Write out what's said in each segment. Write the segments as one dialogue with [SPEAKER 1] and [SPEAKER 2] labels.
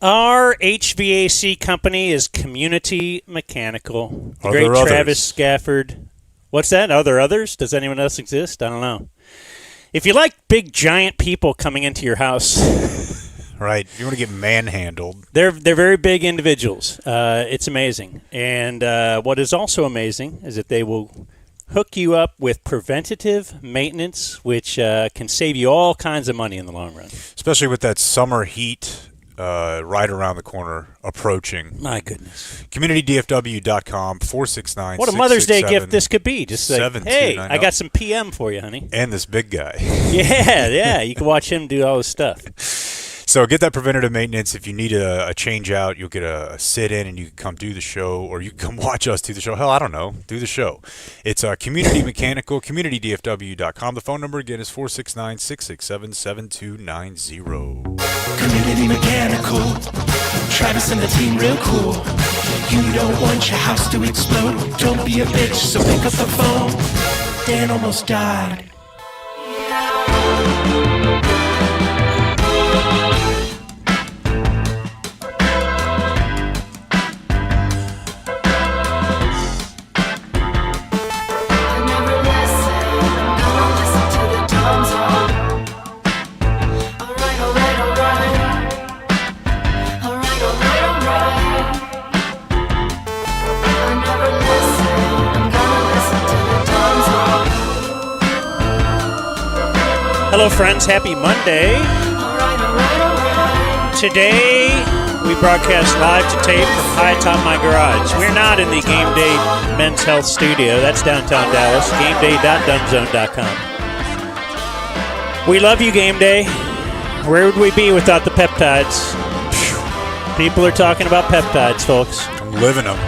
[SPEAKER 1] Our HVAC company is Community Mechanical. The
[SPEAKER 2] Are
[SPEAKER 1] great
[SPEAKER 2] there
[SPEAKER 1] Travis
[SPEAKER 2] others?
[SPEAKER 1] Scafford. What's that? Are there others? Does anyone else exist? I don't know. If you like big, giant people coming into your house,
[SPEAKER 2] Right. You want to get manhandled.
[SPEAKER 1] they're very big individuals. It's amazing. And what is also amazing is that they will hook you up with preventative maintenance, which can save you all kinds of money in the long run.
[SPEAKER 2] Especially with that summer heat right around the corner approaching.
[SPEAKER 1] My goodness.
[SPEAKER 2] CommunityDFW.com, 469
[SPEAKER 1] What a Mother's Day gift this could be. Just like, hey,
[SPEAKER 2] 7290.
[SPEAKER 1] I got some PM for you, honey.
[SPEAKER 2] And this big guy.
[SPEAKER 1] Yeah. You can watch him do all his stuff.
[SPEAKER 2] So get that preventative maintenance. If you need a change out, you'll get a sit-in and you can come do the show, or you can come watch us do the show. Hell, I don't know. Do the show. It's Community Mechanical, CommunityDFW.com. The phone number, again, is 469-667-7290.
[SPEAKER 3] Community Mechanical, Travis and the team real cool. You don't want your house to explode. Don't be a bitch, so pick up the phone. Dan almost died.
[SPEAKER 1] Hello, friends. Happy Monday. Today, we broadcast live to tape from high atop my garage. We're not in the Game Day Men's Health Studio. That's downtown Dallas. GameDay.dumbzone.com. We love you, Game Day. Where would we be without the peptides? People are talking about peptides, folks.
[SPEAKER 2] I'm living them.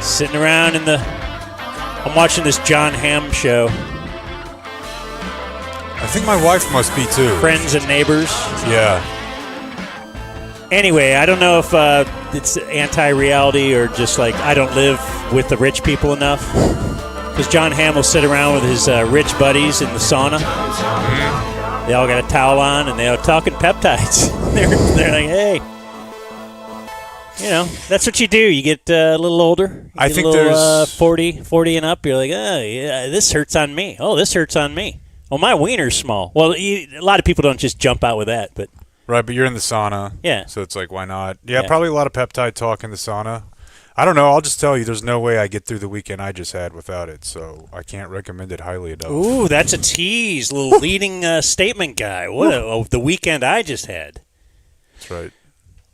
[SPEAKER 1] Sitting around I'm watching this John Hamm show.
[SPEAKER 2] I think my wife must be, too.
[SPEAKER 1] Friends and Neighbors.
[SPEAKER 2] Yeah.
[SPEAKER 1] Anyway, I don't know if it's anti-reality or just like I don't live with the rich people enough. Because John Hamm will sit around with his rich buddies in the sauna. Mm-hmm. They all got a towel on and they're talking peptides. they're like, hey. You know, that's what you do. You get a little older.
[SPEAKER 2] I think there's
[SPEAKER 1] 40 and up. You're like, oh, yeah, this hurts on me. Oh, this hurts on me. Well, my wiener's small. Well, a lot of people don't just jump out with that, but
[SPEAKER 2] right. But you're in the sauna,
[SPEAKER 1] yeah.
[SPEAKER 2] So it's like, why not? Yeah, probably a lot of peptide talk in the sauna. I don't know. I'll just tell you, there's no way I get through the weekend I just had without it. So I can't recommend it highly enough.
[SPEAKER 1] Ooh, that's a tease, little leading statement guy. What the weekend I just had.
[SPEAKER 2] That's right.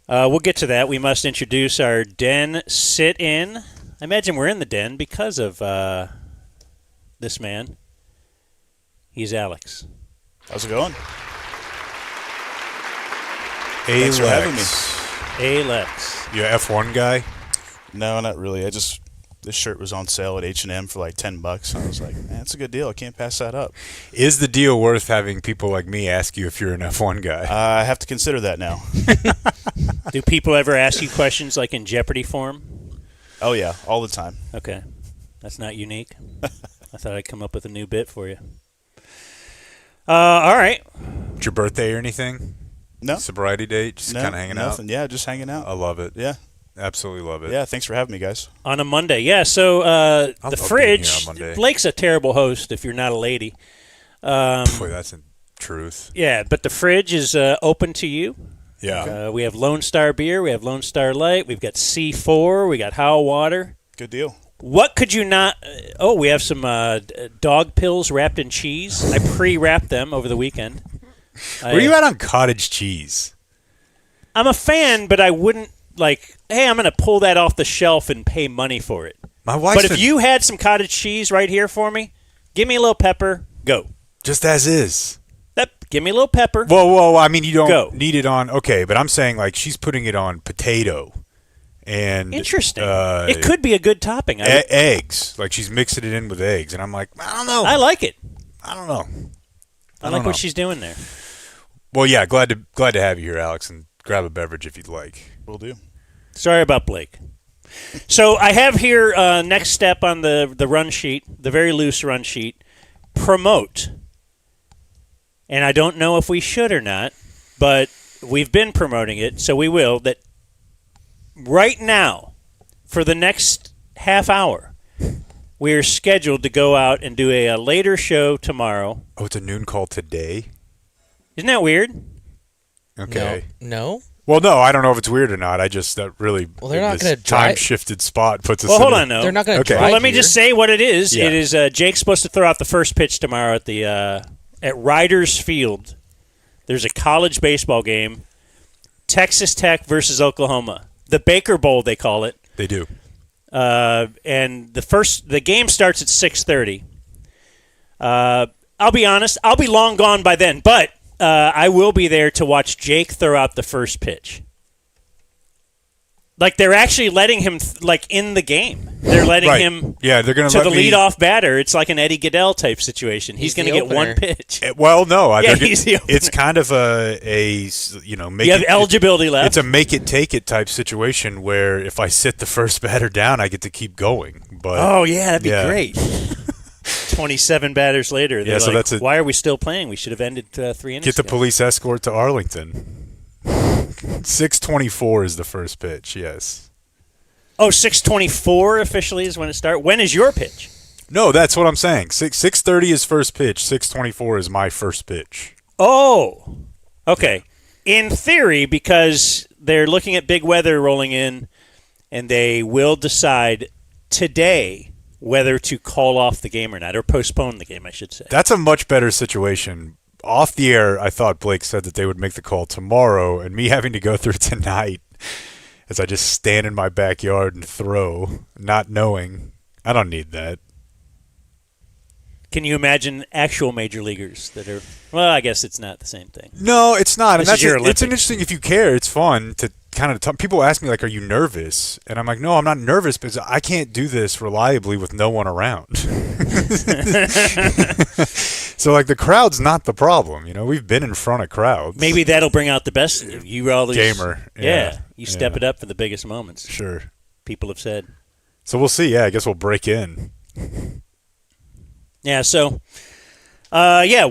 [SPEAKER 1] We'll get to that. We must introduce our den sit-in. I imagine we're in the den because of this man. He's Alex.
[SPEAKER 4] How's it going?
[SPEAKER 2] Thanks
[SPEAKER 4] for having me.
[SPEAKER 1] Alex.
[SPEAKER 2] You a F1 guy?
[SPEAKER 4] No, not really. This shirt was on sale at H&M for like $10. I was like, man, that's a good deal. I can't pass that up.
[SPEAKER 2] Is the deal worth having people like me ask you if you're an F1 guy?
[SPEAKER 4] I have to consider that now.
[SPEAKER 1] Do people ever ask you questions like in Jeopardy form?
[SPEAKER 4] Oh, yeah, all the time.
[SPEAKER 1] Okay. That's not unique. I thought I'd come up with a new bit for you. All right.
[SPEAKER 2] It's your birthday or anything?
[SPEAKER 4] No.
[SPEAKER 2] Sobriety date? Just kind of hanging
[SPEAKER 4] nothing.
[SPEAKER 2] out?
[SPEAKER 4] Yeah, just hanging out.
[SPEAKER 2] I love it.
[SPEAKER 4] Yeah.
[SPEAKER 2] Absolutely love it.
[SPEAKER 4] Yeah, thanks for having me, guys.
[SPEAKER 1] On a Monday. Yeah, so the
[SPEAKER 2] love
[SPEAKER 1] fridge,
[SPEAKER 2] being here on Monday.
[SPEAKER 1] Blake's a terrible host if you're not a lady.
[SPEAKER 2] Boy, that's the truth.
[SPEAKER 1] Yeah, but the fridge is open to you.
[SPEAKER 2] Yeah.
[SPEAKER 1] We have Lone Star beer. We have Lone Star Light. We've got C4. We got How Water.
[SPEAKER 4] Good deal.
[SPEAKER 1] What could you not? We have some dog pills wrapped in cheese. I pre-wrapped them over the weekend.
[SPEAKER 2] Where are you at on cottage cheese?
[SPEAKER 1] I'm a fan, but I wouldn't like, hey, I'm going to pull that off the shelf and pay money for it.
[SPEAKER 2] My wife's
[SPEAKER 1] But if you had some cottage cheese right here for me, give me a little pepper, go.
[SPEAKER 2] Just as is.
[SPEAKER 1] Give me a little pepper.
[SPEAKER 2] Whoa. I mean, you don't
[SPEAKER 1] Go.
[SPEAKER 2] need it on. Okay, but I'm saying like she's putting it on potato. And
[SPEAKER 1] Interesting. It could be a good topping.
[SPEAKER 2] Eggs. Like she's mixing it in with eggs. And I'm like, I don't know.
[SPEAKER 1] I like it.
[SPEAKER 2] I don't know.
[SPEAKER 1] I like what she's doing there.
[SPEAKER 2] Well, yeah, glad to have you here, Alex, and grab a beverage if you'd like.
[SPEAKER 4] Will do.
[SPEAKER 1] Sorry about Blake. So I have here next step on the run sheet, the very loose run sheet, promote. And I don't know if we should or not, but we've been promoting it, so we will, that right now, for the next half hour, we are scheduled to go out and do a later show tomorrow.
[SPEAKER 2] Oh, it's a noon call today?
[SPEAKER 1] Isn't that weird?
[SPEAKER 2] Okay.
[SPEAKER 5] No?
[SPEAKER 2] Well, no, I don't know if it's weird or not. I just, that really,
[SPEAKER 5] Well, they're not
[SPEAKER 2] this
[SPEAKER 5] gonna drive-
[SPEAKER 2] time-shifted spot puts us
[SPEAKER 1] Well,
[SPEAKER 2] in
[SPEAKER 1] hold
[SPEAKER 2] a-
[SPEAKER 1] on, no.
[SPEAKER 5] They're not going to
[SPEAKER 2] Okay.
[SPEAKER 5] drive
[SPEAKER 1] Well, let me
[SPEAKER 5] here.
[SPEAKER 1] just say what it is.
[SPEAKER 2] Yeah.
[SPEAKER 1] It is Jake's supposed to throw out the first pitch tomorrow at the at Riders Field. There's a college baseball game, Texas Tech versus Oklahoma. The Baker Bowl, they call it.
[SPEAKER 2] They do.
[SPEAKER 1] And the game starts at 6:30. I'll be honest, I'll be long gone by then, but I will be there to watch Jake throw out the first pitch. Like, they're actually letting him in the game. They're letting
[SPEAKER 2] Right.
[SPEAKER 1] him
[SPEAKER 2] Yeah, they're going
[SPEAKER 1] to the
[SPEAKER 2] let me...
[SPEAKER 1] leadoff batter. It's like an Eddie Goodell type situation. He's
[SPEAKER 5] He's
[SPEAKER 1] going to
[SPEAKER 5] the
[SPEAKER 1] get one
[SPEAKER 5] opener.
[SPEAKER 1] pitch.
[SPEAKER 2] Well, no.
[SPEAKER 1] Yeah,
[SPEAKER 2] they're
[SPEAKER 1] he's the
[SPEAKER 2] it's
[SPEAKER 1] opener.
[SPEAKER 2] kind of make
[SPEAKER 1] You have
[SPEAKER 2] it,
[SPEAKER 1] eligibility left.
[SPEAKER 2] It's a make-it-take-it type situation where if I sit the first batter down, I get to keep going. But
[SPEAKER 1] Oh, yeah, that'd be
[SPEAKER 2] Yeah.
[SPEAKER 1] great. 27 batters later. They're
[SPEAKER 2] Yeah, so
[SPEAKER 1] like,
[SPEAKER 2] that's
[SPEAKER 1] why are we still playing? We should have ended 3 innings
[SPEAKER 2] get the
[SPEAKER 1] ago.
[SPEAKER 2] police escort to Arlington. 6:24 is the first pitch, yes.
[SPEAKER 1] Oh, 6:24 officially is when it starts. When is your pitch?
[SPEAKER 2] No, that's what I'm saying. 6:30 is first pitch. 6:24 is my first pitch.
[SPEAKER 1] Oh, okay. In theory, because they're looking at big weather rolling in, and they will decide today whether to call off the game or not, or postpone the game, I should say.
[SPEAKER 2] That's a much better situation. Off the air, I thought Blake said that they would make the call tomorrow, and me having to go through it tonight as I just stand in my backyard and throw, not knowing. I don't need that.
[SPEAKER 1] Can you imagine actual major leaguers that are? Well, I guess it's not the same thing.
[SPEAKER 2] No, it's not.
[SPEAKER 1] This
[SPEAKER 2] And
[SPEAKER 1] is your
[SPEAKER 2] it's
[SPEAKER 1] Olympics.
[SPEAKER 2] interesting if you care. It's fun to kind of people ask me, like, are you nervous? And I'm like, no, I'm not nervous because I can't do this reliably with no one around. So, like, the crowd's not the problem. You know, we've been in front of crowds.
[SPEAKER 1] Maybe that'll bring out the best in you. You always
[SPEAKER 2] Gamer.
[SPEAKER 1] Yeah, you step
[SPEAKER 2] Yeah.
[SPEAKER 1] it up for the biggest moments.
[SPEAKER 2] Sure.
[SPEAKER 1] People have said.
[SPEAKER 2] So we'll see. Yeah, I guess we'll break in.
[SPEAKER 1] Yeah. So, we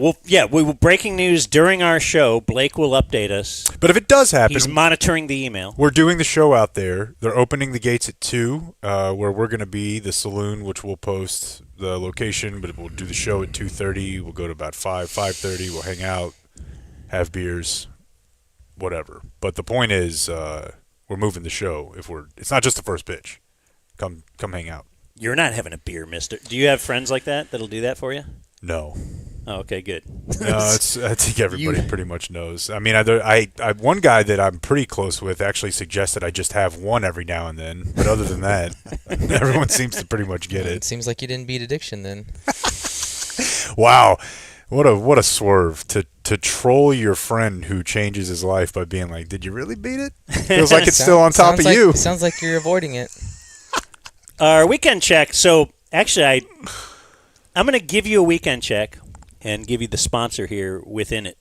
[SPEAKER 1] will breaking news during our show. Blake will update us.
[SPEAKER 2] But if it does happen,
[SPEAKER 1] He's monitoring the email.
[SPEAKER 2] we're doing the show out there. They're opening the gates at 2, where we're going to be, the saloon, which we'll post the location, but we'll do the show at 2:30. We'll go to about 5:30. We'll hang out, have beers, whatever. But the point is, we're moving the show. It's not just the first pitch. Come hang out.
[SPEAKER 1] You're not having a beer, mister. Do you have friends like that that'll do that for you?
[SPEAKER 2] No.
[SPEAKER 1] Oh, okay, good.
[SPEAKER 2] No, I think everybody pretty much knows. I mean, I one guy that I'm pretty close with actually suggested I just have one every now and then. But other than that, everyone seems to pretty much get
[SPEAKER 5] It
[SPEAKER 2] it.
[SPEAKER 5] seems like you didn't beat addiction then.
[SPEAKER 2] Wow, what a swerve to troll your friend who changes his life by being like, "Did you really beat it?" Feels like it's still on top
[SPEAKER 5] Sounds
[SPEAKER 2] of
[SPEAKER 5] like-
[SPEAKER 2] you.
[SPEAKER 5] Sounds like you're avoiding it.
[SPEAKER 1] Our weekend check. So, actually, I'm going to give you a weekend check and give you the sponsor here within it.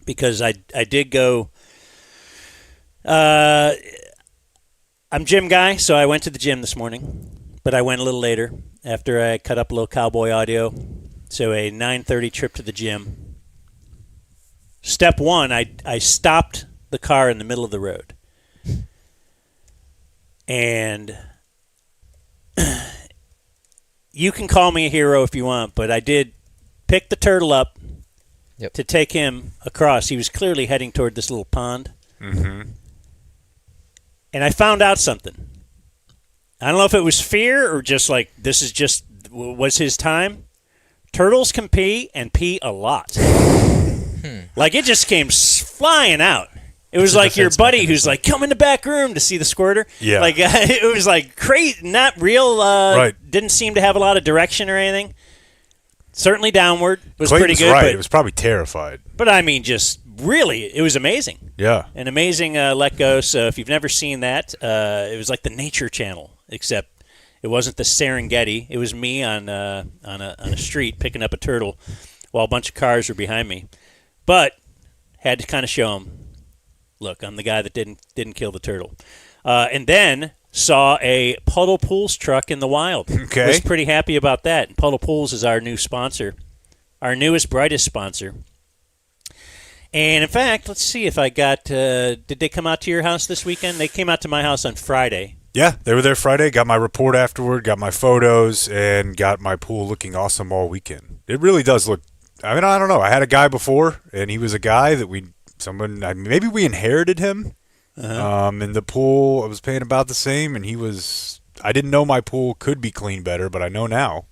[SPEAKER 1] Because I did go. I'm gym guy, so I went to the gym this morning, but I went a little later after I cut up a little Cowboy audio. So a 9:30 trip to the gym. Step one, I stopped the car in the middle of the road. And you can call me a hero if you want, but I did pick the turtle up to take him across. He was clearly heading toward this little pond.
[SPEAKER 2] Mm-hmm.
[SPEAKER 1] And I found out something. I don't know if it was fear or just like was his time. Turtles can pee and pee a lot. Like it just came flying out. It was like your buddy who's like, come in the back room to see the squirter.
[SPEAKER 2] Yeah.
[SPEAKER 1] Like it was like crazy, not real.
[SPEAKER 2] Right.
[SPEAKER 1] Didn't seem to have a lot of direction or anything. Certainly downward was
[SPEAKER 2] Clayton's
[SPEAKER 1] pretty good.
[SPEAKER 2] right.
[SPEAKER 1] But,
[SPEAKER 2] It was probably terrified.
[SPEAKER 1] but I mean, just really, it was amazing.
[SPEAKER 2] Yeah.
[SPEAKER 1] An amazing let go. So if you've never seen that, it was like the Nature Channel, except it wasn't the Serengeti. It was me on a street picking up a turtle while a bunch of cars were behind me. But had to kind of show him, look, I'm the guy that didn't kill the turtle. And then saw a Puddle Pools truck in the wild.
[SPEAKER 2] Okay.
[SPEAKER 1] Was pretty happy about that. And Puddle Pools is our new sponsor, our newest, brightest sponsor. And in fact, let's see if I got. Did they come out to your house this weekend? They came out to my house on Friday.
[SPEAKER 2] Yeah, they were there Friday. Got my report afterward. Got my photos, and got my pool looking awesome all weekend. It really does look. I mean, I don't know. I had a guy before, and he was a guy that maybe we inherited him. In the pool, I was paying about the same, and I didn't know my pool could be cleaned better, but I know now.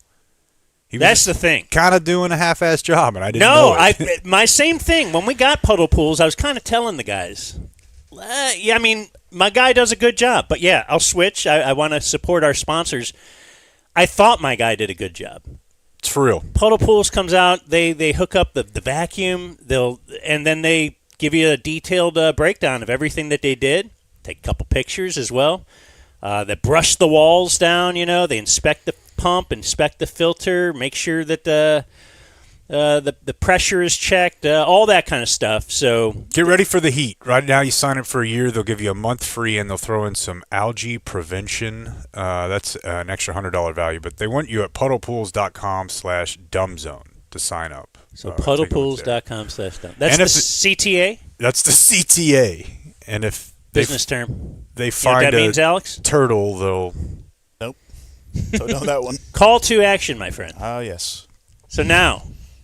[SPEAKER 1] That's the thing.
[SPEAKER 2] Kind of doing a half-assed job, and I didn't know it.
[SPEAKER 1] My same thing. When we got puddle pools, I was kind of telling the guys, yeah, I mean, my guy does a good job, but yeah, I'll switch. I want to support our sponsors. I thought my guy did a good job.
[SPEAKER 2] It's for real.
[SPEAKER 1] Puddle Pools comes out. They hook up the vacuum. And then they give you a detailed breakdown of everything that they did. Take a couple pictures as well. They brush the walls down. They inspect the pump, inspect the filter, make sure that the pressure is checked, all that kind of stuff. So
[SPEAKER 2] get ready for the heat. Right now, you sign up for a year, they'll give you a month free, and they'll throw in some algae prevention. That's an extra $100 value, but they want you at puddlepools.com/dumbzone to sign up.
[SPEAKER 1] So puddlepools.com/dumb. That's the CTA.
[SPEAKER 2] That's the CTA, and if
[SPEAKER 1] business term,
[SPEAKER 2] they find
[SPEAKER 1] what that means, Alex?
[SPEAKER 2] Turtle, they'll.
[SPEAKER 4] Nope. Don't know that one.
[SPEAKER 1] Call to action, my friend.
[SPEAKER 4] Yes.
[SPEAKER 1] So now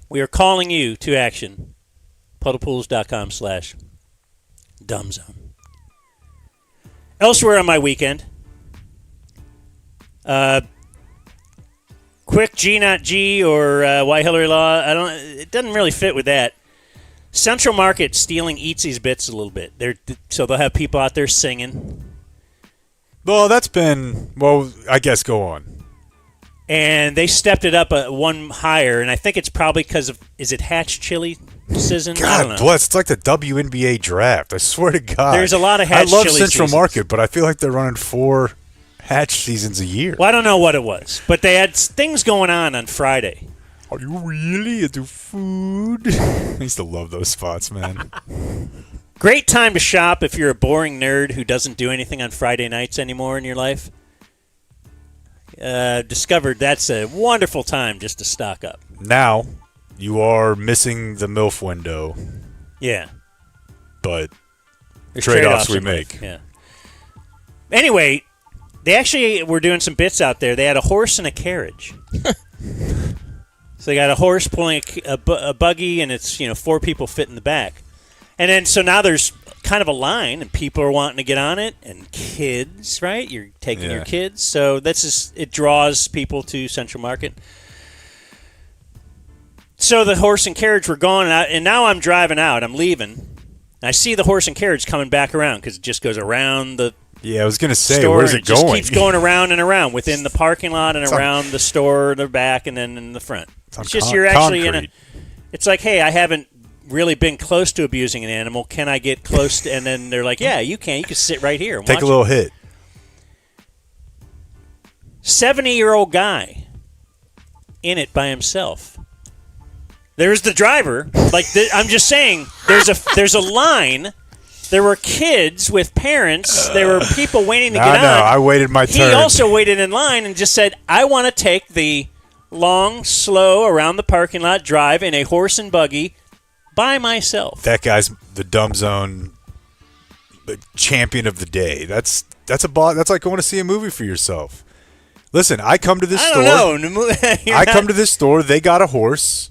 [SPEAKER 1] we are calling you to action. puddlepools.com/dumbzone. Elsewhere on my weekend, quick G not G or why Hillary Law. It doesn't really fit with that. Central Market stealing Eatsy's bits a little bit. So they'll have people out there singing.
[SPEAKER 2] Well, I guess go on.
[SPEAKER 1] And they stepped it up one higher, and I think it's probably because of, is it Hatch chili season?
[SPEAKER 2] God bless. It's like the WNBA draft. I swear to God.
[SPEAKER 1] There's a lot of Hatch
[SPEAKER 2] chili I love
[SPEAKER 1] chili
[SPEAKER 2] Central
[SPEAKER 1] seasons.
[SPEAKER 2] Market, but I feel like they're running 4 Hatch seasons a year.
[SPEAKER 1] Well, I don't know what it was, but they had things going on Friday.
[SPEAKER 2] Are you really into food? I used to love those spots, man.
[SPEAKER 1] Great time to shop if you're a boring nerd who doesn't do anything on Friday nights anymore in your life. Discovered that's a wonderful time just to stock up.
[SPEAKER 2] Now, you are missing the MILF window.
[SPEAKER 1] Yeah.
[SPEAKER 2] But
[SPEAKER 1] There's
[SPEAKER 2] trade-offs we make.
[SPEAKER 1] Yeah. Anyway, they actually were doing some bits out there. They had a horse and a carriage. So they got a horse pulling a buggy, and it's 4 people fit in the back. And then so now there's kind of a line, and people are wanting to get on it, and kids, right? You're taking your kids, so it draws people to Central Market. So the horse and carriage were gone, and now I'm driving out. I'm leaving. And I see the horse and carriage coming back around because it just goes around the.
[SPEAKER 2] Yeah, I was going to say,
[SPEAKER 1] store,
[SPEAKER 2] where's it going?
[SPEAKER 1] Just keeps going around and around within the parking lot and around the store, the back, and then in the front. It's just you're actually
[SPEAKER 2] concrete.
[SPEAKER 1] It's like, hey, I haven't really been close to abusing an animal. Can I get close to? And then they're like, yeah, you can. You can sit right here and
[SPEAKER 2] take
[SPEAKER 1] watch
[SPEAKER 2] a little hit.
[SPEAKER 1] 70-year-old guy in it by himself. There's the driver. I'm just saying, there's a line. There were kids with parents. There were people waiting to get on.
[SPEAKER 2] I waited my turn.
[SPEAKER 1] He also waited in line and just said, I want to take the long, slow, around the parking lot drive in a horse and buggy by myself.
[SPEAKER 2] That guy's the dumb zone champion of the day. That's like going to see a movie for yourself. Listen, I come to this store.
[SPEAKER 1] I don't know.
[SPEAKER 2] Come to this store. They got a horse.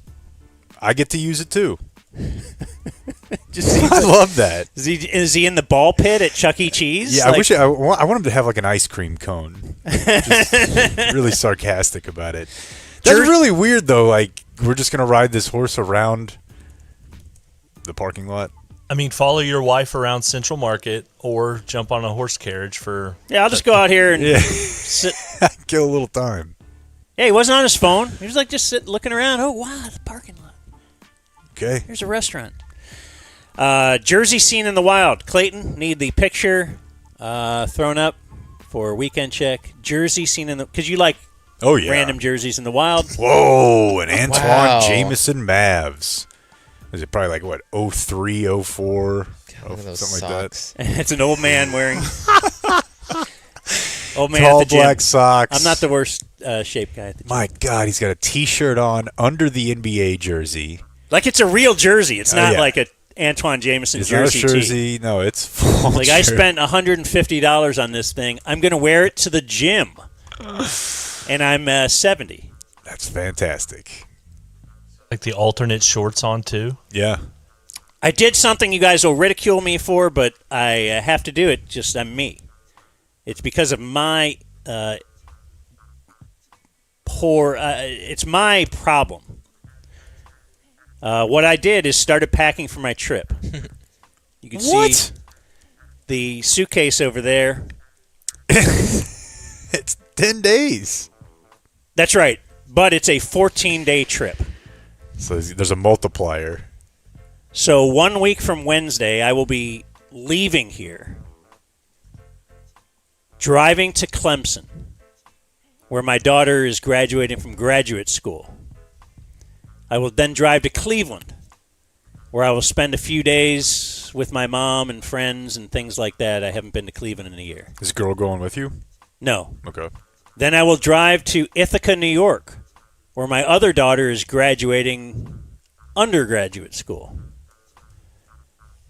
[SPEAKER 2] I get to use it too. I love that.
[SPEAKER 1] Is he in the ball pit at Chuck E. Cheese?
[SPEAKER 2] Yeah, I want him to have like an ice cream cone. Just really sarcastic about it. That's really weird though. Like we're just gonna ride this horse around the parking lot.
[SPEAKER 6] I mean, follow your wife around Central Market or jump on a horse carriage for.
[SPEAKER 1] Yeah, I'll just go out here and sit.
[SPEAKER 2] Kill a little time.
[SPEAKER 1] Yeah, he wasn't on his phone. He was like just sitting, looking around. Oh wow, the parking lot.
[SPEAKER 2] Okay.
[SPEAKER 1] Here's a restaurant. Jersey scene in the wild. Clayton, need the picture thrown up for a weekend check. Jersey scene in the... Because you like random jerseys in the wild.
[SPEAKER 2] Whoa, an Antoine
[SPEAKER 5] Wow.
[SPEAKER 2] Jameson Mavs. Was it probably like, 03, 04, something like that?
[SPEAKER 1] It's an old man wearing... old man
[SPEAKER 2] Tall
[SPEAKER 1] at the gym.
[SPEAKER 2] black socks.
[SPEAKER 1] I'm not the worst shaped guy at the gym.
[SPEAKER 2] My God, he's got a T-shirt on under the NBA jersey.
[SPEAKER 1] Like it's a real jersey. It's not like Antoine Jameson
[SPEAKER 2] It's not a
[SPEAKER 1] jersey tee.
[SPEAKER 2] jersey. No, it's full.
[SPEAKER 1] Like, I spent $150 on this thing. I'm going to wear it to the gym. And I'm 70.
[SPEAKER 2] That's fantastic.
[SPEAKER 6] Like the alternate shorts on too.
[SPEAKER 2] Yeah.
[SPEAKER 1] I did something you guys will ridicule me for, but I have to do it. Just I'm me. It's because of my it's my problem. What I did is started packing for my trip. You can see the suitcase over there.
[SPEAKER 2] It's 10 days.
[SPEAKER 1] That's right, but it's a 14-day trip.
[SPEAKER 2] So there's a multiplier.
[SPEAKER 1] So 1 week from Wednesday, I will be leaving here, driving to Clemson, where my daughter is graduating from graduate school. I will then drive to Cleveland, where I will spend a few days with my mom and friends and things like that. I haven't been to Cleveland in a year.
[SPEAKER 2] Is girl going with you?
[SPEAKER 1] No.
[SPEAKER 2] Okay.
[SPEAKER 1] Then I will drive to Ithaca, New York, where my other daughter is graduating undergraduate school.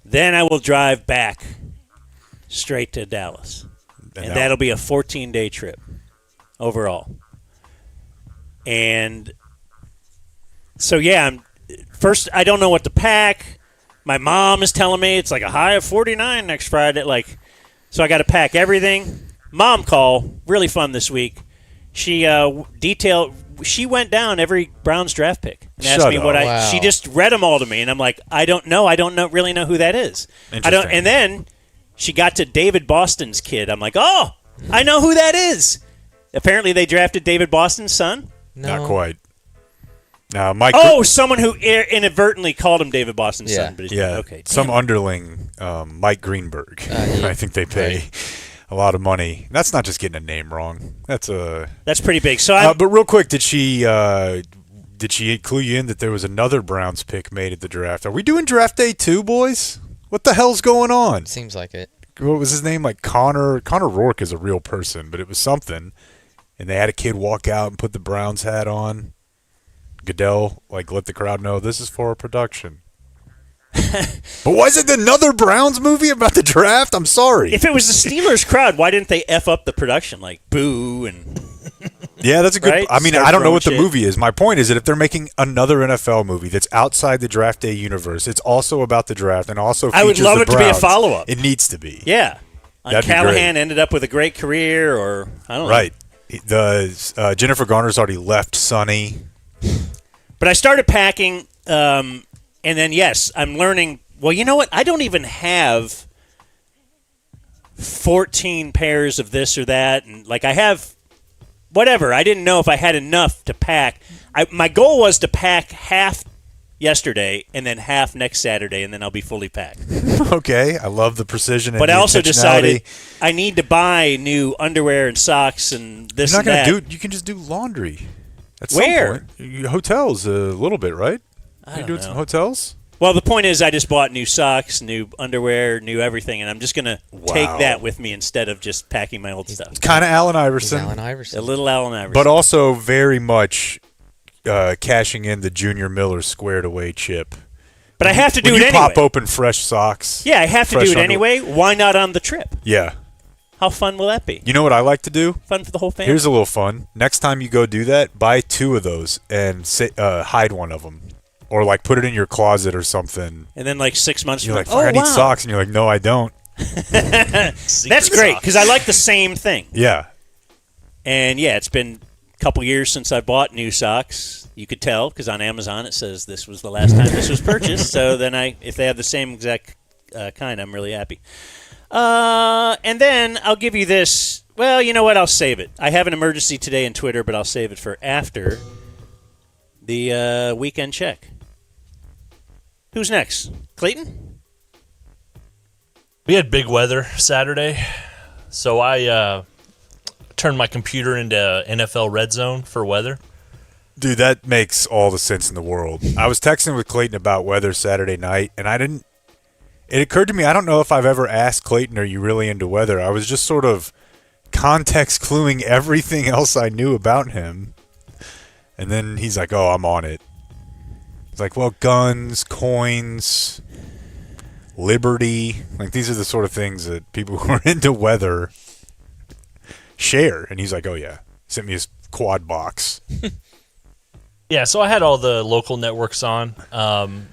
[SPEAKER 1] Then I will drive back straight to Dallas. And that'll be a 14-day trip overall. And so, yeah, first, I don't know what to pack. My mom is telling me it's like a high of 49 next Friday. So I got to pack everything. Mom call, really fun this week. She she went down every Browns draft pick and asked me what
[SPEAKER 5] Wow.
[SPEAKER 1] she just read them all to me, and I'm like, I don't really know who that is. And then she got to David Boston's kid. I'm like, oh, I know who that is. Apparently they drafted David Boston's son.
[SPEAKER 5] No.
[SPEAKER 2] Not quite. Now, Mike.
[SPEAKER 1] Someone who inadvertently called him David Boston's
[SPEAKER 5] Yeah.
[SPEAKER 1] son. But
[SPEAKER 2] Yeah.
[SPEAKER 1] okay.
[SPEAKER 2] Some underling, Mike Greenberg. I think they pay a lot of money. That's not just getting a name wrong. That's
[SPEAKER 1] pretty big. So
[SPEAKER 2] but real quick, did she clue you in that there was another Browns pick made at the draft? Are we doing draft day too, boys? What the hell's going on?
[SPEAKER 5] Seems like it.
[SPEAKER 2] What was his name? Like Connor Rourke is a real person, but it was something. And they had a kid walk out and put the Browns hat on. Goodell let the crowd know this is for a production. But was it another Browns movie about the draft? I'm sorry.
[SPEAKER 1] if it was the Steelers crowd, why didn't they F up the production? Like, boo and...
[SPEAKER 2] Yeah, that's a good.
[SPEAKER 1] Right?
[SPEAKER 2] I mean,
[SPEAKER 1] Start
[SPEAKER 2] I don't know
[SPEAKER 1] throwing
[SPEAKER 2] what the
[SPEAKER 1] shit.
[SPEAKER 2] movie is. My point is that if they're making another NFL movie that's outside the draft day universe, it's also about the draft and also features
[SPEAKER 1] I would love
[SPEAKER 2] the
[SPEAKER 1] it to be a
[SPEAKER 2] Browns.
[SPEAKER 1] follow-up.
[SPEAKER 2] It needs to be.
[SPEAKER 1] Yeah.
[SPEAKER 2] That'd be
[SPEAKER 1] Callahan
[SPEAKER 2] great.
[SPEAKER 1] ended up with a great career, or I don't know.
[SPEAKER 2] Right. The Jennifer Garner's already left Sonny.
[SPEAKER 1] But I started packing, and then, yes, I'm learning. Well, you know what? I don't even have 14 pairs of this or that. And I have whatever. I didn't know if I had enough to pack. My goal was to pack half yesterday and then half next Saturday, and then I'll be fully packed.
[SPEAKER 2] Okay. I love the precision and
[SPEAKER 1] But
[SPEAKER 2] the
[SPEAKER 1] I also
[SPEAKER 2] intentionality.
[SPEAKER 1] decided I need to buy new underwear and socks and this
[SPEAKER 2] You're not
[SPEAKER 1] and that.
[SPEAKER 2] going to do. You can just do laundry. At
[SPEAKER 1] Where?
[SPEAKER 2] Some point. Hotels a little bit, right?
[SPEAKER 1] I
[SPEAKER 2] You
[SPEAKER 1] don't
[SPEAKER 2] doing
[SPEAKER 1] know.
[SPEAKER 2] some hotels?
[SPEAKER 1] Well, the point is I just bought new socks, new underwear, new everything, and I'm just going to take that with me instead of just packing my old stuff.
[SPEAKER 2] Kind of Allen
[SPEAKER 5] He's
[SPEAKER 2] Iverson.
[SPEAKER 5] Allen
[SPEAKER 1] A
[SPEAKER 5] Iverson.
[SPEAKER 1] little Allen Iverson.
[SPEAKER 2] But also very much cashing in the Junior Miller squared away chip.
[SPEAKER 1] But I have to do
[SPEAKER 2] When
[SPEAKER 1] it
[SPEAKER 2] you
[SPEAKER 1] anyway.
[SPEAKER 2] pop open fresh socks.
[SPEAKER 1] Yeah, I have to
[SPEAKER 2] fresh
[SPEAKER 1] do it
[SPEAKER 2] underwear.
[SPEAKER 1] anyway. Why not on the trip?
[SPEAKER 2] Yeah.
[SPEAKER 1] How fun will that be?
[SPEAKER 2] You know what I like to do?
[SPEAKER 1] Fun for the whole family.
[SPEAKER 2] Here's a little fun. Next time you go do that, buy 2 of those and hide one of them. Or put it in your closet or something.
[SPEAKER 1] And then 6 months
[SPEAKER 2] You're
[SPEAKER 1] from
[SPEAKER 2] like,
[SPEAKER 1] now,
[SPEAKER 2] I need
[SPEAKER 1] wow.
[SPEAKER 2] socks. And you're like, no, I don't.
[SPEAKER 1] That's great because I like the same thing.
[SPEAKER 2] Yeah.
[SPEAKER 1] And yeah, it's been a couple years since I bought new socks. You could tell because on Amazon it says this was the last time this was purchased. So then if they have the same exact kind, I'm really happy. And then I'll give you this. Well, you know what? I'll save it. I have an emergency today in Twitter, but I'll save it for after the weekend check. Who's next? Clayton?
[SPEAKER 6] We had big weather Saturday, so I turned my computer into NFL Red Zone for weather.
[SPEAKER 2] Dude, that makes all the sense in the world. I was texting with Clayton about weather Saturday night, and it occurred to me, I don't know if I've ever asked Clayton, are you really into weather? I was just sort of context cluing everything else I knew about him. And then he's like, oh, I'm on it. It's like, well, guns, coins, Liberty. Like, these are the sort of things that people who are into weather share. And he's like, oh, yeah. Sent me his quad box.
[SPEAKER 6] Yeah, so I had all the local networks on.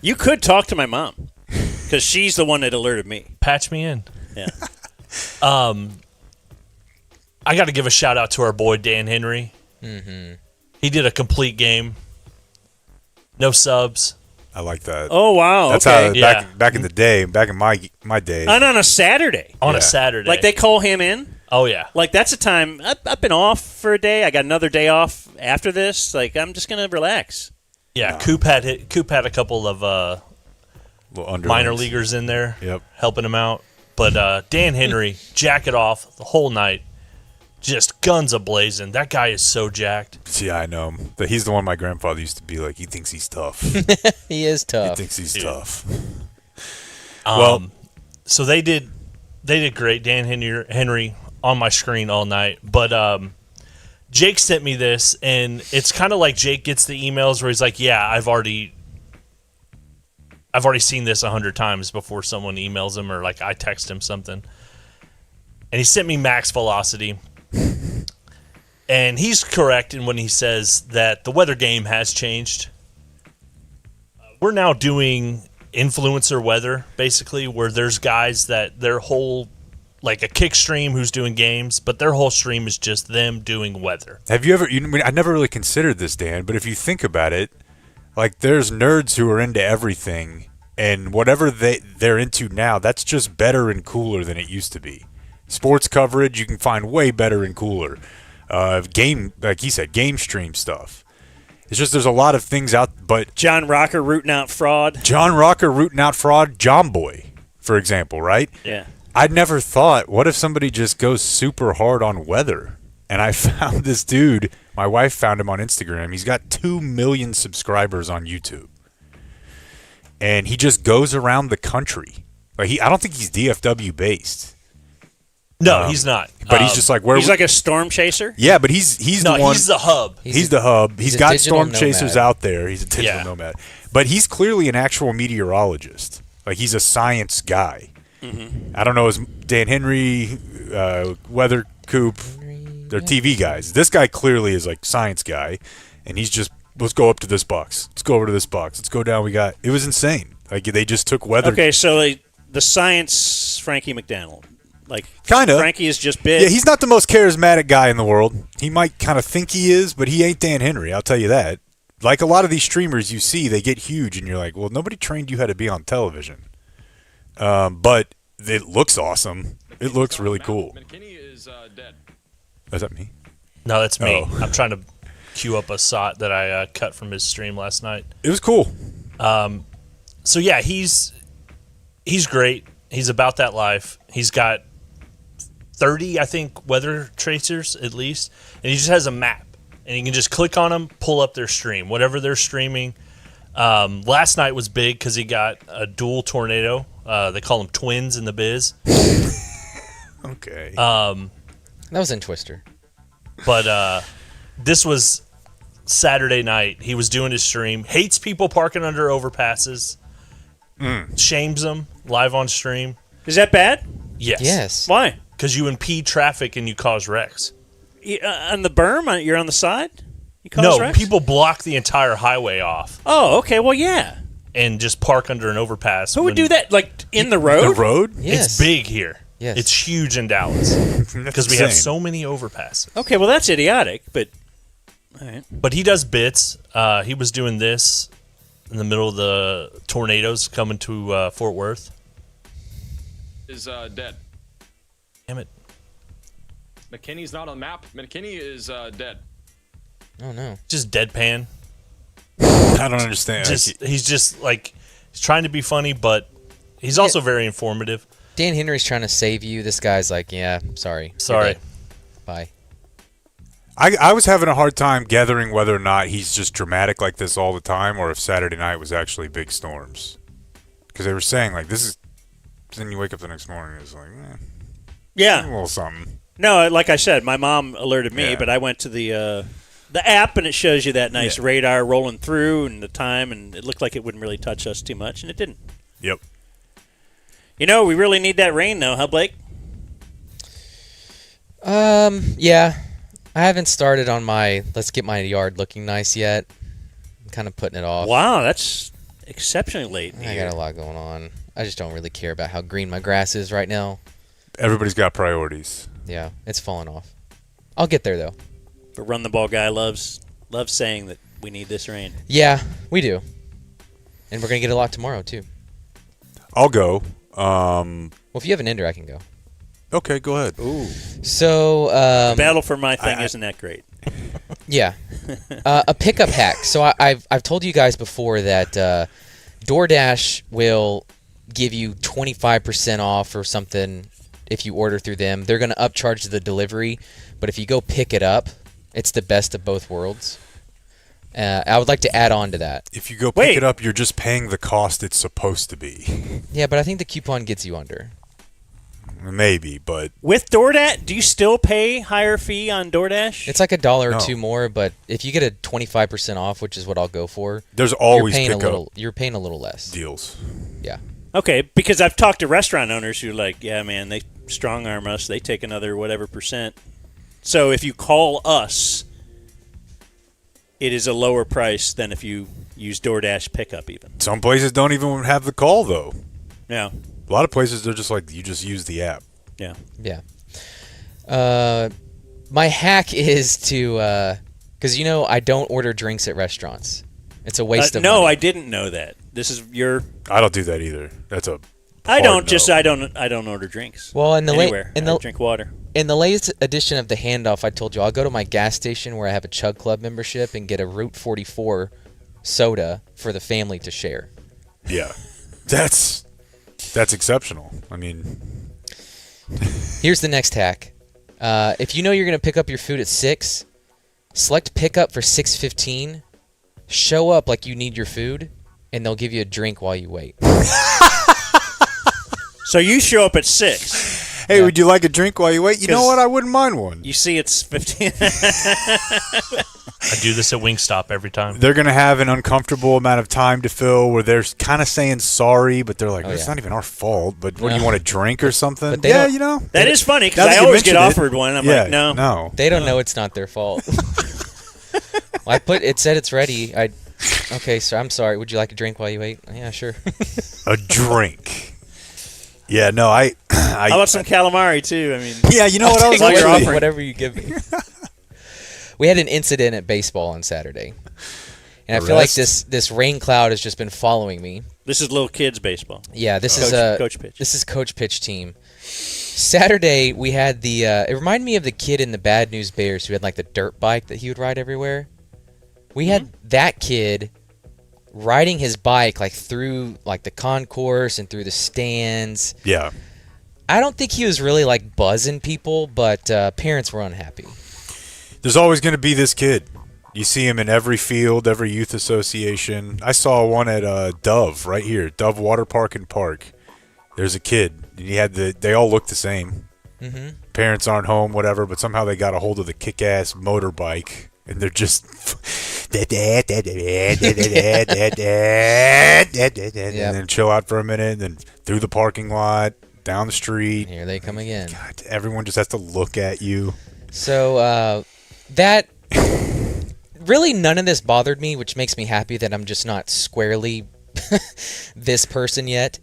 [SPEAKER 1] You could talk to my mom because she's the one that alerted me.
[SPEAKER 6] Patch me in.
[SPEAKER 1] Yeah.
[SPEAKER 6] I got to give a shout out to our boy Dan Henry.
[SPEAKER 5] Mm-hmm.
[SPEAKER 6] He did a complete game. No subs.
[SPEAKER 2] I like that.
[SPEAKER 1] Oh, wow.
[SPEAKER 2] That's
[SPEAKER 1] okay.
[SPEAKER 2] how
[SPEAKER 6] Yeah.
[SPEAKER 2] back in the day, back in my day.
[SPEAKER 1] And on a Saturday.
[SPEAKER 6] On
[SPEAKER 2] Yeah.
[SPEAKER 6] a Saturday.
[SPEAKER 1] Like, they call him in.
[SPEAKER 6] Oh, yeah.
[SPEAKER 1] Like, that's a time. I've been off for a day. I got another day off after this. Like, I'm just going to relax.
[SPEAKER 6] Yeah, Coop had a couple of
[SPEAKER 2] Little underlings.
[SPEAKER 6] minor leaguers in there
[SPEAKER 2] Yep.
[SPEAKER 6] helping him out. But Dan Henry, jacket off the whole night. Just guns a-blazing. That guy is so jacked.
[SPEAKER 2] See, I know him. He's the one my grandfather used to be like, he thinks he's tough.
[SPEAKER 5] He is
[SPEAKER 2] He
[SPEAKER 5] tough.
[SPEAKER 2] thinks he's
[SPEAKER 6] Dude.
[SPEAKER 2] tough.
[SPEAKER 6] So they did great. Dan Henry on my screen all night. But Jake sent me this, and it's kind of like Jake gets the emails where he's like, "Yeah, I've already seen this 100 times before someone emails him or like I text him something." And he sent me max velocity. And he's correct in when he says that the weather game has changed. We're now doing influencer weather, basically, where there's guys that their whole, like a kick stream who's doing games, but their whole stream is just them doing weather.
[SPEAKER 2] Have you ever? I never really considered this, Dan. But if you think about it, like there's nerds who are into everything, and whatever they're into now, that's just better and cooler than it used to be. Sports coverage, you can find way better and cooler. Game, like he said, game stream stuff. It's just there's a lot of things out, but
[SPEAKER 1] John Rocker rooting out fraud.
[SPEAKER 2] John Rocker rooting out fraud, John Boy, for example, right?
[SPEAKER 1] Yeah.
[SPEAKER 2] I'd never thought, what if somebody just goes super hard on weather? And I found this dude, my wife found him on Instagram. He's got 2 million subscribers on YouTube. And he just goes around the country. Like I don't think he's DFW based.
[SPEAKER 6] No, he's not.
[SPEAKER 2] But he's just like, where
[SPEAKER 1] He's like a storm chaser.
[SPEAKER 2] yeah, but he's
[SPEAKER 6] no,
[SPEAKER 2] the one.
[SPEAKER 6] he's the hub.
[SPEAKER 2] He's the hub. He's
[SPEAKER 5] a
[SPEAKER 2] got
[SPEAKER 5] digital
[SPEAKER 2] storm chasers
[SPEAKER 5] nomad.
[SPEAKER 2] out there. He's a digital
[SPEAKER 6] Yeah.
[SPEAKER 2] nomad. But he's clearly an actual meteorologist. Like, he's a science guy.
[SPEAKER 1] Mm-hmm.
[SPEAKER 2] I don't know, is Dan Henry, Weather Coop, they're TV guys. This guy clearly is like science guy, and he's just, let's go up to this box. Let's go over to this box. Let's go down. It was insane. Like, they just took weather.
[SPEAKER 1] Okay, so the science Frankie McDaniel. Like,
[SPEAKER 2] Kinda.
[SPEAKER 1] Frankie is just big.
[SPEAKER 2] Yeah, he's not the most charismatic guy in the world. He might kind of think he is, but he ain't Dan Henry, I'll tell you that. Like a lot of these streamers you see, they get huge, and you're like, well, nobody trained you how to be on television. But it looks awesome. It looks really cool.
[SPEAKER 7] McKinney is dead.
[SPEAKER 2] Is that me?
[SPEAKER 6] No, that's me.
[SPEAKER 2] Oh.
[SPEAKER 6] I'm trying to queue up a SOT that I cut from his stream last night.
[SPEAKER 2] It was cool.
[SPEAKER 6] So yeah, he's great. He's about that life. He's got 30, I think, weather tracers at least, and he just has a map, and you can just click on them, pull up their stream, whatever they're streaming. Last night was big because he got a dual tornado. They call them twins in the biz.
[SPEAKER 2] Okay.
[SPEAKER 5] That was in Twister.
[SPEAKER 6] But this was Saturday night. He was doing his stream. Hates people parking under overpasses. Shames them live on stream.
[SPEAKER 1] Is that bad?
[SPEAKER 5] Yes.
[SPEAKER 1] Why?
[SPEAKER 6] Because you impede traffic and you cause wrecks.
[SPEAKER 1] On the berm, you're on the side? You cause
[SPEAKER 6] No,
[SPEAKER 1] wrecks?
[SPEAKER 6] people block the entire highway off
[SPEAKER 1] Oh, okay. Well, yeah.
[SPEAKER 6] and just park under an overpass.
[SPEAKER 1] Who would
[SPEAKER 6] when
[SPEAKER 1] do that? Like, in the road?
[SPEAKER 2] the road?
[SPEAKER 5] Yes.
[SPEAKER 6] It's big here.
[SPEAKER 5] Yes.
[SPEAKER 6] It's huge in Dallas because we have so many overpasses.
[SPEAKER 1] Okay, well, that's idiotic, but... All right.
[SPEAKER 6] But he does bits. He was doing this in the middle of the tornadoes coming to Fort Worth.
[SPEAKER 7] Is dead.
[SPEAKER 6] Damn it.
[SPEAKER 7] McKinney's not on the map. McKinney is dead.
[SPEAKER 5] Oh, no.
[SPEAKER 6] Just deadpan.
[SPEAKER 2] I don't understand.
[SPEAKER 6] He's just like, he's trying to be funny, but he's also very informative.
[SPEAKER 5] Dan Henry's trying to save you. This guy's like, yeah, sorry. You're
[SPEAKER 6] Sorry.
[SPEAKER 5] dead. Bye.
[SPEAKER 2] I was having a hard time gathering whether or not he's just dramatic like this all the time, or if Saturday night was actually big storms. Because they were saying, like, this is... Then you wake up the next morning and it's like, a
[SPEAKER 1] Yeah.
[SPEAKER 2] little something.
[SPEAKER 1] No, like I said, my mom alerted me,
[SPEAKER 2] Yeah.
[SPEAKER 1] but I went to the app, and it shows you that nice
[SPEAKER 2] Yeah.
[SPEAKER 1] radar rolling through and the time, and it looked like it wouldn't really touch us too much, and it didn't.
[SPEAKER 2] Yep.
[SPEAKER 1] We really need that rain, though, huh, Blake?
[SPEAKER 5] Yeah. I haven't started on my let's get my yard looking nice yet. I'm kind of putting it off.
[SPEAKER 1] Wow, that's exceptionally late.
[SPEAKER 5] I got a lot going on. I just don't really care about how green my grass is right now.
[SPEAKER 2] Everybody's got priorities.
[SPEAKER 5] Yeah, it's falling off. I'll get there, though.
[SPEAKER 1] But Run the Ball guy loves saying that we need this rain.
[SPEAKER 5] Yeah, we do. And we're going to get a lot tomorrow, too.
[SPEAKER 2] I'll go.
[SPEAKER 5] Well, if you have an ender, I can go.
[SPEAKER 2] Okay, go ahead.
[SPEAKER 1] Ooh.
[SPEAKER 5] So,
[SPEAKER 1] Battle for my thing isn't that great.
[SPEAKER 5] yeah. A pickup hack. So I've told you guys before that DoorDash will give you 25% off or something if you order through them. They're going to upcharge the delivery, but if you go pick it up, it's the best of both worlds. I would like to add on to that.
[SPEAKER 2] If you go pick it up, you're just paying the cost it's supposed to be.
[SPEAKER 5] Yeah, but I think the coupon gets you under.
[SPEAKER 2] Maybe, but
[SPEAKER 1] with DoorDash, do you still pay higher fee on DoorDash?
[SPEAKER 5] It's like $1 or two more, but if you get a 25% off, which is what I'll go for,
[SPEAKER 2] there's always
[SPEAKER 5] you're paying a little less
[SPEAKER 2] deals.
[SPEAKER 5] Yeah.
[SPEAKER 1] Okay, because I've talked to restaurant owners who are like, yeah, man, they strong arm us. They take another whatever percent. So if you call us, it is a lower price than if you use DoorDash pickup even.
[SPEAKER 2] Some places don't even have the call, though.
[SPEAKER 1] Yeah.
[SPEAKER 2] A lot of places, they're just like, you just use the app.
[SPEAKER 1] Yeah.
[SPEAKER 5] Yeah. My hack is to, because, I don't order drinks at restaurants. It's a waste of money.
[SPEAKER 1] No, I didn't know that. This is your...
[SPEAKER 2] I don't do that either. That's a
[SPEAKER 1] I don't
[SPEAKER 2] no.
[SPEAKER 1] order drinks.
[SPEAKER 5] Well, in the
[SPEAKER 1] anywhere. I drink water.
[SPEAKER 5] In the latest edition of the handoff, I told you I'll go to my gas station where I have a Chug Club membership and get a Route 44 soda for the family to share.
[SPEAKER 2] Yeah. That's exceptional. I mean,
[SPEAKER 5] here's the next hack. If you know you're going to pick up your food at 6, select pickup for 6:15. Show up like you need your food, and they'll give you a drink while you wait.
[SPEAKER 1] So you show up at 6.
[SPEAKER 2] Hey, would you like a drink while you wait? You know what? I wouldn't mind one.
[SPEAKER 1] You see, it's 15.
[SPEAKER 6] I do this at Wingstop every time.
[SPEAKER 2] They're going to have an uncomfortable amount of time to fill where they're kind of saying sorry, but they're like, it's not even our fault, but what, do you want a drink or something?
[SPEAKER 5] Yeah,
[SPEAKER 1] That is funny, because I always get offered one. I'm like, no.
[SPEAKER 2] No.
[SPEAKER 5] They don't know it's not their fault. Well, it said it's ready. Okay, so I'm sorry. Would you like a drink while you wait? Yeah, sure.
[SPEAKER 2] A drink. Yeah, no, I
[SPEAKER 1] want some calamari, too. I mean,
[SPEAKER 2] yeah, you know what I was
[SPEAKER 5] offering? Whatever you give me. We had an incident at baseball on Saturday, and I feel like this rain cloud has just been following me.
[SPEAKER 1] This is little kids baseball.
[SPEAKER 5] Yeah, this is
[SPEAKER 1] coach pitch.
[SPEAKER 5] This is coach pitch team. Saturday we had the. It reminded me of the kid in the Bad News Bears who had like the dirt bike that he would ride everywhere. We had that kid riding his bike like through like the concourse and through the stands.
[SPEAKER 2] Yeah.
[SPEAKER 5] I don't think he was really like buzzing people, but parents were unhappy.
[SPEAKER 2] There's always going to be this kid. You see him in every field, every youth association. I saw one at Dove right here, Dove Water Park and Park. There's a kid. He had they all look the same.
[SPEAKER 5] Mm-hmm.
[SPEAKER 2] Parents aren't home, whatever, but somehow they got a hold of the kick-ass motorbike, and they're just and then chill out for a minute, and then through the parking lot, down the street.
[SPEAKER 5] Here they come again.
[SPEAKER 2] God, everyone just has to look at you.
[SPEAKER 5] So that really none of this bothered me, which makes me happy that I'm just not squarely this person yet.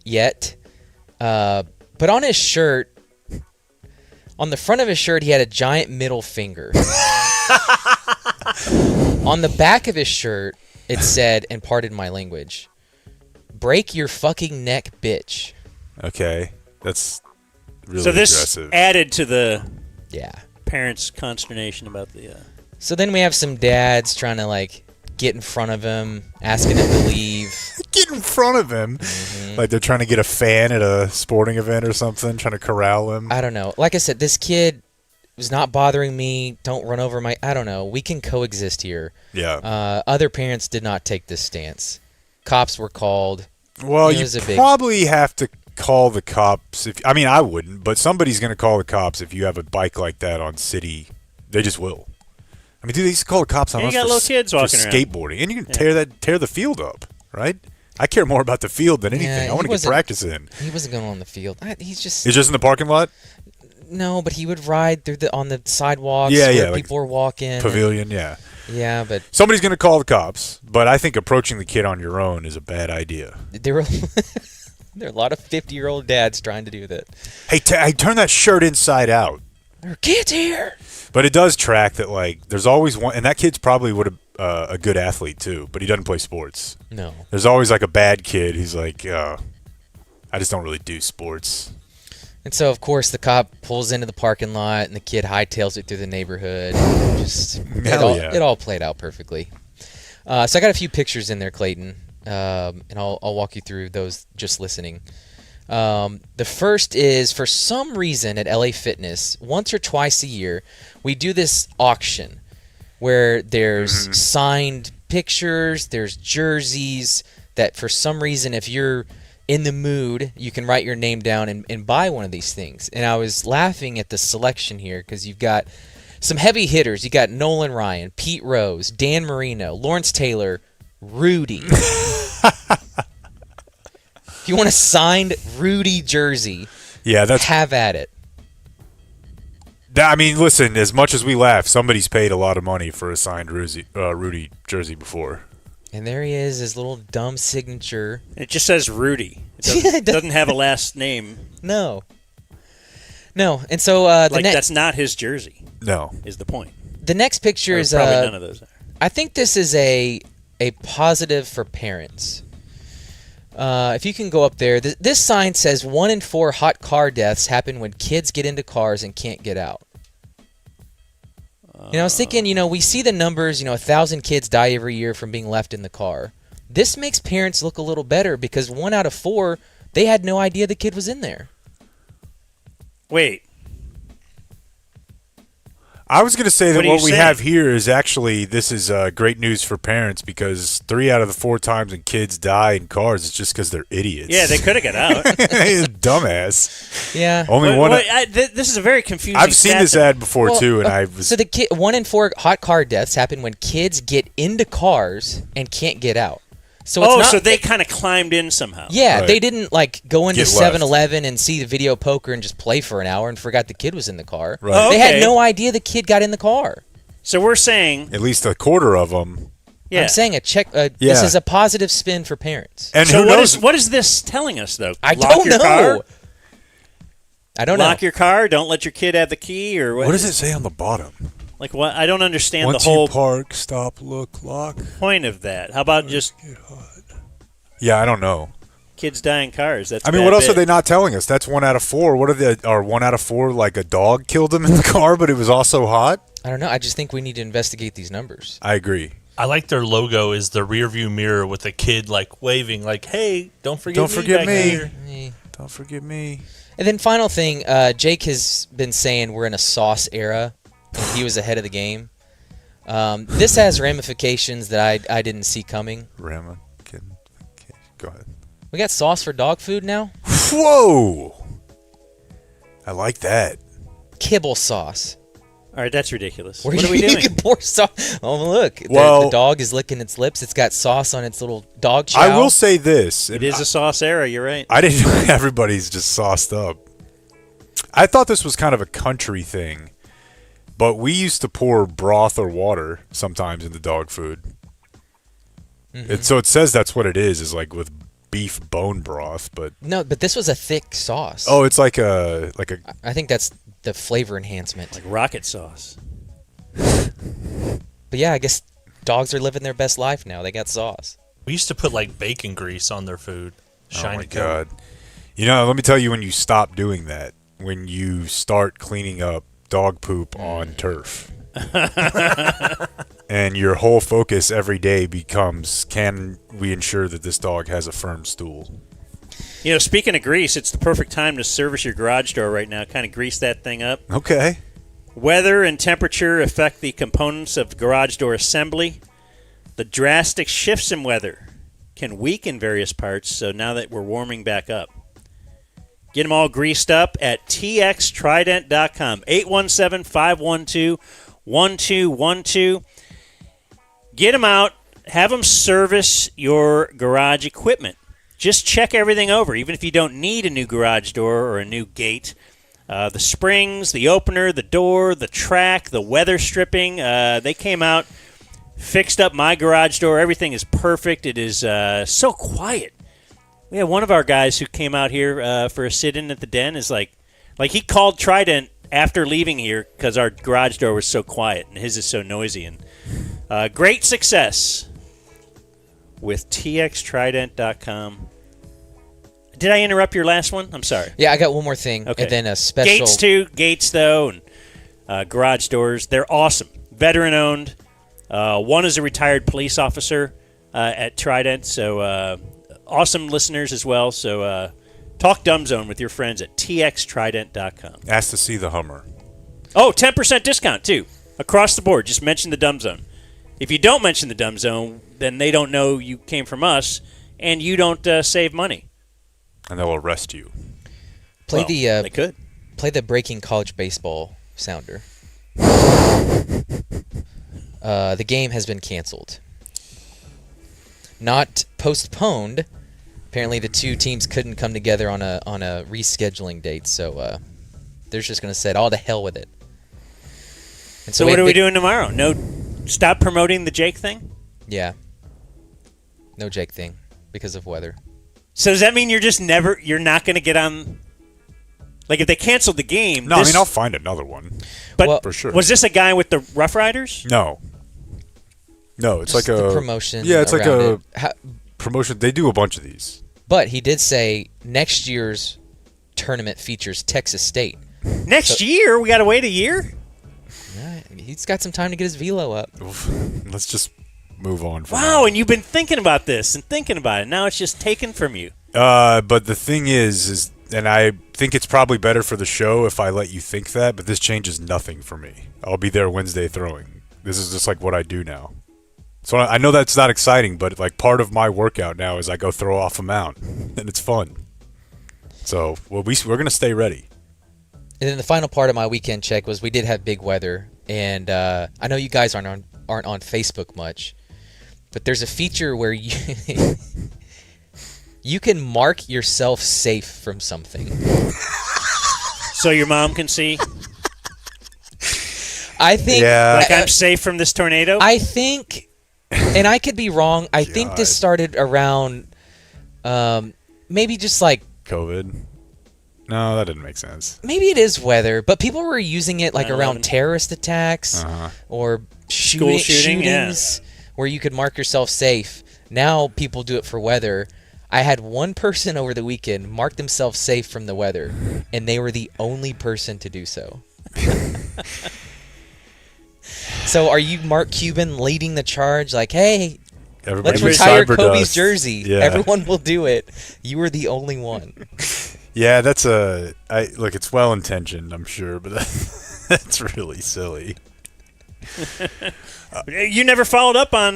[SPEAKER 5] But on his shirt, on the front of his shirt, he had a giant middle finger. On the back of his shirt, it said, and pardon my language, "Break your fucking neck, bitch."
[SPEAKER 2] Okay, that's really
[SPEAKER 1] so this
[SPEAKER 2] aggressive.
[SPEAKER 1] Added to the
[SPEAKER 5] Yeah.
[SPEAKER 1] parents' consternation about the.
[SPEAKER 5] So then we have some dads trying to like get in front of him, asking him to leave.
[SPEAKER 2] Get in front of him, like they're trying to get a fan at a sporting event or something, trying to corral him.
[SPEAKER 5] I don't know. Like I said, this kid was not bothering me. Don't run over my. I don't know. We can coexist here.
[SPEAKER 2] Yeah.
[SPEAKER 5] Other parents did not take this stance. Cops were called.
[SPEAKER 2] Well, you probably have to call the cops. I mean, I wouldn't, but somebody's going to call the cops if you have a bike like that on city. They just will. I mean, dude, they used to call the cops on us
[SPEAKER 1] you got
[SPEAKER 2] for,
[SPEAKER 1] little kids
[SPEAKER 2] for
[SPEAKER 1] walking around.
[SPEAKER 2] skateboarding, and you can tear the field up, right? I care more about the field than anything.
[SPEAKER 5] Yeah,
[SPEAKER 2] I want to get practice in.
[SPEAKER 5] He wasn't going on the field. He's just
[SPEAKER 2] He's just in the parking lot?
[SPEAKER 5] no, but he would ride through on the sidewalks
[SPEAKER 2] Yeah,
[SPEAKER 5] where
[SPEAKER 2] yeah, like
[SPEAKER 5] people were walking.
[SPEAKER 2] Pavilion, yeah.
[SPEAKER 5] Yeah, but
[SPEAKER 2] Somebody's going to call the cops, but I think approaching the kid on your own is a bad idea.
[SPEAKER 5] there are a lot of 50-year-old dads trying to do that.
[SPEAKER 2] Hey, turn that shirt inside out.
[SPEAKER 5] There are kids here.
[SPEAKER 2] But it does track that, like, there's always one, and that kid's probably a good athlete too, but he doesn't play sports.
[SPEAKER 5] No.
[SPEAKER 2] There's always like a bad kid who's like, I just don't really do sports.
[SPEAKER 5] And so, of course, the cop pulls into the parking lot, and the kid hightails it through the neighborhood. It all played out perfectly. So I got a few pictures in there, Clayton, and I'll walk you through those just listening. The first is, for some reason at LA Fitness, once or twice a year, we do this auction where there's signed pictures, there's jerseys that for some reason, if you're in the mood, you can write your name down and buy one of these things. And I was laughing at the selection here because you've got some heavy hitters. You got Nolan Ryan, Pete Rose, Dan Marino, Lawrence Taylor, Rudy. If you want a signed Rudy jersey, have at it.
[SPEAKER 2] I mean, listen, as much as we laugh, somebody's paid a lot of money for a signed Rudy jersey before.
[SPEAKER 5] And there he is, his little dumb signature.
[SPEAKER 1] It just says Rudy. It doesn't have a last name.
[SPEAKER 5] No. And so
[SPEAKER 1] that's not his jersey.
[SPEAKER 2] No,
[SPEAKER 1] is the point.
[SPEAKER 5] The next picture is
[SPEAKER 1] probably none of those are.
[SPEAKER 5] I think this is a positive for parents. If you can go up there, this sign says 1 in 4 hot car deaths happen when kids get into cars and can't get out. I was thinking, we see the numbers, 1,000 kids die every year from being left in the car. This makes parents look a little better because 1 out of 4, they had no idea the kid was in there.
[SPEAKER 1] Wait.
[SPEAKER 2] I was going to say that what we
[SPEAKER 1] saying?
[SPEAKER 2] have here is actually, this is great news for parents because 3 out of the 4 times when kids die in cars, it's just because they're idiots.
[SPEAKER 1] Yeah, they could have got out.
[SPEAKER 2] Dumbass.
[SPEAKER 5] Yeah.
[SPEAKER 2] Only one.
[SPEAKER 1] This is a very confusing.
[SPEAKER 2] I've seen this ad before too, and I was.
[SPEAKER 5] So 1 in 4 hot car deaths happen when kids get into cars and can't get out. So it's
[SPEAKER 1] so they kind of climbed in somehow.
[SPEAKER 5] Yeah,
[SPEAKER 2] Right.
[SPEAKER 5] they didn't go into
[SPEAKER 2] Get left.
[SPEAKER 5] 7-Eleven and see the video poker and just play for an hour and forgot the kid was in the car.
[SPEAKER 2] Right. Oh,
[SPEAKER 5] They had
[SPEAKER 1] okay.
[SPEAKER 5] no idea the kid got in the car.
[SPEAKER 1] So we're saying,
[SPEAKER 2] At least a quarter of them.
[SPEAKER 1] yeah.
[SPEAKER 5] I'm saying this
[SPEAKER 2] Yeah.
[SPEAKER 5] is a positive spin for parents.
[SPEAKER 2] And
[SPEAKER 1] So
[SPEAKER 2] who knows?
[SPEAKER 1] what is this telling us though?
[SPEAKER 5] I
[SPEAKER 1] Lock
[SPEAKER 5] don't
[SPEAKER 1] your
[SPEAKER 5] know.
[SPEAKER 1] Car?
[SPEAKER 5] I don't know.
[SPEAKER 1] Lock your car. Don't let your kid have the key, or
[SPEAKER 2] What does it say on the bottom?
[SPEAKER 1] Like what? I don't understand
[SPEAKER 2] Once
[SPEAKER 1] the whole
[SPEAKER 2] you park, stop, look, lock.
[SPEAKER 1] point of that. How about just
[SPEAKER 2] Yeah, I don't know.
[SPEAKER 1] kids die in cars? That's.
[SPEAKER 2] I mean, what else are they not telling us? That's 1 out of 4. What are 1 out of 4 like a dog killed them in the car, but it was also hot?
[SPEAKER 5] I don't know. I just think we need to investigate these numbers.
[SPEAKER 2] I agree.
[SPEAKER 6] I like their logo is the rear view mirror with a kid like waving like, "Hey, don't forget back here."
[SPEAKER 2] Don't forget me.
[SPEAKER 5] And then final thing, Jake has been saying we're in a sauce era. And he was ahead of the game. This has ramifications that I didn't see coming.
[SPEAKER 2] Go ahead.
[SPEAKER 5] We got sauce for dog food now?
[SPEAKER 2] Whoa! I like that.
[SPEAKER 5] Kibble sauce.
[SPEAKER 1] All right, that's ridiculous.
[SPEAKER 5] Where
[SPEAKER 1] What are
[SPEAKER 5] you,
[SPEAKER 1] we doing?
[SPEAKER 5] you can pour sauce. Oh, look.
[SPEAKER 2] Well-
[SPEAKER 5] the dog is licking its lips. It's got sauce on its little dog chow.
[SPEAKER 2] I will say this.
[SPEAKER 1] It is a sauce era. You're right.
[SPEAKER 2] I didn't know everybody's just sauced up. I thought this was kind of a country thing, but we used to pour broth or water sometimes in the dog food.
[SPEAKER 5] Mm-hmm.
[SPEAKER 2] So it says that's what it is like with beef bone broth, but
[SPEAKER 5] No, but this was a thick sauce.
[SPEAKER 2] oh, it's like a
[SPEAKER 5] I think that's the flavor enhancement.
[SPEAKER 1] Like rocket sauce.
[SPEAKER 5] But yeah, I guess dogs are living their best life now. They got sauce.
[SPEAKER 6] We used to put like bacon grease on their food.
[SPEAKER 2] oh
[SPEAKER 6] Shiny
[SPEAKER 2] my
[SPEAKER 6] coat.
[SPEAKER 2] god. Let me tell you when you stop doing that. When you start cleaning up dog poop on turf. And your whole focus every day becomes, can we ensure that this dog has a firm stool?
[SPEAKER 1] Speaking of grease, it's the perfect time to service your garage door right now. Kind of grease that thing up.
[SPEAKER 2] Okay.
[SPEAKER 1] Weather and temperature affect the components of the garage door assembly. The drastic shifts in weather can weaken various parts, so now that we're warming back up. Get them all greased up at txtrident.com. 817-512-1212. Get them out. Have them service your garage equipment. just check everything over, even if you don't need a new garage door or a new gate. The springs, the opener, the door, the track, the weather stripping, they came out, fixed up my garage door. Everything is perfect. It is so quiet. We had one of our guys who came out here for a sit-in at the den is like he called Trident after leaving here because our garage door was so quiet and his is so noisy. And great success with txtrident.com. Did I interrupt your last one? I'm sorry.
[SPEAKER 5] Yeah, I got one more thing.
[SPEAKER 1] Okay.
[SPEAKER 5] And then a special...
[SPEAKER 1] Gates, too. Gates, though, and garage doors. They're awesome. Veteran-owned. One is a retired police officer at Trident, so awesome listeners as well. So talk Dumb Zone with your friends at txtrident.com.
[SPEAKER 2] Ask to see the Hummer.
[SPEAKER 1] Oh, 10% discount, too. Across the board. Just mention the Dumb Zone. If you don't mention the Dumb Zone, then they don't know you came from us, and you don't save money.
[SPEAKER 2] And they'll arrest you.
[SPEAKER 1] They could.
[SPEAKER 5] Play the breaking college baseball sounder. The game has been canceled. Not postponed. Apparently, the two teams couldn't come together on a rescheduling date, so they're just going to say, "All to hell with it." And
[SPEAKER 1] So what are we doing tomorrow? No, stop promoting the Jake thing?
[SPEAKER 5] Yeah. No Jake thing because of weather.
[SPEAKER 1] So does that mean you're not going to get on? Like if they canceled the game?
[SPEAKER 2] No, I mean I'll find another one.
[SPEAKER 1] But
[SPEAKER 5] Well,
[SPEAKER 2] for sure.
[SPEAKER 1] Was this a guy with the Rough Riders?
[SPEAKER 2] No, it's
[SPEAKER 5] Just
[SPEAKER 2] like a
[SPEAKER 5] the promotion.
[SPEAKER 2] Yeah, it's like
[SPEAKER 5] around
[SPEAKER 2] a
[SPEAKER 5] it.
[SPEAKER 2] promotion. They do a bunch of these.
[SPEAKER 5] But he did say next year's tournament features Texas State.
[SPEAKER 1] Next year? We got to wait a year?
[SPEAKER 5] He's got some time to get his velo up.
[SPEAKER 2] Oof. Let's just move on. From
[SPEAKER 1] Wow, and you've been thinking about this and thinking about it. Now it's just taken from you.
[SPEAKER 2] But the thing is, and I think it's probably better for the show if I let you think that, but this changes nothing for me. I'll be there Wednesday throwing. This is just like what I do now. So I know that's not exciting, but like part of my workout now is I go throw off a mount, and it's fun. So we're going to stay ready.
[SPEAKER 5] And then the final part of my weekend check was we did have big weather, and I know you guys aren't on Facebook much, but there's a feature where you you can mark yourself safe from something.
[SPEAKER 1] So your mom can see?
[SPEAKER 5] I think
[SPEAKER 1] Like I'm safe from this tornado?
[SPEAKER 5] I think, and I could be wrong, I think this started around maybe just like
[SPEAKER 2] COVID. No, that didn't make sense.
[SPEAKER 5] maybe it is weather, but people were using it like around terrorist attacks or
[SPEAKER 1] School shooting,
[SPEAKER 5] shootings where you could mark yourself safe. Now people do it for weather. I had one person over the weekend mark themselves safe from the weather, and they were the only person to do so. So are you Mark Cuban leading the charge like, hey, let's retire
[SPEAKER 2] cyber
[SPEAKER 5] Kobe's
[SPEAKER 2] dust.
[SPEAKER 5] jersey.
[SPEAKER 2] Yeah.
[SPEAKER 5] Everyone will do it. You were the only one.
[SPEAKER 2] Yeah, that's look, it's well intentioned, I'm sure, but that's really silly.
[SPEAKER 1] You never followed up on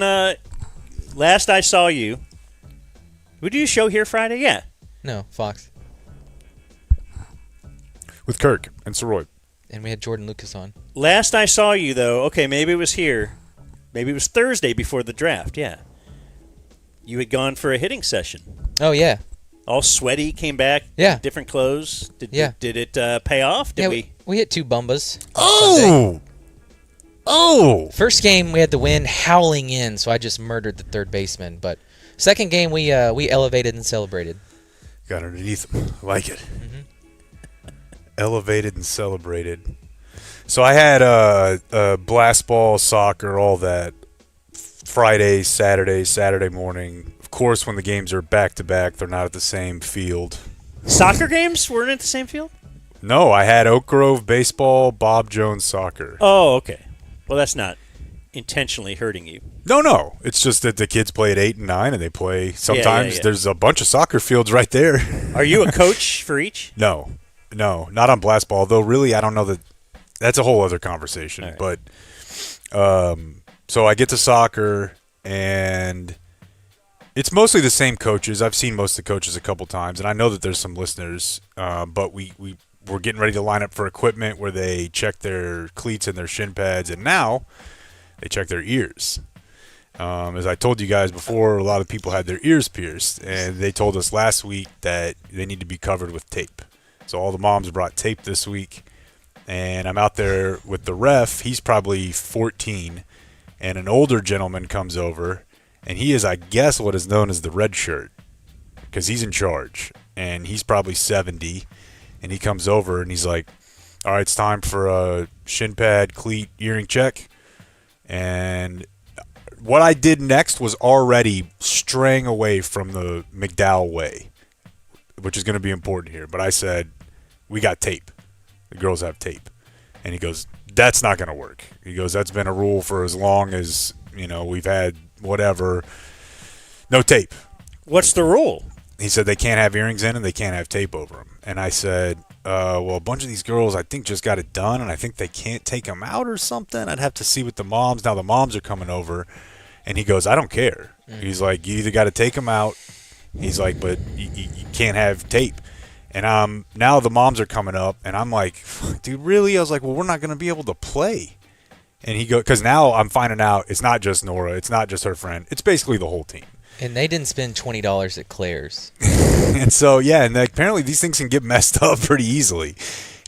[SPEAKER 1] last I saw you. We do a show here Friday? Yeah.
[SPEAKER 5] No, Fox.
[SPEAKER 2] With Kirk and Soroy.
[SPEAKER 5] And we had Jordan Lucas on.
[SPEAKER 1] Last I saw you, though, okay, maybe it was here. Maybe it was Thursday before the draft, yeah. You had gone for a hitting session.
[SPEAKER 5] Oh, yeah.
[SPEAKER 1] All sweaty, came back,
[SPEAKER 5] Yeah.
[SPEAKER 1] different clothes. Did it pay off?
[SPEAKER 5] Yeah, we hit 2 bumbas.
[SPEAKER 2] Oh! Oh!
[SPEAKER 5] First game, we had the wind howling in, so I just murdered the third baseman. But second game, we elevated and celebrated.
[SPEAKER 2] Got underneath him. I like it. Elevated and celebrated. So I had blast ball, soccer, all that. Friday, Saturday morning. Of course, when the games are back-to-back, they're not at the same field.
[SPEAKER 1] Soccer games weren't at the same field?
[SPEAKER 2] No, I had Oak Grove baseball, Bob Jones soccer.
[SPEAKER 1] Oh, okay. Well, that's not intentionally hurting you.
[SPEAKER 2] No. It's just that the kids play at 8 and 9, and they play. Sometimes
[SPEAKER 1] yeah.
[SPEAKER 2] there's a bunch of soccer fields right there.
[SPEAKER 1] Are you a coach for each?
[SPEAKER 2] No, not on blast ball. Though, really, I don't know that. That's a whole other conversation.
[SPEAKER 1] Right.
[SPEAKER 2] But so I get to soccer, and it's mostly the same coaches. I've seen most of the coaches a couple times, and I know that there's some listeners. But we're getting ready to line up for equipment where they check their cleats and their shin pads, and now they check their ears. As I told you guys before, a lot of people had their ears pierced, and they told us last week that they need to be covered with tape. So all the moms brought tape this week, and I'm out there with the ref. He's probably 14, and an older gentleman comes over, and he is, I guess, what is known as the red shirt, because he's in charge, and he's probably 70, and he comes over, and he's like, all right, it's time for a shin pad, cleat, earring check, and what I did next was already straying away from the McDowell way, which is going to be important here. But I said, we got tape. The girls have tape. And he goes, that's not going to work. He goes, that's been a rule for as long as, we've had whatever. No tape.
[SPEAKER 1] What's the rule?
[SPEAKER 2] He said they can't have earrings in and they can't have tape over them. And I said, well, a bunch of these girls, I think, just got it done, and I think they can't take them out or something. I'd have to see with the moms. Now the moms are coming over. And he goes, I don't care. He's like, you either got to take them out. He's like, but you can't have tape. And now the moms are coming up, and I'm like, dude, really? I was like, well, we're not going to be able to play. And he goes, because now I'm finding out it's not just Nora, it's not just her friend, it's basically the whole team.
[SPEAKER 5] And they didn't spend $20 at Claire's.
[SPEAKER 2] And so, yeah, and apparently these things can get messed up pretty easily.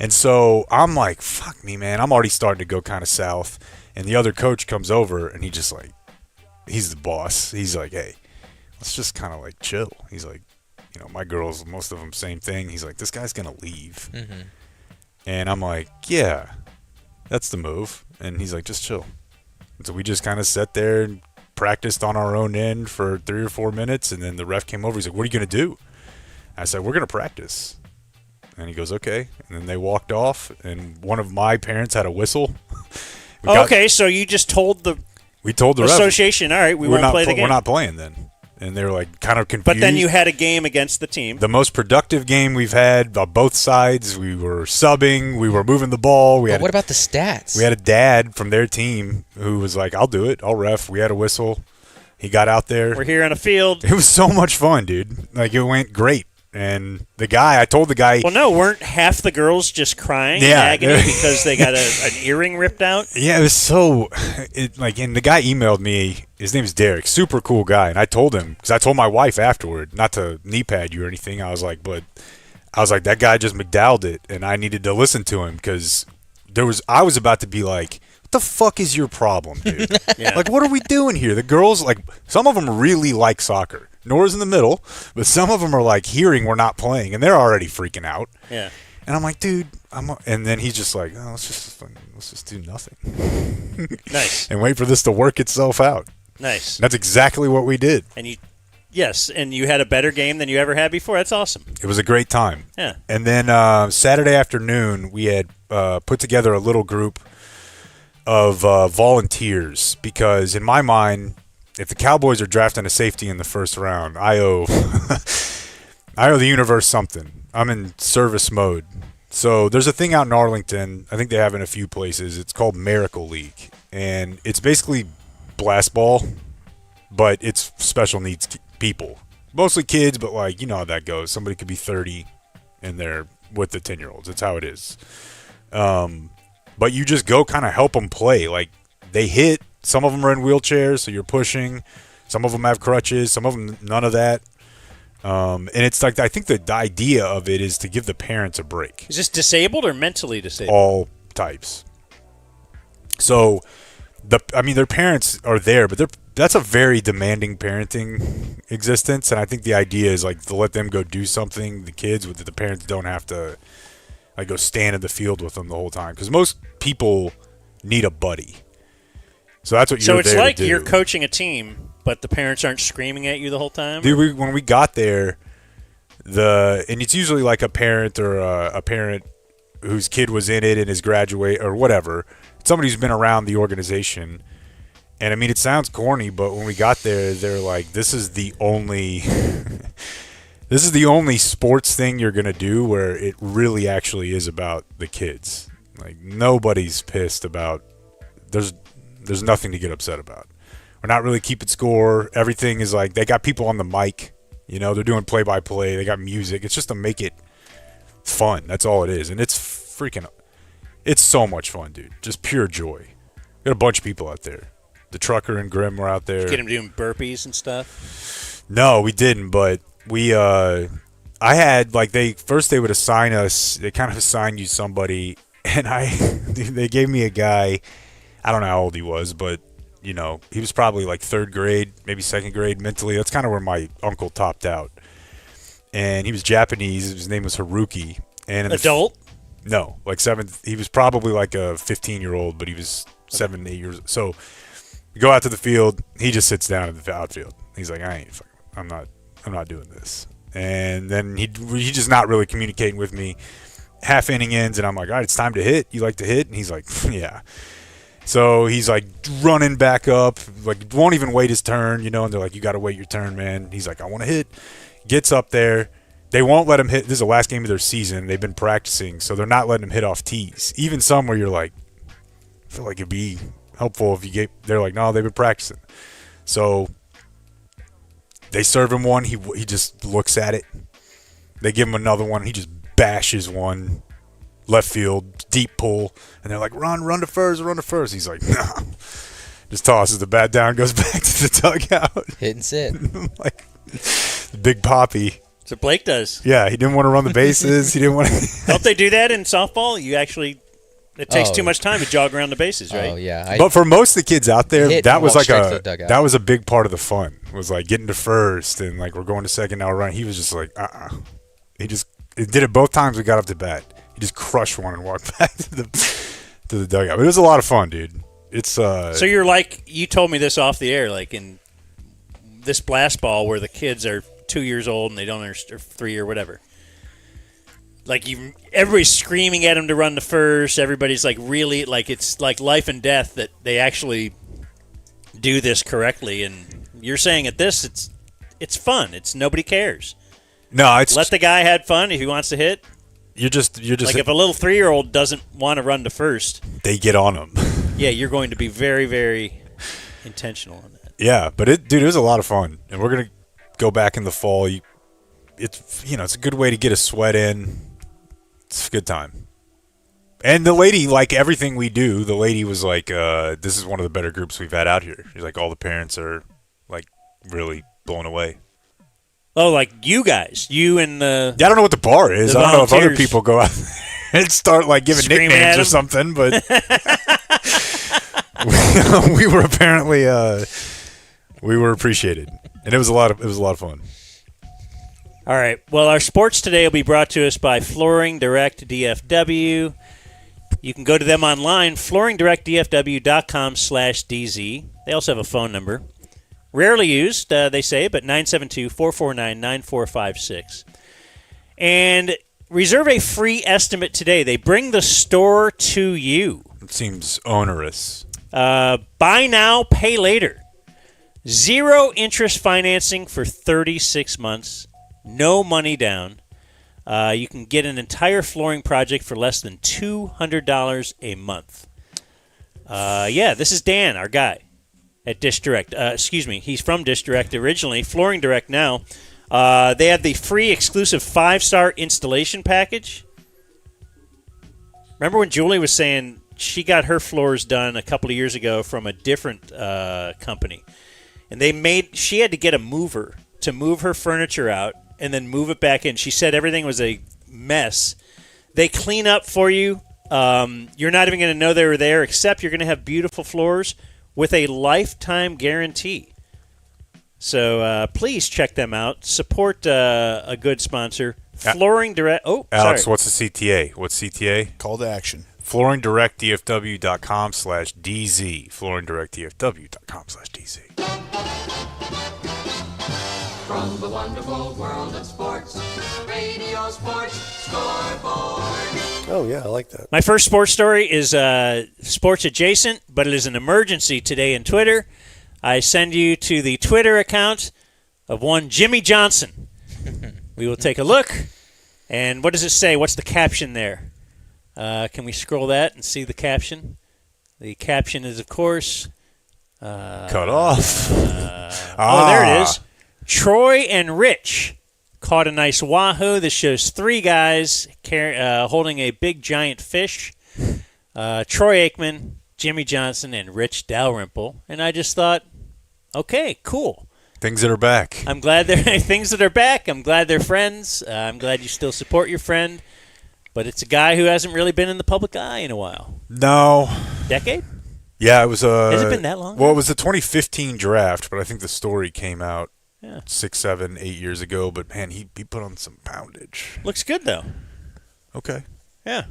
[SPEAKER 2] And so I'm like, fuck me, man. I'm already starting to go kind of south. And the other coach comes over, and he just like, he's the boss. He's like, hey, let's just kind of like chill. He's like, my girls, most of them, same thing. He's like, this guy's going to leave. Mm-hmm. And I'm like, yeah, that's the move. And he's like, just chill. And so we just kind of sat there and practiced on our own end for 3 or 4 minutes. And then the ref came over. He's like, what are you going to do? I said, we're going to practice. And he goes, okay. And then they walked off. And one of my parents had a whistle.
[SPEAKER 1] Okay, so you just told the association, all right, we won't play the game.
[SPEAKER 2] We're not playing then. And they were like kind of confused.
[SPEAKER 1] But then you had a game against the team.
[SPEAKER 2] The most productive game we've had on both sides. We were subbing. We were moving the ball.
[SPEAKER 5] What about the stats?
[SPEAKER 2] We had a dad from their team who was like, I'll do it. I'll ref. We had a whistle. He got out there.
[SPEAKER 1] We're here on a field.
[SPEAKER 2] It was so much fun, dude. Like, it went great. And I told the guy.
[SPEAKER 1] Well, no, weren't half the girls just crying in agony because they got an earring ripped out?
[SPEAKER 2] Yeah, it was so. And the guy emailed me. His name's Derek, super cool guy. And I told him, because I told my wife afterward, not to knee pad you or anything. I was like, that guy just McDowelled it, and I needed to listen to him because I was about to be like, what the fuck is your problem, dude?
[SPEAKER 1] Yeah.
[SPEAKER 2] Like, what are we doing here? The girls, like, some of them really like soccer. Nora's in the middle, but some of them are like hearing we're not playing, and they're already freaking out.
[SPEAKER 1] Yeah.
[SPEAKER 2] And I'm like, dude, and then he's just like, oh, let's just do nothing.
[SPEAKER 1] Nice.
[SPEAKER 2] And wait for this to work itself out.
[SPEAKER 1] Nice.
[SPEAKER 2] And that's exactly what we did.
[SPEAKER 1] And you had a better game than you ever had before. That's awesome.
[SPEAKER 2] It was a great time.
[SPEAKER 1] Yeah.
[SPEAKER 2] And then Saturday afternoon, we had put together a little group of volunteers because, in my mind, if the Cowboys are drafting a safety in the first round, I owe the universe something. I'm in service mode. So there's a thing out in Arlington. I think they have in a few places. It's called Miracle League, and it's basically blast ball, but it's special needs people, mostly kids. But like, you know how that goes. Somebody could be 30, and they're with the 10-year-olds. That's how it is. But you just go kind of help them play. Like, they hit. Some of them are in wheelchairs, so you're pushing. Some of them have crutches. Some of them, none of that. And it's like, I think the idea of it is to give the parents a break.
[SPEAKER 1] Is this disabled or mentally disabled?
[SPEAKER 2] All types. So, their parents are there, but that's a very demanding parenting existence. And I think the idea is like to let them go do something, the kids, with the parents don't have to like go stand in the field with them the whole time. Because most people need a buddy. So that's what you're there to do.
[SPEAKER 1] So it's like you're coaching a team, but the parents aren't screaming at you the whole time?
[SPEAKER 2] Dude, when we got there, and it's usually like a parent or a parent whose kid was in it and is graduate or whatever. It's somebody who's been around the organization. And, I mean, it sounds corny, but when we got there, they're like, this is the only sports thing you're going to do where it really actually is about the kids. Like, nobody's pissed about there's nothing to get upset about. We're not really keeping score. Everything is like, they got people on the mic. They're doing play-by-play. They got music. It's just to make it fun. That's all it is. And it's so much fun, dude. Just pure joy. Got a bunch of people out there. The trucker and Grim were out there.
[SPEAKER 1] Get him doing burpees and stuff.
[SPEAKER 2] No, we didn't, but we I had like they would assign us, they kind of assign you somebody, and they gave me a guy. I don't know how old he was, but you know, he was probably like 3rd grade, maybe 2nd grade mentally. That's kind of where my uncle topped out. And he was Japanese. His name was Haruki. And
[SPEAKER 1] Adult?
[SPEAKER 2] No, like 7th. He was probably like a 15-year-old, but he was 7, 8 years. So we go out to the field. He just sits down in the outfield. He's like, I'm not doing this. And then he just not really communicating with me. Half inning ends, and I'm like, all right, it's time to hit. You like to hit? And he's like, yeah. So he's like running back up, like won't even wait his turn, you know, and they're like, you got to wait your turn, man. He's like, I want to hit. Gets up there. They won't let him hit. This is the last game of their season. They've been practicing, so they're not letting him hit off tees. Even some where you're like, I feel like it'd be helpful if you get, they're like, no, they've been practicing. So they serve him one. He just looks at it. They give him another one. He just bashes one. Left field, deep pull, and they're like, run to first. He's like, no. Just tosses the bat down, goes back to the dugout.
[SPEAKER 5] Hit and sit.
[SPEAKER 2] Like, Big Poppy.
[SPEAKER 1] That's what Blake does.
[SPEAKER 2] Yeah, he didn't want to run the bases. He didn't want to.
[SPEAKER 1] Don't they do that in softball? It takes too much time to jog around the bases, right?
[SPEAKER 5] Oh, yeah.
[SPEAKER 2] But for most of the kids out there,
[SPEAKER 5] Hit
[SPEAKER 2] that
[SPEAKER 5] and
[SPEAKER 2] was
[SPEAKER 5] walk
[SPEAKER 2] like
[SPEAKER 5] straight to the dugout.
[SPEAKER 2] that was a big part of the fun. Was like getting to first and like we're going to second now we're running. He was just like, He did it both times we got up to bat. He just crushed one and walked back to the dugout. But it was a lot of fun, dude. It's
[SPEAKER 1] So you're like, you told me this off the air, like in this blast ball where the kids are 2 years old and they don't understand, or 3 or whatever. Like everybody's screaming at him to run to first. Everybody's like really like it's like life and death that they actually do this correctly. And you're saying at this, it's fun. It's nobody cares.
[SPEAKER 2] No, it's
[SPEAKER 1] let the guy have fun if he wants to hit.
[SPEAKER 2] You're just
[SPEAKER 1] like if a little 3-year-old doesn't want to run to first,
[SPEAKER 2] they get on him.
[SPEAKER 1] Yeah, you're going to be very, very intentional on that.
[SPEAKER 2] Yeah, but it was a lot of fun, and we're gonna go back in the fall. It's a good way to get a sweat in. It's a good time. And the lady, like everything we do, the lady was like, "This is one of the better groups we've had out here." She's like, all the parents are like really blown away.
[SPEAKER 1] Oh, like you guys, you and the.
[SPEAKER 2] Yeah, I don't know what the bar is. I don't know if other people go out and start like giving
[SPEAKER 1] Screaming
[SPEAKER 2] nicknames or something, but we were apparently we were appreciated, and it was a lot of fun.
[SPEAKER 1] All right. Well, our sports today will be brought to us by Flooring Direct DFW. You can go to them online, flooringdirectdfw.com/DZ. They also have a phone number. Rarely used, they say, but 972-449-9456. And reserve a free estimate today. They bring the store to you.
[SPEAKER 2] It seems onerous.
[SPEAKER 1] Buy now, pay later. 0 interest financing for 36 months. No money down. You can get an entire flooring project for less than $200 a month. This is Dan, our guy at Dish Direct. He's from Dish Direct originally, Flooring Direct now. They have the free exclusive 5-star installation package. Remember when Julie was saying she got her floors done a couple of years ago from a different company, and she had to get a mover to move her furniture out and then move it back in. She said everything was a mess. They clean up for you. You're not even going to know they were there, except you're going to have beautiful floors with a lifetime guarantee. So please check them out. Support a good sponsor. Flooring Direct. Oh,
[SPEAKER 2] Alex,
[SPEAKER 1] sorry.
[SPEAKER 2] what's the CTA? What's CTA?
[SPEAKER 4] Call to action.
[SPEAKER 2] FlooringDirectDFW.com/DZ. FlooringDirectDFW.com/DZ.
[SPEAKER 8] From the wonderful world of sports, Radio Sports Scoreboard.
[SPEAKER 9] Oh, yeah, I like that.
[SPEAKER 1] My first sports story is sports adjacent, but it is an emergency today in Twitter. I send you to the Twitter account of one Jimmy Johnson. We will take a look. And what does it say? What's the caption there? Can we scroll that and see the caption? The caption is, of course...
[SPEAKER 2] cut off.
[SPEAKER 1] Oh, there it is. Troy and Rich caught a nice wahoo. This shows 3 guys holding a big, giant fish. Troy Aikman Jimmy Johnson and Rich Dalrymple, and I just thought, okay, cool.
[SPEAKER 2] Things that are back.
[SPEAKER 1] I'm glad they're things that are back. I'm glad they're friends. I'm glad you still support your friend. But it's a guy who hasn't really been in the public eye in a while.
[SPEAKER 2] No.
[SPEAKER 1] Decade?
[SPEAKER 2] Yeah, it was
[SPEAKER 1] Has it been that long?
[SPEAKER 2] Well, it was the 2015 draft, but I think the story came out
[SPEAKER 1] Yeah.
[SPEAKER 2] 6, 7, 8 years ago. But, man, he put on some poundage.
[SPEAKER 1] Looks good, though.
[SPEAKER 2] Okay.
[SPEAKER 1] Yeah.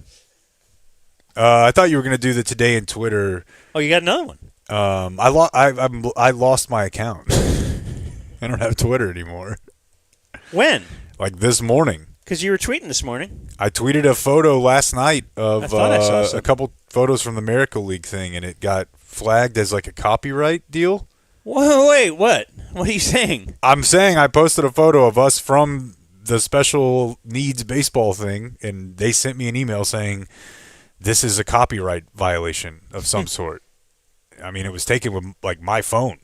[SPEAKER 2] I thought you were going to do the Today in Twitter.
[SPEAKER 1] Oh, you got another one?
[SPEAKER 2] I lost my account. I don't have Twitter anymore.
[SPEAKER 1] When?
[SPEAKER 2] Like this morning.
[SPEAKER 1] Because you were tweeting this morning.
[SPEAKER 2] I tweeted a photo last night of
[SPEAKER 1] I thought I saw
[SPEAKER 2] a
[SPEAKER 1] something.
[SPEAKER 2] couple photos from the Miracle League thing, and it got flagged as like a copyright deal.
[SPEAKER 1] Whoa, wait, what? What are you saying?
[SPEAKER 2] I'm saying I posted a photo of us from the special needs baseball thing, and they sent me an email saying this is a copyright violation of some sort. I mean, it was taken with like my phone,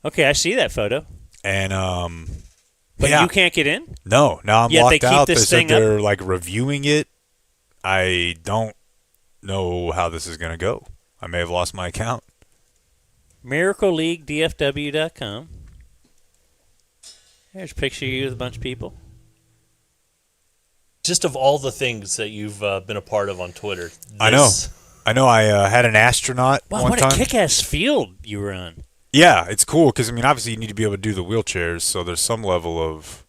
[SPEAKER 1] Okay, I see that photo.
[SPEAKER 2] and
[SPEAKER 1] But
[SPEAKER 2] yeah.
[SPEAKER 1] you can't get in?
[SPEAKER 2] No, now I'm
[SPEAKER 1] Yet they
[SPEAKER 2] locked
[SPEAKER 1] keep
[SPEAKER 2] out.
[SPEAKER 1] this
[SPEAKER 2] They said
[SPEAKER 1] thing up?
[SPEAKER 2] they're like reviewing it. I don't know how this is going to go. I may have lost my account.
[SPEAKER 1] MiracleLeagueDFW.com. There's a picture of you with a bunch of people.
[SPEAKER 6] Just of all the things that you've been a part of on Twitter.
[SPEAKER 2] I know. I had an astronaut
[SPEAKER 1] Wow,
[SPEAKER 2] one
[SPEAKER 1] what
[SPEAKER 2] time.
[SPEAKER 1] a kick-ass field you were on.
[SPEAKER 2] Yeah, it's cool because, I mean, obviously you need to be able to do the wheelchairs, so there's some level of,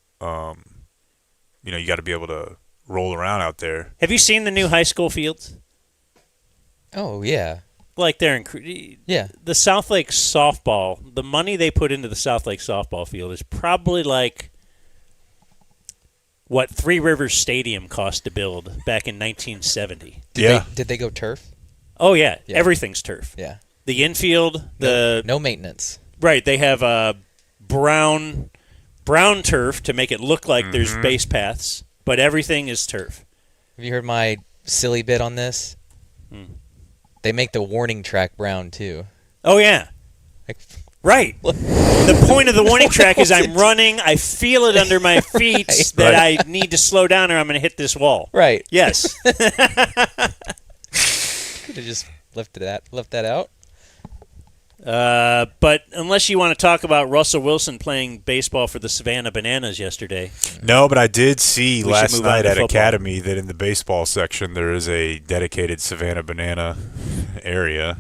[SPEAKER 2] you got to be able to roll around out there.
[SPEAKER 1] Have you seen the new high school fields?
[SPEAKER 5] Oh, yeah.
[SPEAKER 1] Like they're
[SPEAKER 5] Yeah.
[SPEAKER 1] the South Lake softball, the money they put into the South Lake softball field is probably like what Three Rivers Stadium cost to build back in 1970.
[SPEAKER 5] Did they go turf?
[SPEAKER 1] Oh, yeah.
[SPEAKER 5] Yeah.
[SPEAKER 1] Everything's turf.
[SPEAKER 5] Yeah.
[SPEAKER 1] The infield,
[SPEAKER 5] No maintenance.
[SPEAKER 1] Right, they have brown turf to make it look like there's base paths, but everything is turf.
[SPEAKER 5] Have you heard my silly bit on this? They make the warning track brown, too.
[SPEAKER 1] Oh, yeah.
[SPEAKER 5] Like,
[SPEAKER 1] Right. The point of the warning track is I'm running, I feel it under my feet that I need to slow down or I'm going to hit this wall.
[SPEAKER 5] right.
[SPEAKER 1] Yes.
[SPEAKER 5] Could have just left that out.
[SPEAKER 1] But unless you want to talk about Russell Wilson playing baseball for the Savannah Bananas yesterday.
[SPEAKER 2] No, but I did see
[SPEAKER 1] We should
[SPEAKER 2] last
[SPEAKER 1] move on
[SPEAKER 2] night
[SPEAKER 1] to
[SPEAKER 2] at
[SPEAKER 1] football.
[SPEAKER 2] Academy that in the baseball section there is a dedicated Savannah Banana area.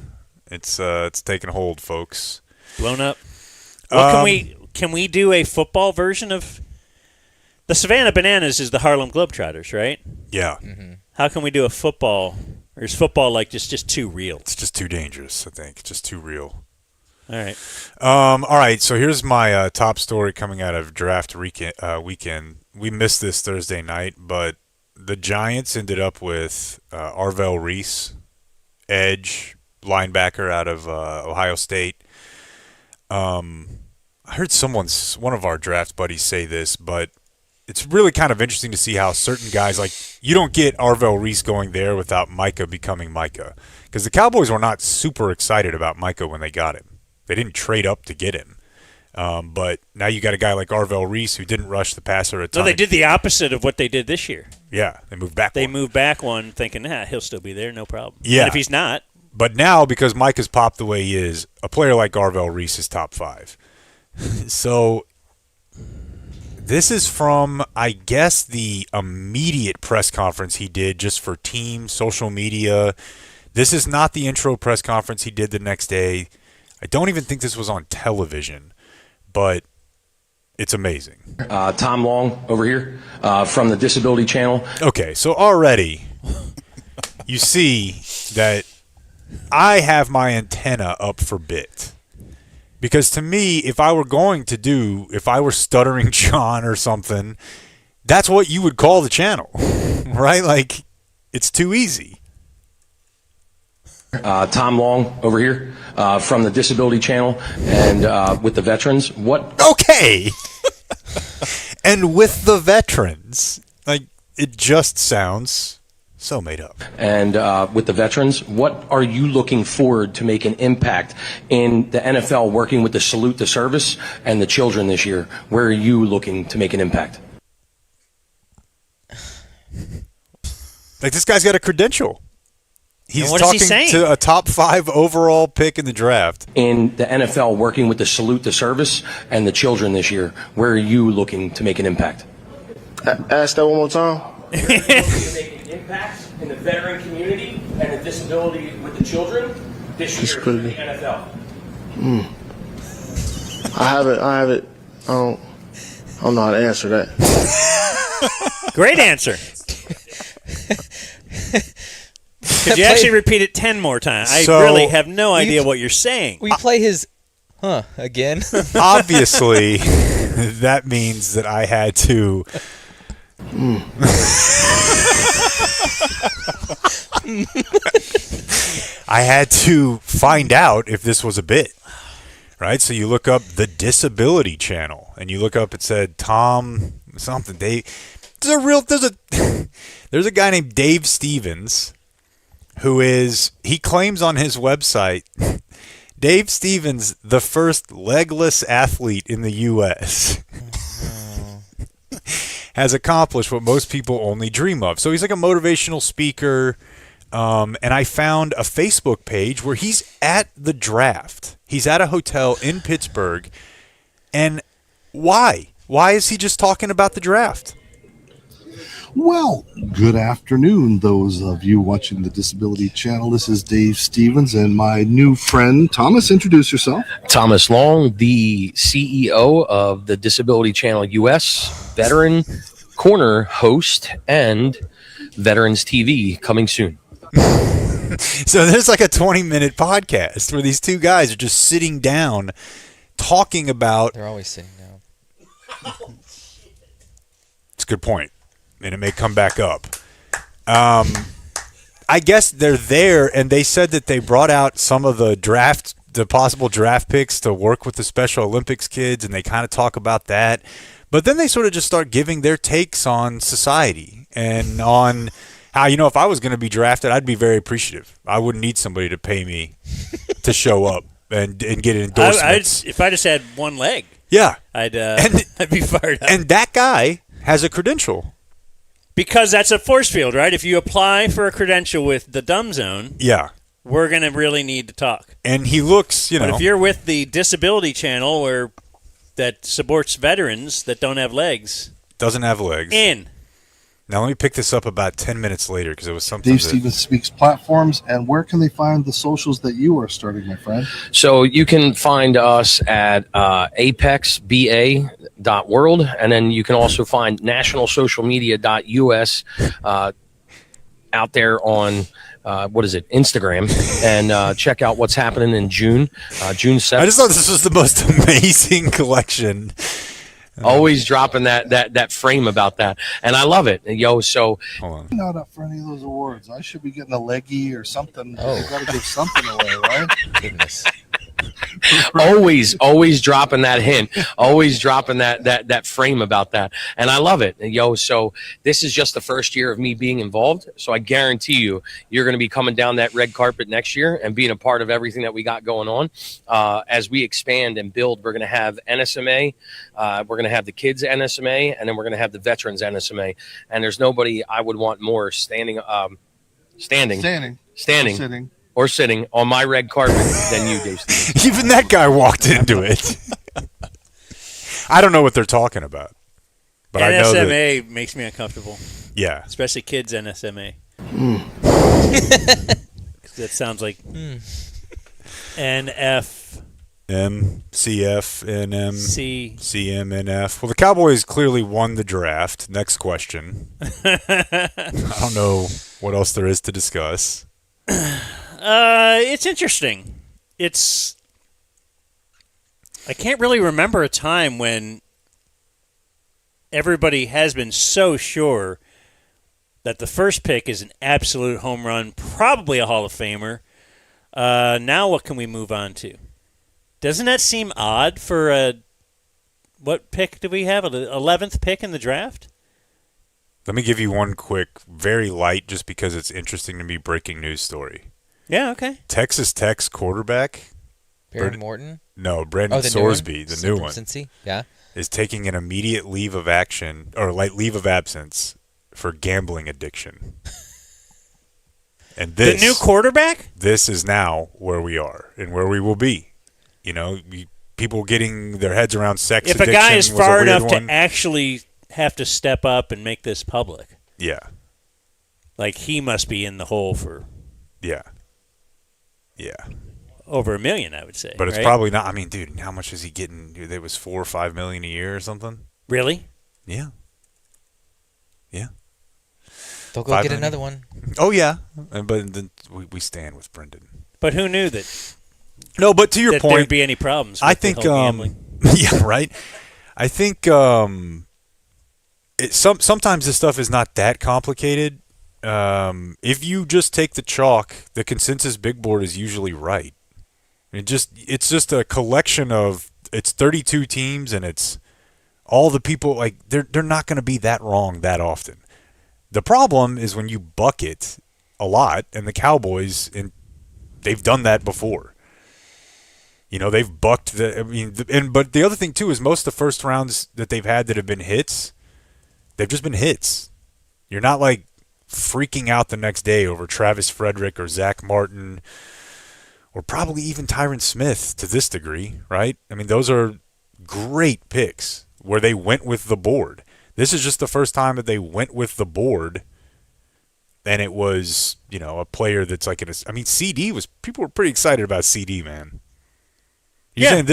[SPEAKER 2] It's taking hold, folks.
[SPEAKER 1] Blown up. What can we do a football version of the Savannah Bananas is the Harlem Globetrotters, right?
[SPEAKER 2] Yeah.
[SPEAKER 1] How can we do a football? Or is football like just too real?
[SPEAKER 2] It's just too dangerous, I think. It's just too real.
[SPEAKER 1] All right.
[SPEAKER 2] All right, so here's my top story coming out of draft weekend. We missed this Thursday night, but the Giants ended up with Arvell Reese, edge, linebacker out of Ohio State. I heard one of our draft buddies say this, but it's really kind of interesting to see how certain guys, like, you don't get Arvell Reese going there without Micah becoming Micah. Because the Cowboys were not super excited about Micah when they got him. They didn't trade up to get him. But now you got a guy like Arvell Reese who didn't rush the passer a ton.
[SPEAKER 1] No, they did the opposite of what they did this year.
[SPEAKER 2] Yeah, they moved back.
[SPEAKER 1] They moved back one thinking, he'll still be there, no problem.
[SPEAKER 2] Yeah.
[SPEAKER 1] And if he's not.
[SPEAKER 2] But now, because Mike has popped the way he is, a player like Arvell Reese is top 5. So this is from, I guess, the immediate press conference he did just for team, social media. This is not the intro press conference he did the next day. I don't even think this was on television, but it's amazing.
[SPEAKER 9] Tom Long over here from the Disability Channel.
[SPEAKER 2] Okay, so already you see that I have my antenna up for bit. Because to me, if I were Stuttering John or something, that's what you would call the channel, right? Like, it's too easy.
[SPEAKER 9] Tom Long over here from the Disability Channel and with the veterans.
[SPEAKER 2] Okay. And with the veterans, like, it just sounds so made up.
[SPEAKER 9] And with the veterans, what are you looking forward to make an impact in the NFL working with the Salute to Service and the children this year? Where are you looking to make an impact?
[SPEAKER 2] Like, this guy's got a credential. He's
[SPEAKER 1] what is he
[SPEAKER 2] talking
[SPEAKER 1] saying?
[SPEAKER 2] to a top 5 overall pick in the draft.
[SPEAKER 9] In the NFL, working with the Salute to Service and the children this year, where are you looking to make an impact?
[SPEAKER 10] Ask that one more time.
[SPEAKER 9] Make an impact in the veteran community and the disability with the children this year in the NFL.
[SPEAKER 10] I haven't. I don't know how to answer that.
[SPEAKER 1] Great answer. Could you actually repeat it 10 more times? I really have no idea what you're saying.
[SPEAKER 5] We play his again.
[SPEAKER 2] Obviously, that means that I had to. I had to find out if this was a bit. Right? So you look up the Disability Channel, and you look up, it said Tom something. There's a guy named Dave Stevens he claims on his website, Dave Stevens, the first legless athlete in the U.S., has accomplished what most people only dream of. So he's like a motivational speaker, and I found a Facebook page where he's at the draft. He's at a hotel in Pittsburgh, and why? Why is he just talking about the draft?
[SPEAKER 11] Well, good afternoon, those of you watching the Disability Channel. This is Dave Stevens and my new friend, Thomas. Introduce yourself.
[SPEAKER 9] Thomas Long, the CEO of the Disability Channel US, veteran corner host, and Veterans TV coming soon.
[SPEAKER 2] So there's like a 20-minute podcast where these two guys are just sitting down talking about...
[SPEAKER 5] They're always sitting down.
[SPEAKER 2] It's a good point, and it may come back up. I guess they're there, and they said that they brought out some of the possible draft picks to work with the Special Olympics kids, and they kind of talk about that. But then they sort of just start giving their takes on society and on how, if I was going to be drafted, I'd be very appreciative. I wouldn't need somebody to pay me to show up and get endorsements.
[SPEAKER 1] If I just had one leg,
[SPEAKER 2] yeah,
[SPEAKER 1] I'd be fired up.
[SPEAKER 2] And that guy has a credential.
[SPEAKER 1] Because that's a force field, right? If you apply for a credential with the Dumb Zone,
[SPEAKER 2] yeah,
[SPEAKER 1] we're going to really need to talk.
[SPEAKER 2] And he looks,
[SPEAKER 1] But if you're with the Disability Channel that supports veterans that don't have legs.
[SPEAKER 2] Doesn't have legs. Now let me pick this up about 10 minutes later because it was something.
[SPEAKER 11] Dave Stevens Speaks platforms, and where can they find the socials that you are starting, my friend?
[SPEAKER 9] So you can find us at apexba.world, and then you can also find nationalsocialmedia.us out there on Instagram, and check out what's happening in June 7th.
[SPEAKER 2] I just thought this was the most amazing collection.
[SPEAKER 9] Always dropping that frame about that, and I love it. So
[SPEAKER 11] I'm not up for any of those awards. I should be getting a leggy or something. Oh, got to give something away, right?
[SPEAKER 5] Goodness.
[SPEAKER 9] always dropping that hint, always dropping that frame about that, and I love it. So this is just the first year of me being involved, so I guarantee you're going to be coming down that red carpet next year and being a part of everything that we got going on. As we expand and build, we're going to have NSMA, we're going to have the kids NSMA, and then we're going to have the veterans NSMA, and there's nobody I would want more standing or sitting on my red carpet than you, Dave Stevens.
[SPEAKER 2] Even that guy walked into it. I don't know what they're talking about. But
[SPEAKER 1] NSMA
[SPEAKER 2] I know that,
[SPEAKER 1] makes me uncomfortable.
[SPEAKER 2] Yeah.
[SPEAKER 1] Especially kids NSMA. That sounds like NF.
[SPEAKER 2] MCF, NM, CMNF. Well, the Cowboys clearly won the draft. Next question. I don't know what else there is to discuss.
[SPEAKER 1] It's interesting. I can't really remember a time when everybody has been so sure that the first pick is an absolute home run, probably a Hall of Famer. Now what can we move on to? Doesn't that seem odd for what pick do we have? An 11th pick in the draft?
[SPEAKER 2] Let me give you one quick, very light, just because it's interesting to me, breaking news story.
[SPEAKER 1] Yeah, okay.
[SPEAKER 2] Texas Tech's quarterback.
[SPEAKER 5] Barry Morton?
[SPEAKER 2] No, Brandon Sorsby, the new one.
[SPEAKER 5] Cincy? Yeah.
[SPEAKER 2] Is taking an immediate leave of action, or leave of absence, for gambling addiction. And this,
[SPEAKER 1] the new quarterback?
[SPEAKER 2] This is now where we are and where we will be. People getting their heads around sex
[SPEAKER 1] If a
[SPEAKER 2] addiction
[SPEAKER 1] guy is
[SPEAKER 2] was a
[SPEAKER 1] far
[SPEAKER 2] weird
[SPEAKER 1] enough
[SPEAKER 2] one.
[SPEAKER 1] to actually have to step up and make this public.
[SPEAKER 2] Yeah.
[SPEAKER 1] Like, he must be in the hole for
[SPEAKER 2] Yeah.
[SPEAKER 1] over $1 million, I would say.
[SPEAKER 2] But it's
[SPEAKER 1] right?
[SPEAKER 2] probably not. I mean, dude, how much is he getting? Dude, it was $4 or $5 million a year or something.
[SPEAKER 1] Really?
[SPEAKER 2] Yeah.
[SPEAKER 5] They'll go
[SPEAKER 2] $5
[SPEAKER 5] get
[SPEAKER 2] million.
[SPEAKER 5] another one.
[SPEAKER 2] Oh yeah, but then we stand with Brendan.
[SPEAKER 1] But who knew that?
[SPEAKER 2] No, but to your
[SPEAKER 1] that
[SPEAKER 2] point,
[SPEAKER 1] there'd be any problems. With
[SPEAKER 2] I think.
[SPEAKER 1] the whole gambling?
[SPEAKER 2] Yeah, right. I think sometimes this stuff is not that complicated. If you just take the chalk, the consensus big board is usually right. It's just a collection of it's 32 teams and it's all the people like they're not going to be that wrong that often. The problem is when you bucket a lot, and the Cowboys and they've done that before. They've bucked but the other thing too is most of the first rounds that they've had that have been hits, they've just been hits. You're not like freaking out the next day over Travis Frederick or Zach Martin or probably even Tyron Smith to this degree, right? I mean, those are great picks where they went with the board. This is just the first time that they went with the board, and it was, a player that's like CD people were pretty excited about CD, man. You're saying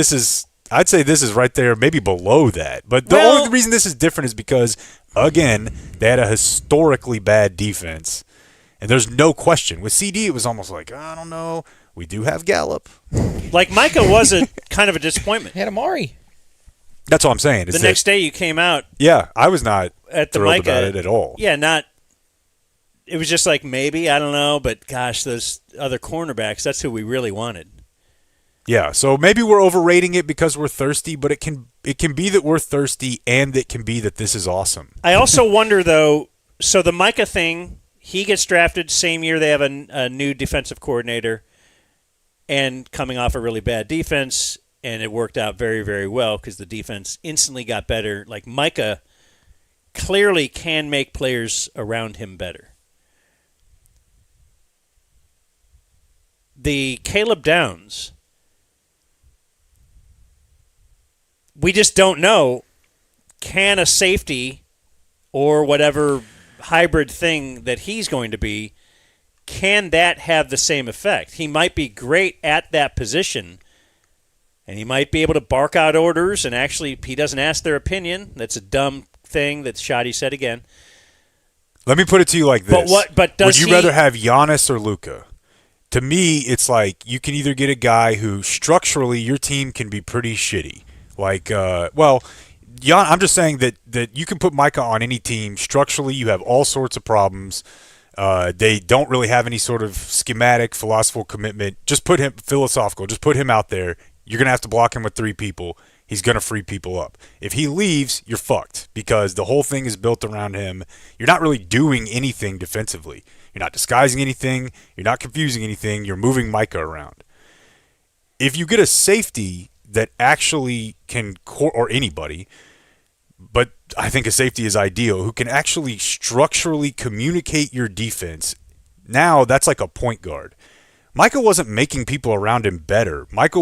[SPEAKER 2] I'd say this is right there, maybe below that. But the only reason this is different is because, again, they had a historically bad defense. And there's no question. With CD, it was almost like, I don't know. We do have Gallup.
[SPEAKER 1] Like, Micah was a kind of a disappointment.
[SPEAKER 5] He had Amari.
[SPEAKER 2] That's what I'm saying.
[SPEAKER 1] The next day you came out.
[SPEAKER 2] Yeah, I was not
[SPEAKER 1] at the
[SPEAKER 2] thrilled
[SPEAKER 1] Micah,
[SPEAKER 2] about it at all.
[SPEAKER 1] Yeah, it was just like maybe, I don't know. But, gosh, those other cornerbacks, that's who we really wanted.
[SPEAKER 2] Yeah, so maybe we're overrating it because we're thirsty, but it can be that we're thirsty and it can be that this is awesome.
[SPEAKER 1] I also wonder, though, so the Micah thing, he gets drafted same year they have a new defensive coordinator and coming off a really bad defense, and it worked out very, very well because the defense instantly got better. Like, Micah clearly can make players around him better. The Caleb Downs, we just don't know, can a safety or whatever hybrid thing that he's going to be, can that have the same effect? He might be great at that position, and he might be able to bark out orders, and actually he doesn't ask their opinion. That's a dumb thing that Shoddy said again.
[SPEAKER 2] Let me put it to you like this.
[SPEAKER 1] But
[SPEAKER 2] would you rather have Giannis or Luka? To me, it's like you can either get a guy who structurally your team can be pretty shitty. Like, I'm just saying that you can put Micah on any team. Structurally, you have all sorts of problems. They don't really have any sort of schematic, philosophical commitment. Just put him out there. You're going to have to block him with 3 people. He's going to free people up. If he leaves, you're fucked because the whole thing is built around him. You're not really doing anything defensively. You're not disguising anything. You're not confusing anything. You're moving Micah around. If you get a safety that actually can, or anybody, but I think a safety is ideal, who can actually structurally communicate your defense, now that's like a point guard. Micah wasn't making people around him better. Micah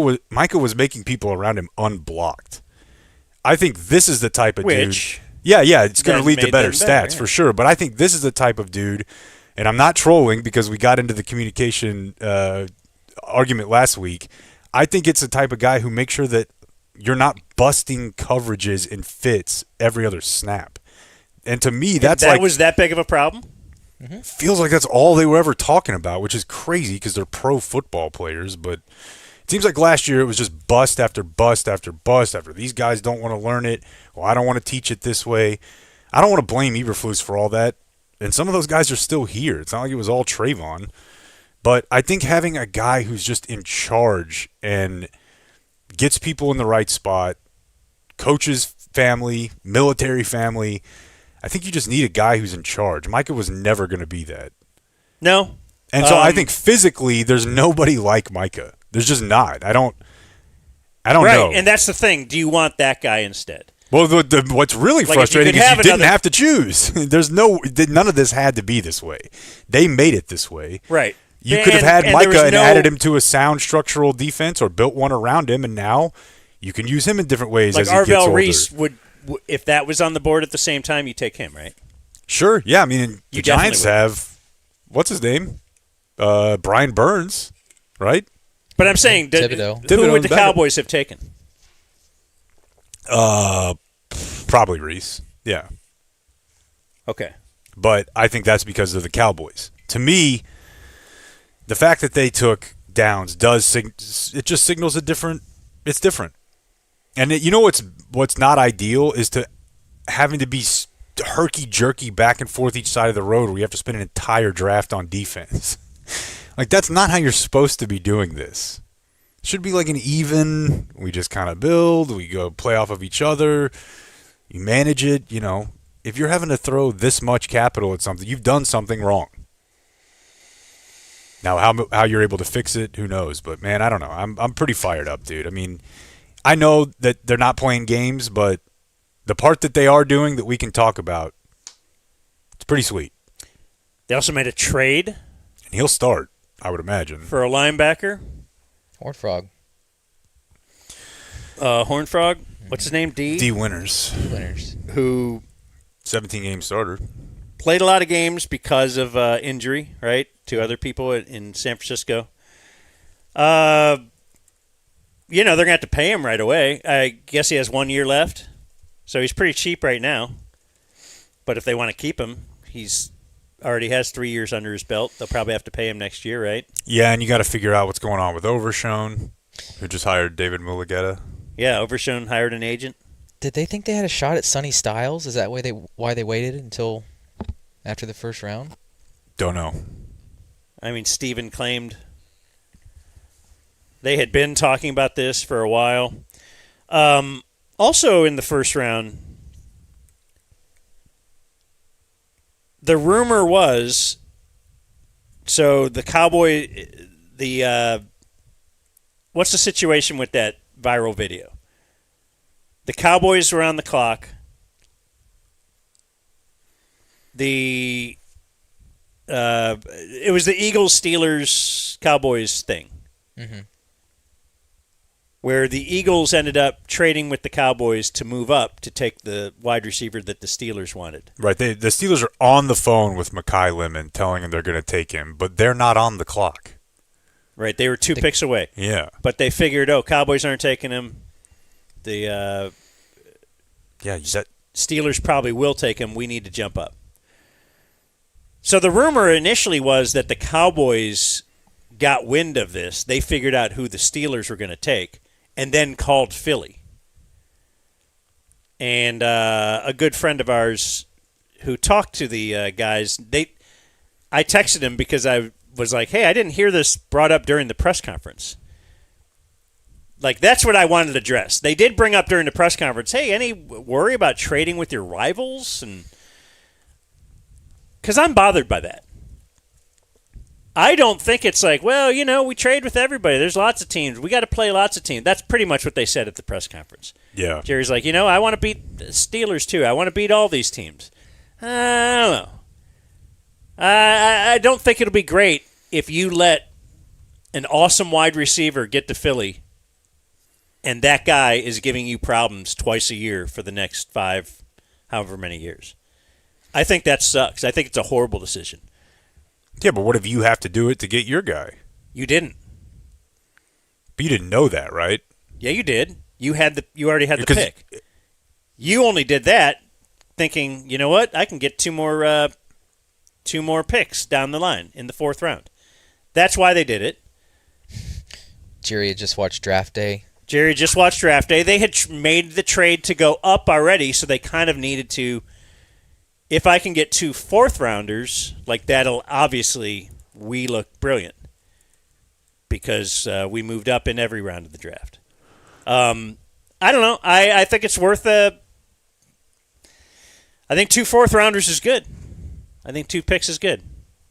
[SPEAKER 2] was making people around him unblocked. I think this is the type of dude. Yeah, it's going to lead to better stats for sure. But I think this is the type of dude, and I'm not trolling because we got into the communication argument last week. I think it's the type of guy who makes sure that you're not busting coverages and fits every other snap. And to me,
[SPEAKER 1] was that big of a problem?
[SPEAKER 2] Feels like that's all they were ever talking about, which is crazy because they're pro football players. But it seems like last year it was just bust after bust after bust after these guys don't want to learn it. Well, I don't want to teach it this way. I don't want to blame Eberflus for all that. And some of those guys are still here. It's not like it was all Trayvon. But I think having a guy who's just in charge and gets people in the right spot, coaches family, military family, I think you just need a guy who's in charge. Micah was never going to be that.
[SPEAKER 1] No.
[SPEAKER 2] And so I think physically there's nobody like Micah. There's just not. I don't know.
[SPEAKER 1] And that's the thing. Do you want that guy instead?
[SPEAKER 2] Well, what's really
[SPEAKER 1] Like,
[SPEAKER 2] frustrating
[SPEAKER 1] if you
[SPEAKER 2] is
[SPEAKER 1] could
[SPEAKER 2] you didn't
[SPEAKER 1] have
[SPEAKER 2] have to choose. None of this had to be this way. They made it this way.
[SPEAKER 1] Right.
[SPEAKER 2] You could have had
[SPEAKER 1] And there was
[SPEAKER 2] Micah and
[SPEAKER 1] no-
[SPEAKER 2] added him to a sound structural defense or built one around him, and now you can use him in different ways
[SPEAKER 1] Like
[SPEAKER 2] as he gets
[SPEAKER 1] Arvell
[SPEAKER 2] older.
[SPEAKER 1] Reese if that was on the board at the same time, you take him, right?
[SPEAKER 2] Sure, yeah. I mean, the
[SPEAKER 1] You
[SPEAKER 2] Giants
[SPEAKER 1] definitely would.
[SPEAKER 2] have, what's his name? Brian Burns, right?
[SPEAKER 1] But I'm saying,
[SPEAKER 5] Thibodeau.
[SPEAKER 1] who
[SPEAKER 2] Thibodeau's
[SPEAKER 1] would the
[SPEAKER 2] better.
[SPEAKER 1] Cowboys have taken?
[SPEAKER 2] Probably Reese, yeah.
[SPEAKER 1] Okay.
[SPEAKER 2] But I think that's because of the Cowboys. To me, the fact that they took Downs it just signals it's different. And you know what's not ideal is to having to be herky-jerky back and forth each side of the road where you have to spend an entire draft on defense. Like, that's not how you're supposed to be doing this. It should be like an even, we just kind of build, we go play off of each other, you manage it, you know. If you're having to throw this much capital at something, you've done something wrong. Now, how you're able to fix it, who knows? But, man, I don't know. I'm pretty fired up, dude. I mean, I know that they're not playing games, but the part that they are doing that we can talk about, it's pretty sweet.
[SPEAKER 1] They also made a trade
[SPEAKER 2] And he'll start, I would imagine.
[SPEAKER 1] for a linebacker,
[SPEAKER 5] Horned Frog.
[SPEAKER 1] Horned Frog. What's his name?
[SPEAKER 2] D. Winners,
[SPEAKER 5] Winners.
[SPEAKER 1] Who
[SPEAKER 2] 17-game starter.
[SPEAKER 1] played a lot of games because of injury, right, to other people in San Francisco. They're going to have to pay him right away. I guess he has 1 year left, so he's pretty cheap right now. But if they want to keep him, he's already has 3 years under his belt. They'll probably have to pay him next year, right?
[SPEAKER 2] Yeah, and you got to figure out what's going on with Overshone, who just hired David Mulugeta.
[SPEAKER 1] Yeah, Overshone hired an agent.
[SPEAKER 5] Did they think they had a shot at Sonny Styles? Is that why they waited until after the first round?
[SPEAKER 2] Don't know.
[SPEAKER 1] I mean, Steven claimed they had been talking about this for a while. Also in the first round, the rumor was, so the Cowboy, what's the situation with that viral video? The Cowboys were on the clock. It was the Eagles, Steelers, Cowboys thing.
[SPEAKER 5] Mm-hmm.
[SPEAKER 1] Where the Eagles ended up trading with the Cowboys to move up to take the wide receiver that the Steelers wanted.
[SPEAKER 2] Right. The Steelers are on the phone with Mekhi Lemon telling him they're going to take him, but they're not on the clock.
[SPEAKER 1] Right. They were two picks away.
[SPEAKER 2] Yeah.
[SPEAKER 1] But they figured, Cowboys aren't taking him. The Steelers probably will take him. We need to jump up. So the rumor initially was that the Cowboys got wind of this. They figured out who the Steelers were going to take and then called Philly. And a good friend of ours who talked to the guys, I texted him because I was like, hey, I didn't hear this brought up during the press conference. Like, that's what I wanted to address. They did bring up during the press conference, hey, any worry about trading with your rivals? And because I'm bothered by that. I don't think it's like, well, we trade with everybody. There's lots of teams. We got to play lots of teams. That's pretty much what they said at the press conference.
[SPEAKER 2] Yeah.
[SPEAKER 1] Jerry's like, I want to beat the Steelers too. I want to beat all these teams. I don't know. I don't think it'll be great if you let an awesome wide receiver get to Philly and that guy is giving you problems twice a year for the next however many years. I think that sucks. I think it's a horrible decision.
[SPEAKER 2] Yeah, but what if you have to do it to get your guy?
[SPEAKER 1] You didn't.
[SPEAKER 2] But you didn't know that, right?
[SPEAKER 1] Yeah, you did. You already had the pick. You only did that thinking, you know what? I can get two more picks down the line in the fourth round. That's why they did it.
[SPEAKER 5] Jerry had just watched Draft Day.
[SPEAKER 1] Jerry just watched Draft Day. They had made the trade to go up already, so they kind of needed to. If I can get 2 fourth-rounders, like that'll obviously we look brilliant because we moved up in every round of the draft. I don't know. I think it's worth I think 2 fourth-rounders is good. I think 2 picks is good.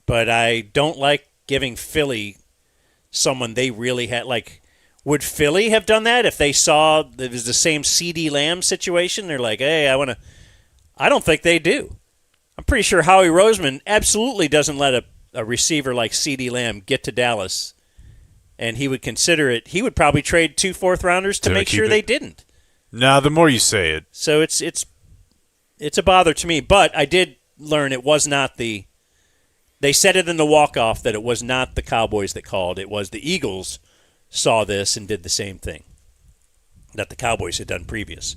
[SPEAKER 1] But I don't like giving Philly someone they really had. Like, Would Philly have done that if they saw it was the same CD Lamb situation? They're like, hey, I don't think they do. I'm pretty sure Howie Roseman absolutely doesn't let a receiver like CD Lamb get to Dallas, and he would consider it. He would probably trade 2 4th-rounders to make sure they didn't.
[SPEAKER 2] No, the more you say it.
[SPEAKER 1] So it's a bother to me. But I did learn it was not the – they said it in the walk-off that it was not the Cowboys that called. It was the Eagles saw this and did the same thing that the Cowboys had done previous.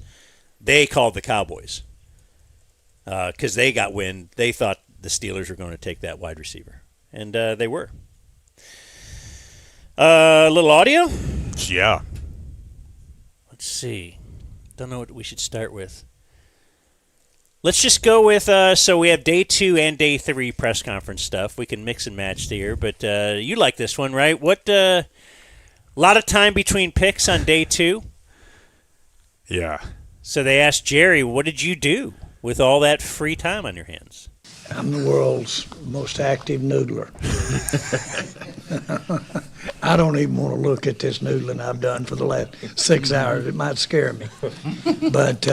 [SPEAKER 1] They called the Cowboys because they got wind. They thought the Steelers were going to take that wide receiver, and they were. A little audio?
[SPEAKER 2] Yeah.
[SPEAKER 1] Let's see. Don't know what we should start with. Let's just go with, so we have day 2 and day 3 press conference stuff. We can mix and match here, but you like this one, right? What, a lot of time between picks on day 2.
[SPEAKER 2] Yeah.
[SPEAKER 1] So they asked Jerry, what did you do with all that free time on your hands?
[SPEAKER 12] I'm the world's most active noodler. I don't even want to look at this noodling I've done for the last 6 hours. It might scare me. But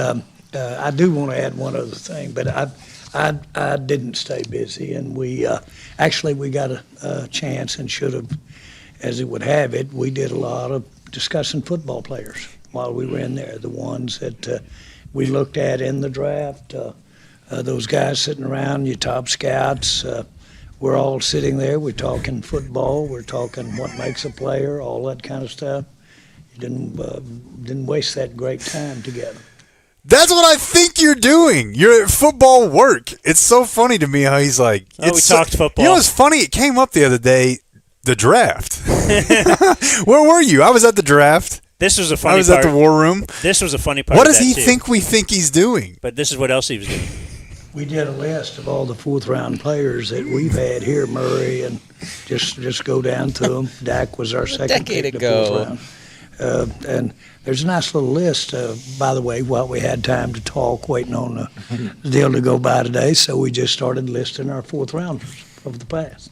[SPEAKER 12] I do want to add one other thing. But I didn't stay busy, and we got a chance and should have, as it would have it, we did a lot of discussing football players while we were in there, the ones that we looked at in the draft. Those guys sitting around, your top scouts, we're all sitting there. We're talking football. We're talking what makes a player, all that kind of stuff. You didn't waste that great time together.
[SPEAKER 2] That's what I think you're doing. You're at football work. It's so funny to me how he's like.
[SPEAKER 1] We talked football.
[SPEAKER 2] You know what's funny? It came up the other day, the draft. Where were you? I was at the draft.
[SPEAKER 1] This was a funny part.
[SPEAKER 2] I was at the war room.
[SPEAKER 1] This was a funny part.
[SPEAKER 2] What does he think we think he's doing?
[SPEAKER 1] But this is what else he was doing.
[SPEAKER 12] We did a list of all the 4th-round players that we've had here, Murray, and just go down to them. Dak was our second pick in the 4th round. And there's a nice little list, by the way, while we had time to talk, waiting on the deal to go by today. So we just started listing our 4th-rounders of the past.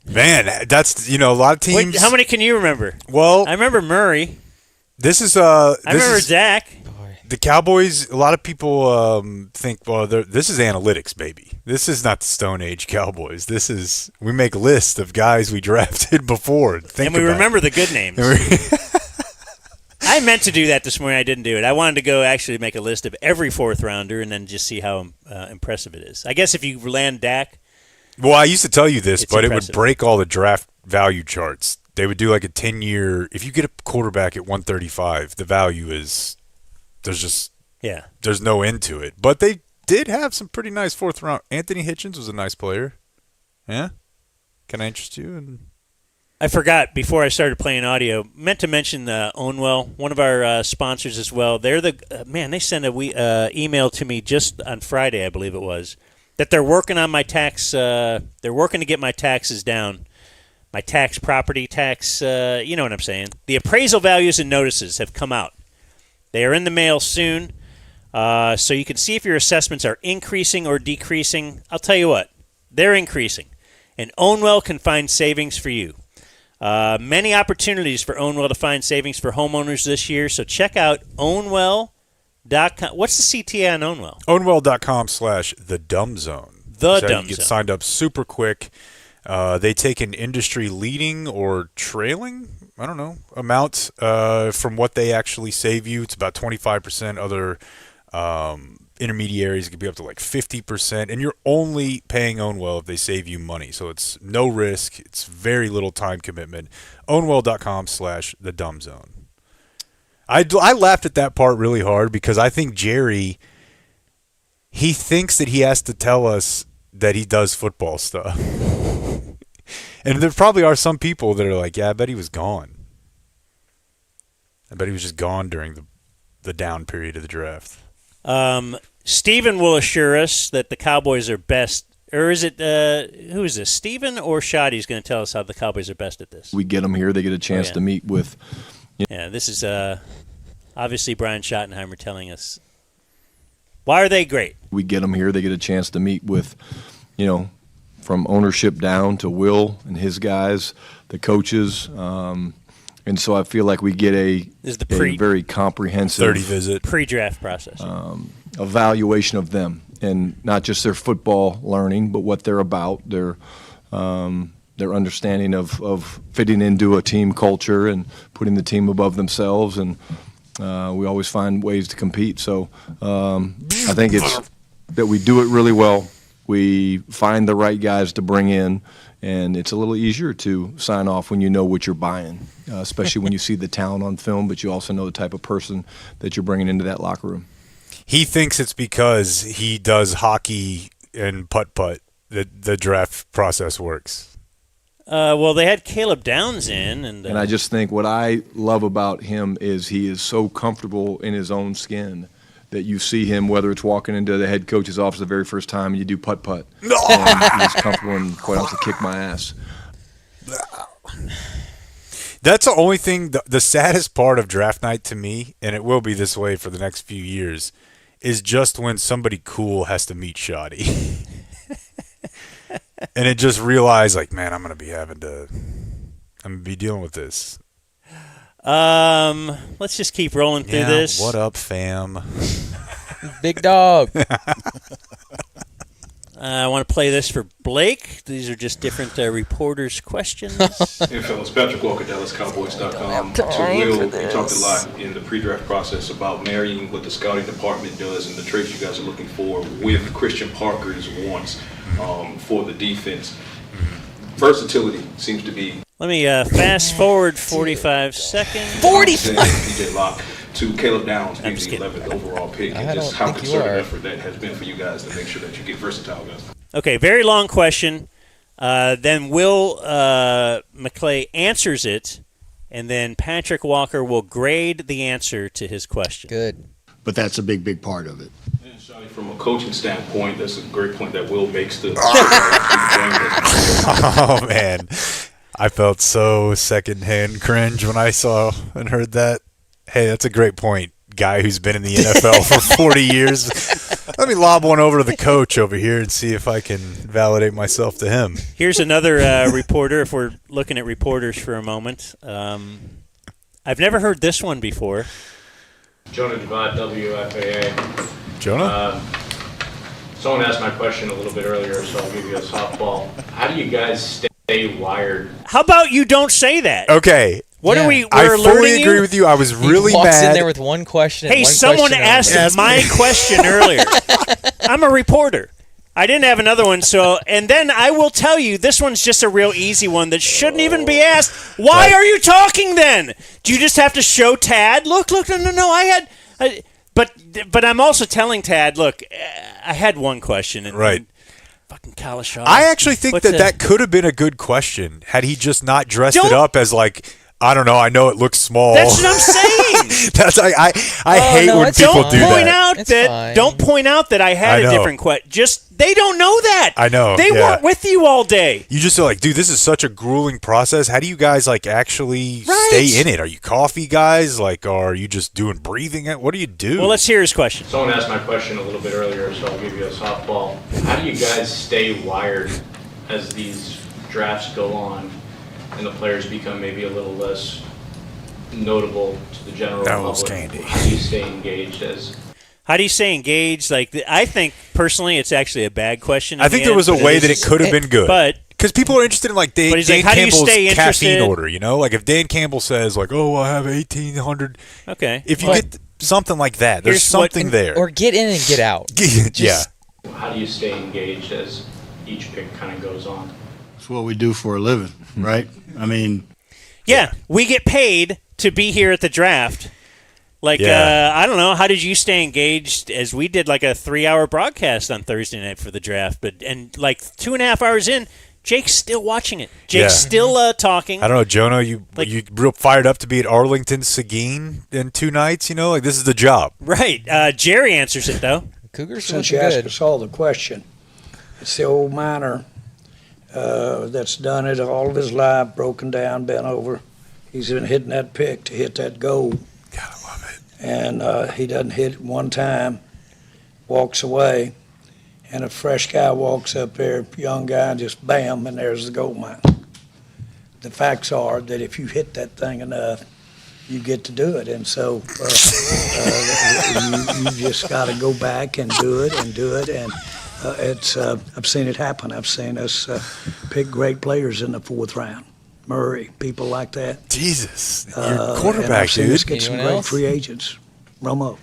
[SPEAKER 2] Man, that's, a lot of teams.
[SPEAKER 1] Wait, how many can you remember?
[SPEAKER 2] Well,
[SPEAKER 1] I remember Murray.
[SPEAKER 2] This is
[SPEAKER 1] I remember Dak.
[SPEAKER 2] The Cowboys, a lot of people think, well, this is analytics, baby. This is not the Stone Age Cowboys. We make lists of guys we drafted before.
[SPEAKER 1] And we remember the good names. I meant to do that this morning. I didn't do it. I wanted to go actually make a list of every 4th-rounder and then just see how impressive it is. I guess if you land Dak.
[SPEAKER 2] Well, I used to tell you this, but
[SPEAKER 1] impressive.
[SPEAKER 2] It would break all the draft value charts. They would do like a 10-year. If you get a quarterback at 135, the value is. There's no end to it. But they did have some pretty nice 4th round. Anthony Hitchens was a nice player. Yeah? Can I interest you?
[SPEAKER 1] I forgot before I started playing audio. Meant to mention Ownwell, one of our sponsors as well. They're they sent a email to me just on Friday, I believe it was, that they're working on my tax. They're working to get my taxes down. My property tax, you know what I'm saying. The appraisal values and notices have come out. They are in the mail soon, so you can see if your assessments are increasing or decreasing. I'll tell you what, they're increasing, and Ownwell can find savings for you. Many opportunities for Ownwell to find savings for homeowners this year, so check out Ownwell.com. What's the CTA on Ownwell?
[SPEAKER 2] Ownwell.com/thedumbzone. You get signed up super quick. They take an industry-leading or trailing, I don't know, amount from what they actually save you. It's about 25%. Other intermediaries could be up to like 50%. And you're only paying Ownwell if they save you money. So it's no risk. It's very little time commitment. Ownwell.com/thedumbzone. I laughed at that part really hard because I think Jerry, he thinks that he has to tell us that he does football stuff. And there probably are some people that are like, yeah, I bet he was gone. I bet he was just gone during the down period of the draft.
[SPEAKER 1] Steven will assure us that the Cowboys are best. Or is it, who is this, Steven or Shoddy's going to tell us how the Cowboys are best at this?
[SPEAKER 13] We get them here. They get a chance to meet with.
[SPEAKER 1] Yeah, this is obviously Brian Schottenheimer telling us. Why are they great?
[SPEAKER 13] We get them here. They get a chance to meet with, from ownership down to Will and his guys, the coaches, and so I feel like we get a very comprehensive
[SPEAKER 2] 30 visit
[SPEAKER 1] pre-draft process
[SPEAKER 13] evaluation of them, and not just their football learning, but what they're about, their understanding of fitting into a team culture and putting the team above themselves, and we always find ways to compete. So I think it's that we do it really well. We find the right guys to bring in, and it's a little easier to sign off when you know what you're buying, especially when you see the talent on film, but you also know the type of person that you're bringing into that locker room.
[SPEAKER 2] He thinks it's because he does hockey and putt-putt that the draft process works.
[SPEAKER 1] Well, they had Caleb Downs in.
[SPEAKER 13] And I just think what I love about him is he is so comfortable in his own skin that you see him, whether it's walking into the head coach's office the very first time and you do putt-putt. No! And he's comfortable and quite honestly kick my ass.
[SPEAKER 2] That's the only thing, the saddest part of draft night to me, and it will be this way for the next few years, is just when somebody cool has to meet Shoddy. And it just realized, like, man, I'm going to be dealing with this.
[SPEAKER 1] Let's just keep rolling through this.
[SPEAKER 2] What up, fam?
[SPEAKER 5] Big dog.
[SPEAKER 1] I want to play this for Blake. These are just different reporters' questions.
[SPEAKER 14] Hey, fellas. Patrick Walker, DallasCowboys.com. To Will, you talked a lot in the pre-draft process about marrying what the scouting department does and the traits you guys are looking for with Christian Parker's wants for the defense. Versatility seems to be...
[SPEAKER 1] Let me fast forward 45 seconds.
[SPEAKER 5] 45!
[SPEAKER 14] PJ Locke to Caleb Downs being the 11th overall pick. And just how concerted effort that has been for you guys to make sure that you get versatile guys.
[SPEAKER 1] Okay, very long question. Then Will McClay answers it, and then Patrick Walker will grade the answer to his question.
[SPEAKER 5] Good.
[SPEAKER 15] But that's a big, big part of it.
[SPEAKER 14] From a coaching standpoint, that's a great point that Will makes.
[SPEAKER 2] Oh, man. I felt so secondhand cringe when I saw and heard that. Hey, that's a great point. Guy who's been in the NFL for 40 years. Let me lob one over to the coach over here and see if I can validate myself to him.
[SPEAKER 1] Here's another reporter, if we're looking at reporters for a moment. I've never heard this one before.
[SPEAKER 16] Jonah Devad, WFAA.
[SPEAKER 2] Jonah?
[SPEAKER 16] Someone asked my question a little bit earlier, so I'll give you a softball. How do you guys stay wired?
[SPEAKER 1] How about you don't say that?
[SPEAKER 2] Okay.
[SPEAKER 1] What are we?
[SPEAKER 2] I fully agree with you. I was really
[SPEAKER 5] walks
[SPEAKER 2] mad.
[SPEAKER 5] in there with one question.
[SPEAKER 1] Hey, someone asked my question earlier. I'm a reporter. I didn't have another one, and then I will tell you, this one's just a real easy one that shouldn't even be asked. Why are you talking then? Do you just have to show Tad? Look, no, but I'm also telling Tad, look, I had one question. And,
[SPEAKER 2] right.
[SPEAKER 1] Fucking Kalashaw.
[SPEAKER 2] I actually think that could have been a good question had he just not dressed it up as like, I don't know. I know it looks small.
[SPEAKER 1] That's what I'm saying.
[SPEAKER 2] I hate when people do that.
[SPEAKER 1] Don't point out that I had a different question. They don't know that.
[SPEAKER 2] I know.
[SPEAKER 1] They weren't with you all day.
[SPEAKER 2] You just are like, dude, this is such a grueling process. How do you guys like actually stay in it? Are you coffee guys? Like, are you just doing breathing? What do you do?
[SPEAKER 1] Well, let's hear his question.
[SPEAKER 16] Someone asked my question a little bit earlier, so I'll give you a softball. How do you guys stay wired as these drafts go on and the players become maybe a little less notable to the general public? How do you stay engaged
[SPEAKER 1] How do you stay engaged? Like, I think personally, it's actually a bad question.
[SPEAKER 2] I think there was a way that it could have been good,
[SPEAKER 1] but
[SPEAKER 2] because people are interested in like Dan Campbell's caffeine order. You know, like if Dan Campbell says like, "Oh, I have 1,800."
[SPEAKER 1] Okay,
[SPEAKER 2] if you get something like that, there's something there.
[SPEAKER 5] Or get in and get out.
[SPEAKER 2] Yeah.
[SPEAKER 16] How do you stay engaged as each pick kind of goes on?
[SPEAKER 15] It's what we do for a living, right? I mean,
[SPEAKER 1] yeah, we get paid to be here at the draft. Like, I don't know, how did you stay engaged as we did like a 3-hour broadcast on Thursday night for the draft? And like 2.5 hours in, Jake's still watching it. Jake's still talking.
[SPEAKER 2] I don't know, Jonah, you real fired up to be at Arlington Seguin in 2 nights, you know? Like, this is the job.
[SPEAKER 1] Right. Jerry answers it, though.
[SPEAKER 12] Cougars Since you asked us all the question, it's the old miner that's done it all of his life, broken down, bent over. He's been hitting that pick to hit that goal.
[SPEAKER 2] Gotta love it.
[SPEAKER 12] And he doesn't hit it one time, walks away, and a fresh guy walks up there, young guy, just bam, and there's the gold mine. the facts are that if you hit that thing enough, you get to do it. And so you just got to go back and do it and do it. And I've seen it happen. I've seen us pick great players in the fourth round. Murray, people like that.
[SPEAKER 2] Jesus, your quarterback,
[SPEAKER 12] and I've seen
[SPEAKER 2] dude.
[SPEAKER 12] us get some great free agents. Romo.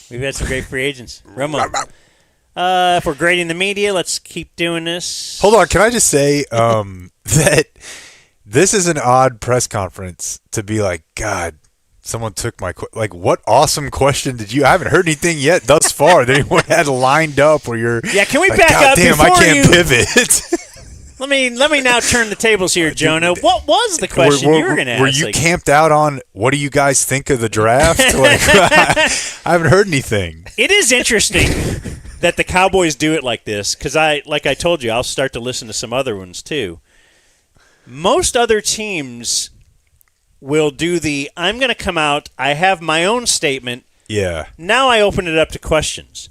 [SPEAKER 1] We've had some great free agents. Romo. If we're grading the media, let's keep doing this.
[SPEAKER 2] Hold on, can I just say that this is an odd press conference to be like, God, someone took my like. What awesome question did you? I haven't heard anything yet thus far that anyone had lined up where you're.
[SPEAKER 1] Yeah, can we
[SPEAKER 2] like,
[SPEAKER 1] back
[SPEAKER 2] God
[SPEAKER 1] up
[SPEAKER 2] damn,
[SPEAKER 1] before
[SPEAKER 2] I can't
[SPEAKER 1] you
[SPEAKER 2] pivot.
[SPEAKER 1] Let me now turn the tables here, Jonah. What was the question you were going to ask?
[SPEAKER 2] Were you camped out on what do you guys think of the draft? Like, I haven't heard anything.
[SPEAKER 1] It is interesting that the Cowboys do it like this because like I told you, I'll start to listen to some other ones too. Most other teams will do I'm going to come out, I have my own statement.
[SPEAKER 2] Yeah.
[SPEAKER 1] Now I open it up to questions.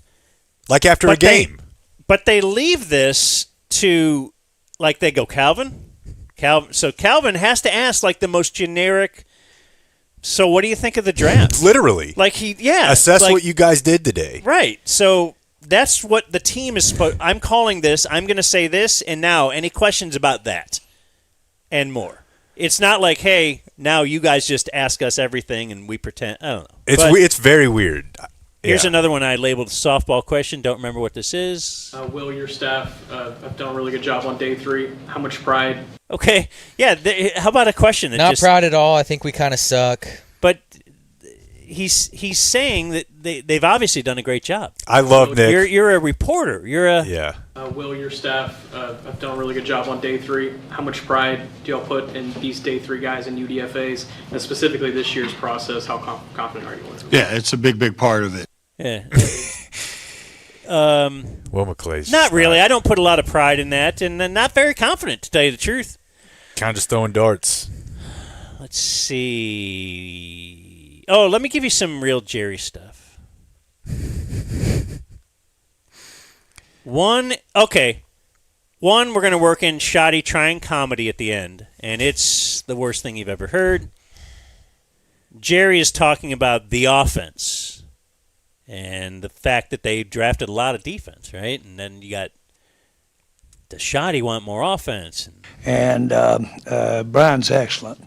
[SPEAKER 2] Like after a game.
[SPEAKER 1] But they leave this to, like they go, Calvin. So Calvin has to ask like the most generic, so what do you think of the draft?
[SPEAKER 2] Literally.
[SPEAKER 1] Like
[SPEAKER 2] assess
[SPEAKER 1] like,
[SPEAKER 2] what you guys did today.
[SPEAKER 1] Right. So that's what the team is supposed. I'm calling this. I'm going to say this, and now any questions about that and more. It's not like, hey, now you guys just ask us everything and we pretend. I don't know.
[SPEAKER 2] It's very weird.
[SPEAKER 1] Here's another one I labeled softball question. Don't remember what this is.
[SPEAKER 7] Will, your staff have done a really good job on day 3. How much pride?
[SPEAKER 1] Okay. Yeah. How about a question that
[SPEAKER 5] Not proud at all. I think we kind of suck.
[SPEAKER 1] But he's saying that they've obviously done a great job.
[SPEAKER 2] I love Nick.
[SPEAKER 1] You're a reporter.
[SPEAKER 2] Yeah.
[SPEAKER 7] Will, your staff have done a really good job on day 3. How much pride do y'all put in these day 3 guys in UDFAs, and specifically this year's process? How confident are you with them?
[SPEAKER 15] Yeah, it's a big part of it.
[SPEAKER 1] Yeah.
[SPEAKER 2] Will McClay's
[SPEAKER 1] not really. I don't put a lot of pride in that, and I'm not very confident, to tell you the truth.
[SPEAKER 2] Kind of just throwing darts.
[SPEAKER 1] Let's see. Oh, let me give you some real Jerry stuff. One, we're going to work in shoddy trying comedy at the end, and it's the worst thing you've ever heard. Jerry is talking about the offense and the fact that they drafted a lot of defense, right? And then you got the shoddy want more offense.
[SPEAKER 12] And Brian's excellent.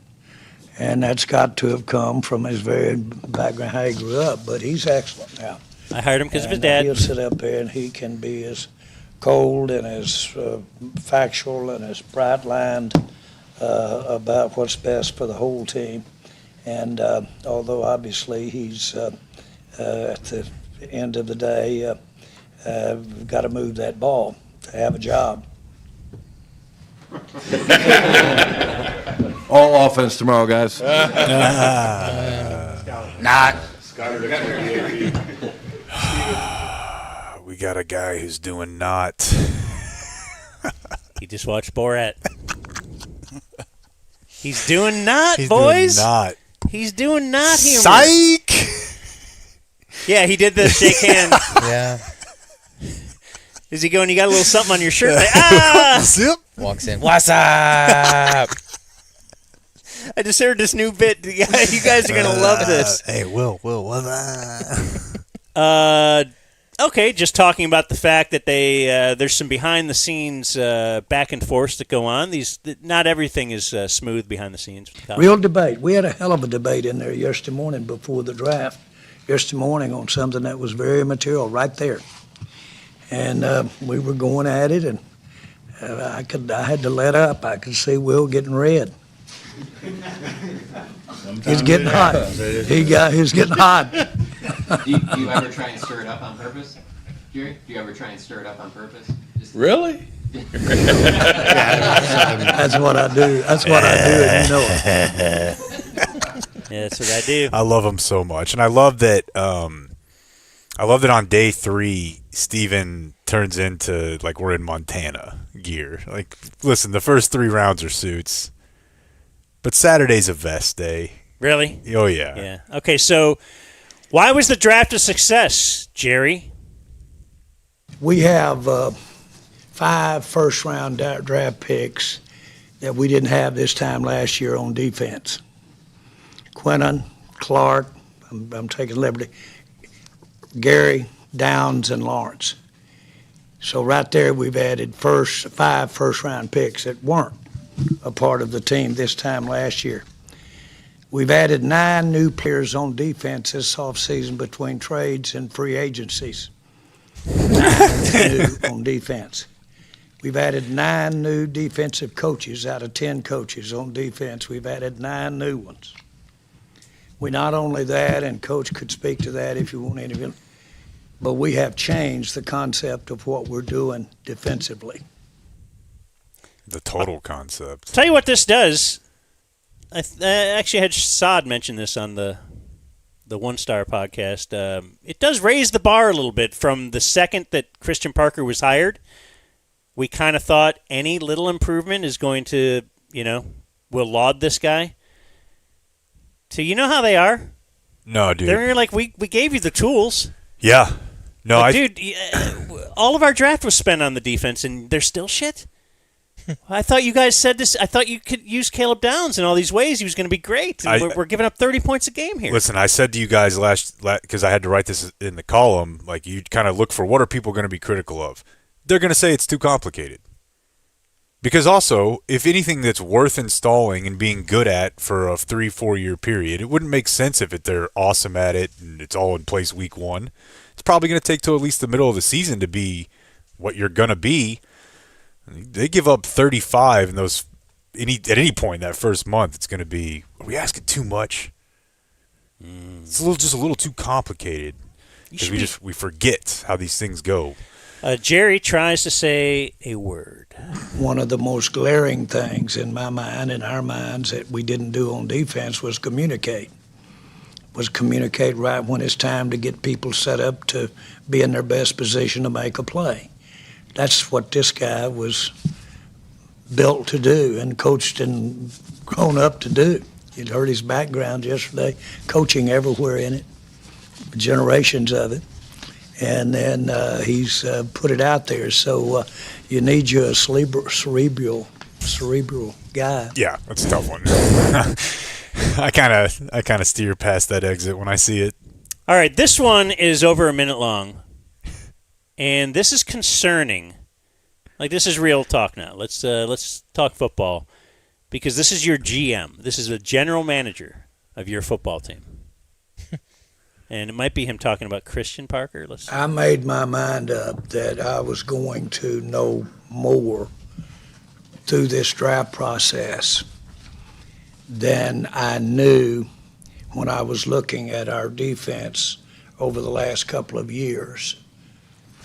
[SPEAKER 12] And that's got to have come from his very background, how he grew up. But he's excellent now.
[SPEAKER 1] I hired him because of his dad.
[SPEAKER 12] He'll sit up there and he can be as cold and as factual and as bright-lined about what's best for the whole team. And although obviously he's at the end of the day got to move that ball to have a job.
[SPEAKER 13] All offense tomorrow, guys.
[SPEAKER 2] Not. We got a guy who's doing not.
[SPEAKER 1] He just watched Borat. He's doing not,
[SPEAKER 2] He's
[SPEAKER 1] boys.
[SPEAKER 2] Doing not.
[SPEAKER 1] He's doing not humor.
[SPEAKER 2] Psych!
[SPEAKER 1] Yeah, he did the shake hand.
[SPEAKER 5] Yeah.
[SPEAKER 1] Is he going, you got a little something on your shirt? Like,
[SPEAKER 2] Zip.
[SPEAKER 5] Walks in. What's up?
[SPEAKER 1] I just heard this new bit. You guys are going to love this.
[SPEAKER 2] Hey, Will, what's that?
[SPEAKER 1] Okay, just talking about the fact that there's some behind-the-scenes back and forth that go on. Not everything is smooth behind the scenes.
[SPEAKER 12] Real debate. We had a hell of a debate in there yesterday morning before the draft. Yesterday morning on something that was very material right there. And we were going at it, and I had to let up. I could see Will getting red. He's getting hot. He's getting hot.
[SPEAKER 17] Do you ever try and stir it up on purpose, Jerry? Do you ever try and stir it up on purpose?
[SPEAKER 18] Really?
[SPEAKER 12] That's what I do. That's what I do, and you know it.
[SPEAKER 1] Yeah, that's what I do.
[SPEAKER 2] I love him so much, and I love that. On day 3, Steven turns into like we're in Montana gear. Like, listen, the first 3 rounds are suits, but Saturday's a vest day.
[SPEAKER 1] Really?
[SPEAKER 2] Oh yeah.
[SPEAKER 1] Yeah. Okay, so why was the draft a success, Jerry?
[SPEAKER 12] We have 5 first-round draft picks that we didn't have this time last year on defense. Quinton, Clark, I'm taking liberty, Gary, Downs, and Lawrence. So right there, we've added 5 first-round picks that weren't a part of the team this time last year. We've added 9 new players on defense this offseason between trades and free agencies. 9 new on defense. We've added 9 new defensive coaches out of 10 coaches on defense. We've added 9 new ones. We not only that, and Coach could speak to that if you want any of it, but we have changed the concept of what we're doing defensively.
[SPEAKER 2] The total concept.
[SPEAKER 1] Tell you what this does. I actually had Saad mention this on the One Star podcast. It does raise the bar a little bit from the second that Christian Parker was hired. We kind of thought any little improvement is going to, we'll laud this guy. So you know how they are?
[SPEAKER 2] No, dude.
[SPEAKER 1] They're like, we gave you the tools.
[SPEAKER 2] Yeah. No,
[SPEAKER 1] but dude, all of our draft was spent on the defense, and they're still shit? I thought you guys said this. I thought you could use Caleb Downs in all these ways. He was going to be great. We're giving up 30 points a game here.
[SPEAKER 2] Listen, I said to you guys because I had to write this in the column, like you kind of look for what are people going to be critical of. They're going to say it's too complicated. Because also, if anything that's worth installing and being good at for a 3-4 year period, it wouldn't make sense if they're awesome at it and it's all in place week 1. It's probably going to take till at least the middle of the season to be what you're going to be. They give up 35 in those at any point that first month. It's going to be, are we asking too much? It's just a little too complicated because we forget how these things go.
[SPEAKER 1] Jerry tries to say a word.
[SPEAKER 12] One of the most glaring things in my mind, in our minds, that we didn't do on defense was communicate. Right when it's time to get people set up to be in their best position to make a play. That's what this guy was built to do and coached and grown up to do. You'd heard his background yesterday, coaching everywhere in it, generations of it. And then he's put it out there. So you need you a cerebral guy.
[SPEAKER 2] Yeah, that's a tough one. I kind of steer past that exit when I see it.
[SPEAKER 1] All right, this one is over a minute long, and this is concerning. Like, this is real talk now. Let's talk football, because this is your GM. This is the general manager of your football team. And it might be him talking about Christian Parker.
[SPEAKER 12] I made my mind up that I was going to know more through this draft process than I knew when I was looking at our defense over the last couple of years,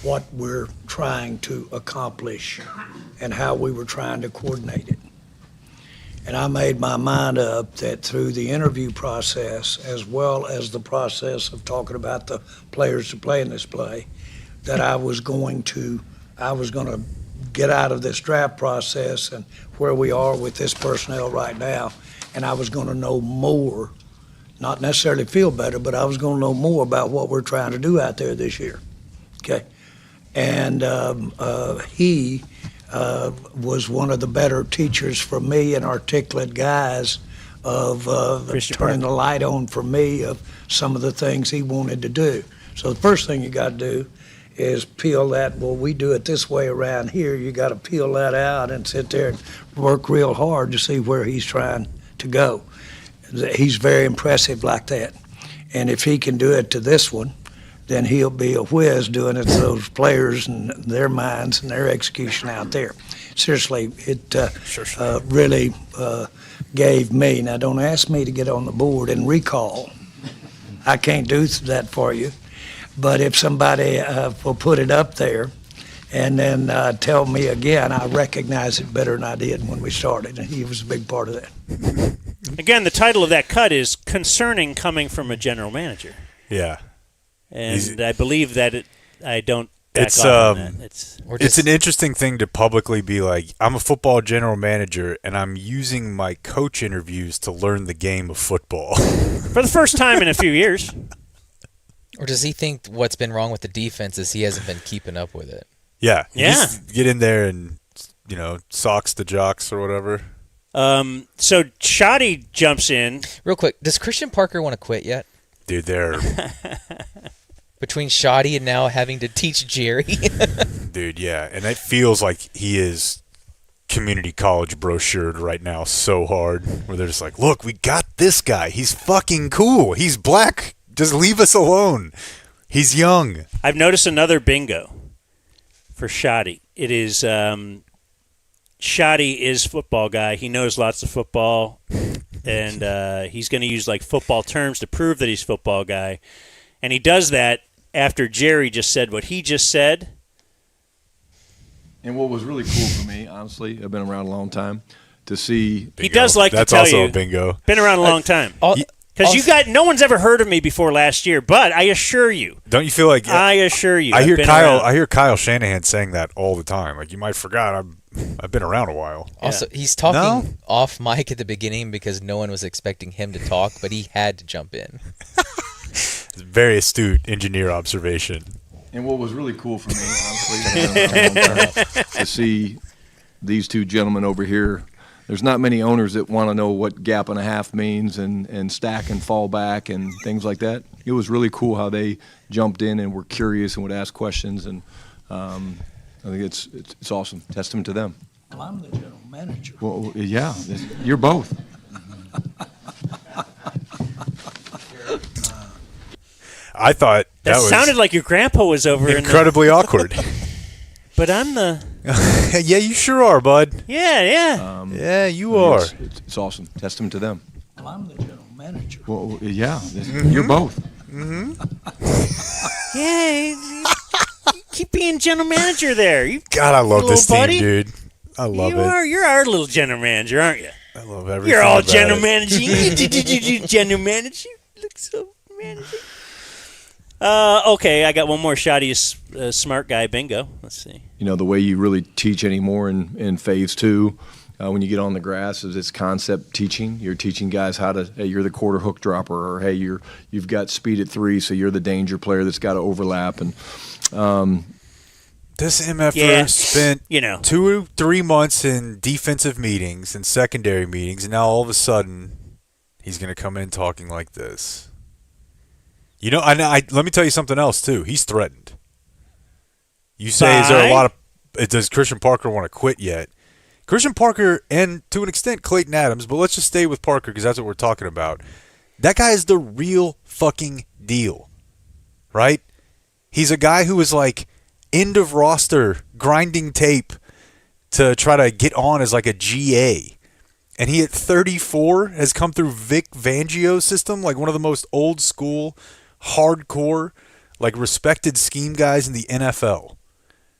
[SPEAKER 12] what we're trying to accomplish and how we were trying to coordinate it. And I made my mind up that through the interview process, as well as the process of talking about the players to play in this play, that I was going to get out of this draft process and where we are with this personnel right now, and I was going to know more, not necessarily feel better, but I was going to know more about what we're trying to do out there this year. Okay, and he was one of the better teachers for me and articulate guys of turning the light on for me of some of the things he wanted to do. So the first thing you got to do is peel that, well, we do it this way around here. You got to peel that out and sit there and work real hard to see where he's trying to go. He's very impressive like that. And if he can do it to this one, then he'll be a whiz doing it to those players and their minds and their execution out there. Seriously, it really gave me, now don't ask me to get on the board and recall. I can't do that for you. But if somebody will put it up there and then tell me again, I recognize it better than I did when we started, and he was a big part of that.
[SPEAKER 1] Again, the title of that cut is Concerning Coming from a General Manager.
[SPEAKER 2] Yeah.
[SPEAKER 1] And I believe that I don't back off on that.
[SPEAKER 2] It's an interesting thing to publicly be like, I'm a football general manager, and I'm using my coach interviews to learn the game of football.
[SPEAKER 1] For the first time in a few years.
[SPEAKER 5] Or does he think what's been wrong with the defense is he hasn't been keeping up with it?
[SPEAKER 2] Yeah. Just get in there and, socks the jocks or whatever.
[SPEAKER 1] So Shoddy jumps in.
[SPEAKER 5] Real quick, does Christian Parker want to quit yet?
[SPEAKER 2] Dude, they're
[SPEAKER 5] between Shoddy and now having to teach Jerry.
[SPEAKER 2] Dude, yeah, and it feels like he is community college brochured right now so hard, where they're just like, look, we got this guy. He's fucking cool. He's black. Just leave us alone. He's young.
[SPEAKER 1] I've noticed another bingo for Shoddy. It is Shoddy is football guy. He knows lots of football, and he's going to use like football terms to prove that he's football guy. And he does that after Jerry just said what he just said.
[SPEAKER 13] And what was really cool for me, honestly, I've been around a long time, to see.
[SPEAKER 1] He does like
[SPEAKER 2] That's
[SPEAKER 1] to tell
[SPEAKER 2] also
[SPEAKER 1] you.
[SPEAKER 2] a bingo.
[SPEAKER 1] Been around a long time. Because no one's ever heard of me before last year, but I assure you.
[SPEAKER 2] Don't you feel like?
[SPEAKER 1] I assure you.
[SPEAKER 2] I
[SPEAKER 1] I've
[SPEAKER 2] hear
[SPEAKER 1] been
[SPEAKER 2] Kyle.
[SPEAKER 1] around.
[SPEAKER 2] I hear Kyle Shanahan saying that all the time. Like, you might forgot. I've been around a while.
[SPEAKER 5] Also, he's talking off mic at the beginning because no one was expecting him to talk, but he had to jump in.
[SPEAKER 2] Very astute engineer observation.
[SPEAKER 13] And what was really cool for me, honestly, to see these two gentlemen over here. There's not many owners that want to know what gap and a half means and stack and fall back and things like that. It was really cool how they jumped in and were curious and would ask questions, and I think it's awesome. Testament to them.
[SPEAKER 12] Well, I'm the general manager.
[SPEAKER 13] Well, yeah, you're both.
[SPEAKER 2] I thought
[SPEAKER 1] that
[SPEAKER 2] was
[SPEAKER 1] sounded like your grandpa was over.
[SPEAKER 2] Incredibly awkward.
[SPEAKER 1] But I'm the.
[SPEAKER 2] Yeah, you sure are, bud.
[SPEAKER 1] Yeah.
[SPEAKER 2] Yeah, you are.
[SPEAKER 13] It's awesome. Testament to them.
[SPEAKER 12] Well, I'm the general manager.
[SPEAKER 13] Well, yeah, you're both.
[SPEAKER 1] Yeah. Keep being general manager there.
[SPEAKER 2] God, I love this team,
[SPEAKER 1] buddy.
[SPEAKER 2] dude. I love it.
[SPEAKER 1] You're our little general manager, aren't you?
[SPEAKER 2] I love everything.
[SPEAKER 1] You're all
[SPEAKER 2] about
[SPEAKER 1] general
[SPEAKER 2] it.
[SPEAKER 1] managing. General manager. You look so managing. Okay, I got one more Shoddy smart guy bingo. Let's see.
[SPEAKER 13] You know, the way you really teach anymore in phase two, when you get on the grass, is it's concept teaching. You're teaching guys how to, hey, you're the quarter hook dropper, or hey, you've got speed at 3, so you're the danger player that's got to overlap. And
[SPEAKER 2] this MFer spent 2-3 months in defensive meetings and secondary meetings, and now all of a sudden he's going to come in talking like this. You know, I let me tell you something else too. He's threatened. You say, is there a lot of? Does Christian Parker want to quit yet? Christian Parker and to an extent Clayton Adams, but let's just stay with Parker because that's what we're talking about. That guy is the real fucking deal, right? He's a guy who is like end of roster grinding tape to try to get on as like a GA. And he at 34 has come through Vic Fangio's system, like one of the most old school, hardcore, like respected scheme guys in the NFL,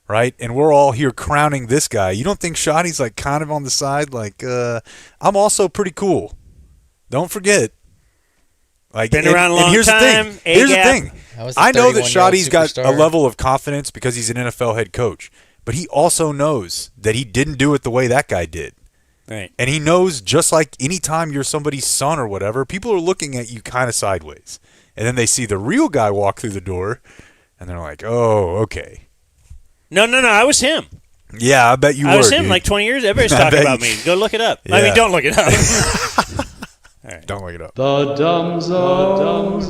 [SPEAKER 2] right? And we're all here crowning this guy. You don't think Shoddy's like kind of on the side, like I'm also pretty cool. Don't forget. Like,
[SPEAKER 1] been around a long
[SPEAKER 2] here's
[SPEAKER 1] time.
[SPEAKER 2] The thing. Here's the thing. I know that Shoddy's got a level of confidence because he's an NFL head coach, but he also knows that he didn't do it the way that guy did.
[SPEAKER 1] Right.
[SPEAKER 2] And he knows, just like any time you're somebody's son or whatever, people are looking at you kind of sideways. And then they see the real guy walk through the door, and they're like, oh, okay.
[SPEAKER 1] No, I was him.
[SPEAKER 2] Yeah, I bet you were,
[SPEAKER 1] I was him
[SPEAKER 2] dude.
[SPEAKER 1] like 20 years. Everybody's talking about me. Go look it up.
[SPEAKER 2] Yeah.
[SPEAKER 1] I mean, don't look it up.
[SPEAKER 2] All right. Don't look it up.
[SPEAKER 18] The Dumb Zone.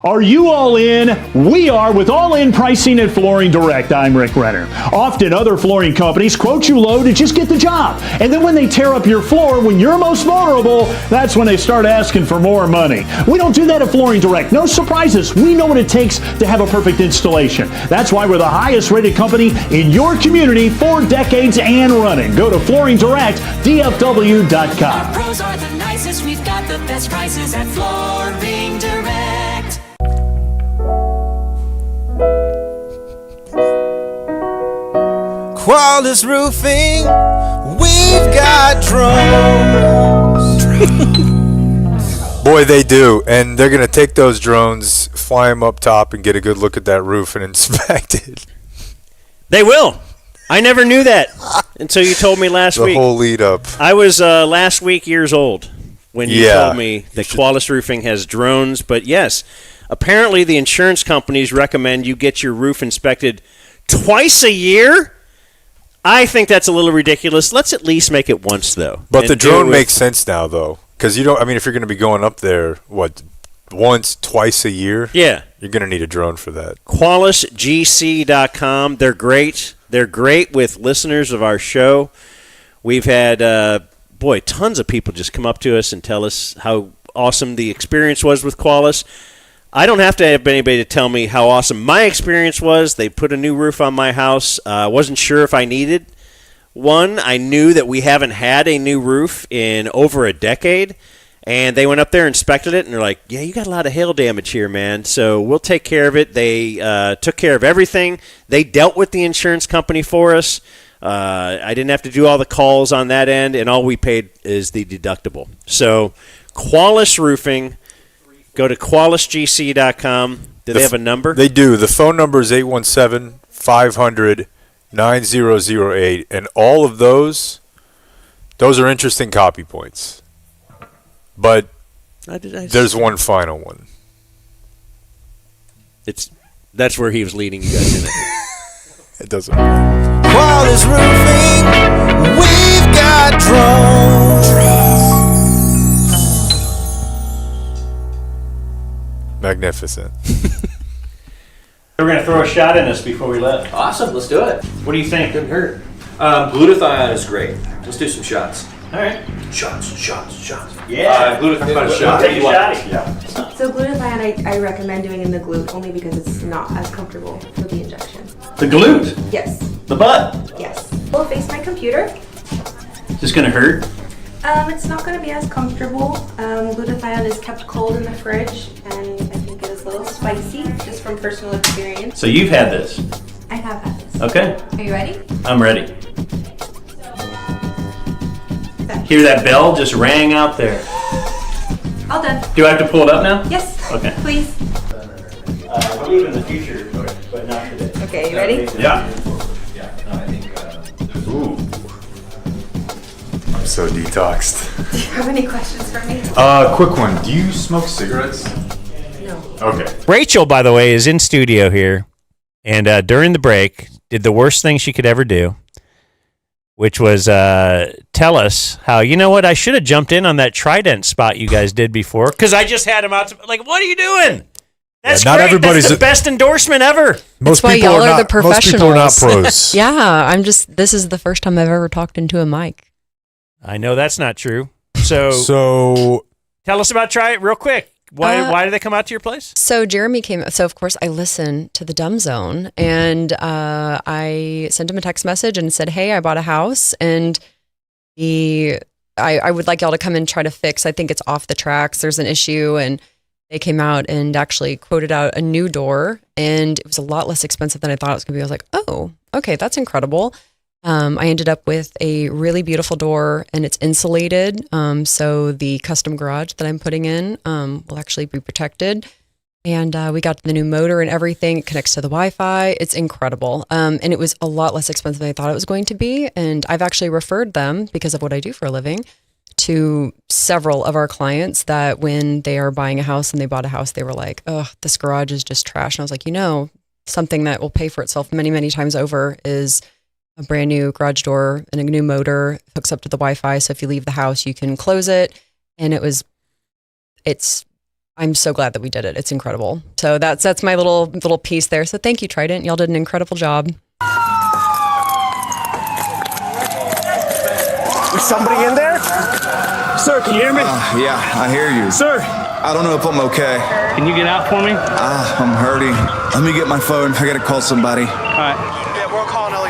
[SPEAKER 19] Are you all in? We are with all-in pricing at Flooring Direct. I'm Rick Renner. Often other flooring companies quote you low to just get the job. And then when they tear up your floor when you're most vulnerable, that's when they start asking for more money. We don't do that at Flooring Direct. No surprises. We know what it takes to have a perfect installation. That's why we're the highest rated company in your community for decades and running. Go to flooringdirect.dfw.com.
[SPEAKER 3] Our pros are the nicest. We've got the best prices at Flooring Direct.
[SPEAKER 20] Quality Roofing, we've got drones.
[SPEAKER 2] Boy, they do. And they're going to take those drones, fly them up top, and get a good look at that roof and inspect it.
[SPEAKER 1] They will. I never knew that until you told me last week.
[SPEAKER 2] The whole lead up.
[SPEAKER 1] I was last week years old when you told me that Quality Roofing has drones. But yes, apparently the insurance companies recommend you get your roof inspected twice a year. I think that's a little ridiculous. Let's at least make it once, though.
[SPEAKER 2] But
[SPEAKER 1] And
[SPEAKER 2] the
[SPEAKER 1] do
[SPEAKER 2] drone
[SPEAKER 1] it-
[SPEAKER 2] makes sense now, though, because you don't. I mean, if you're going to be going up there, what, once, twice a year?
[SPEAKER 1] Yeah.
[SPEAKER 2] You're going to need a drone for that.
[SPEAKER 1] QualisGC.com. They're great. They're great with listeners of our show. We've had, tons of people just come up to us and tell us how awesome the experience was with Qualis. I don't have to have anybody to tell me how awesome my experience was. They put a new roof on my house. I wasn't sure if I needed one. I knew that we haven't had a new roof in over a decade. And they went up there, inspected it, and they're like, yeah, you got a lot of hail damage here, man. So we'll take care of it. They took care of everything. They dealt with the insurance company for us. I didn't have to do all the calls on that end, and all we paid is the deductible. So Qualis Roofing, go to QualisGC.com. Do they have a number?
[SPEAKER 2] They do. The phone number is 817-500-9008, and all of those are interesting copy points. But there's one final one.
[SPEAKER 1] That's where he was leading you guys in it.
[SPEAKER 2] It doesn't matter.
[SPEAKER 20] Qualis Roofing, we've got drones.
[SPEAKER 2] Magnificent.
[SPEAKER 1] We're going to throw a shot in us before we left.
[SPEAKER 18] Awesome, let's do it.
[SPEAKER 1] What do you think? Couldn't hurt.
[SPEAKER 18] Glutathione is great. Let's do some shots.
[SPEAKER 1] All right.
[SPEAKER 18] Shots.
[SPEAKER 1] Yeah.
[SPEAKER 18] Glutathione
[SPEAKER 1] shot. Take a shot.
[SPEAKER 18] Yeah.
[SPEAKER 21] So glutathione I recommend doing in the glute only because it's not as comfortable for the injection.
[SPEAKER 1] The glute?
[SPEAKER 21] Yes.
[SPEAKER 1] The butt?
[SPEAKER 21] Yes. We'll face my computer.
[SPEAKER 1] Is this going to hurt?
[SPEAKER 21] It's not going to be as comfortable. Glutathione is kept cold in the fridge, and I think it is a little spicy, just from personal experience.
[SPEAKER 1] So you've had this?
[SPEAKER 21] I have had this.
[SPEAKER 1] Okay.
[SPEAKER 21] Are you ready?
[SPEAKER 1] I'm ready. Hear that bell just rang out there.
[SPEAKER 21] All done.
[SPEAKER 1] Do I have to pull it up now?
[SPEAKER 21] Yes.
[SPEAKER 1] Okay.
[SPEAKER 21] Please.
[SPEAKER 1] I believe in the future, but not today.
[SPEAKER 21] Okay, you ready?
[SPEAKER 2] Yeah. Ooh. I'm so detoxed.
[SPEAKER 21] Do you have any questions for me?
[SPEAKER 2] Quick one. Do you smoke cigarettes?
[SPEAKER 21] No.
[SPEAKER 2] Okay.
[SPEAKER 1] Rachel, by the way, is in studio here, and during the break, did the worst thing she could ever do, which was tell us how, you know what, I should have jumped in on that Trident spot you guys did before, because I just had him out to, like, what are you doing? That's
[SPEAKER 2] not
[SPEAKER 1] great.
[SPEAKER 2] everybody's
[SPEAKER 1] That's the best endorsement ever.
[SPEAKER 2] Most
[SPEAKER 22] That's why
[SPEAKER 2] people
[SPEAKER 22] y'all
[SPEAKER 2] are
[SPEAKER 22] are
[SPEAKER 2] not.
[SPEAKER 22] the professionals.
[SPEAKER 2] Most people are not pros.
[SPEAKER 22] Yeah, this is the first time I've ever talked into a mic.
[SPEAKER 1] I know that's not true. So tell us about Trident real quick. Why did they come out to your place?
[SPEAKER 22] So Jeremy came. So of course I listened to the Dumb Zone, and I sent him a text message and said, "Hey, I bought a house, and I would like y'all to come and try to fix. I think it's off the tracks. There's an issue." And they came out and actually quoted out a new door, and it was a lot less expensive than I thought it was going to be. I was like, "Oh, okay, that's incredible." I ended up with a really beautiful door, and it's insulated. So the custom garage that I'm putting in will actually be protected. And we got the new motor and everything. It connects to the Wi-Fi. It's incredible. And it was a lot less expensive than I thought it was going to be. And I've actually referred them, because of what I do for a living, to several of our clients that when they are buying a house and they bought a house, they were like, "Oh, this garage is just trash." And I was like, something that will pay for itself many, many times over is a brand new garage door and a new motor. Hooks up to the Wi-Fi. So if you leave the house, you can close it. And I'm so glad that we did it. It's incredible. So that's my little piece there. So thank you, Trident. Y'all did an incredible job.
[SPEAKER 23] Is somebody in there? Sir, can you hear me?
[SPEAKER 24] Yeah, I hear you.
[SPEAKER 23] Sir!
[SPEAKER 24] I don't know if I'm okay.
[SPEAKER 23] Can you get out for me?
[SPEAKER 24] I'm hurting. Let me get my phone. I gotta call somebody.
[SPEAKER 23] All right. Yeah, we're calling LA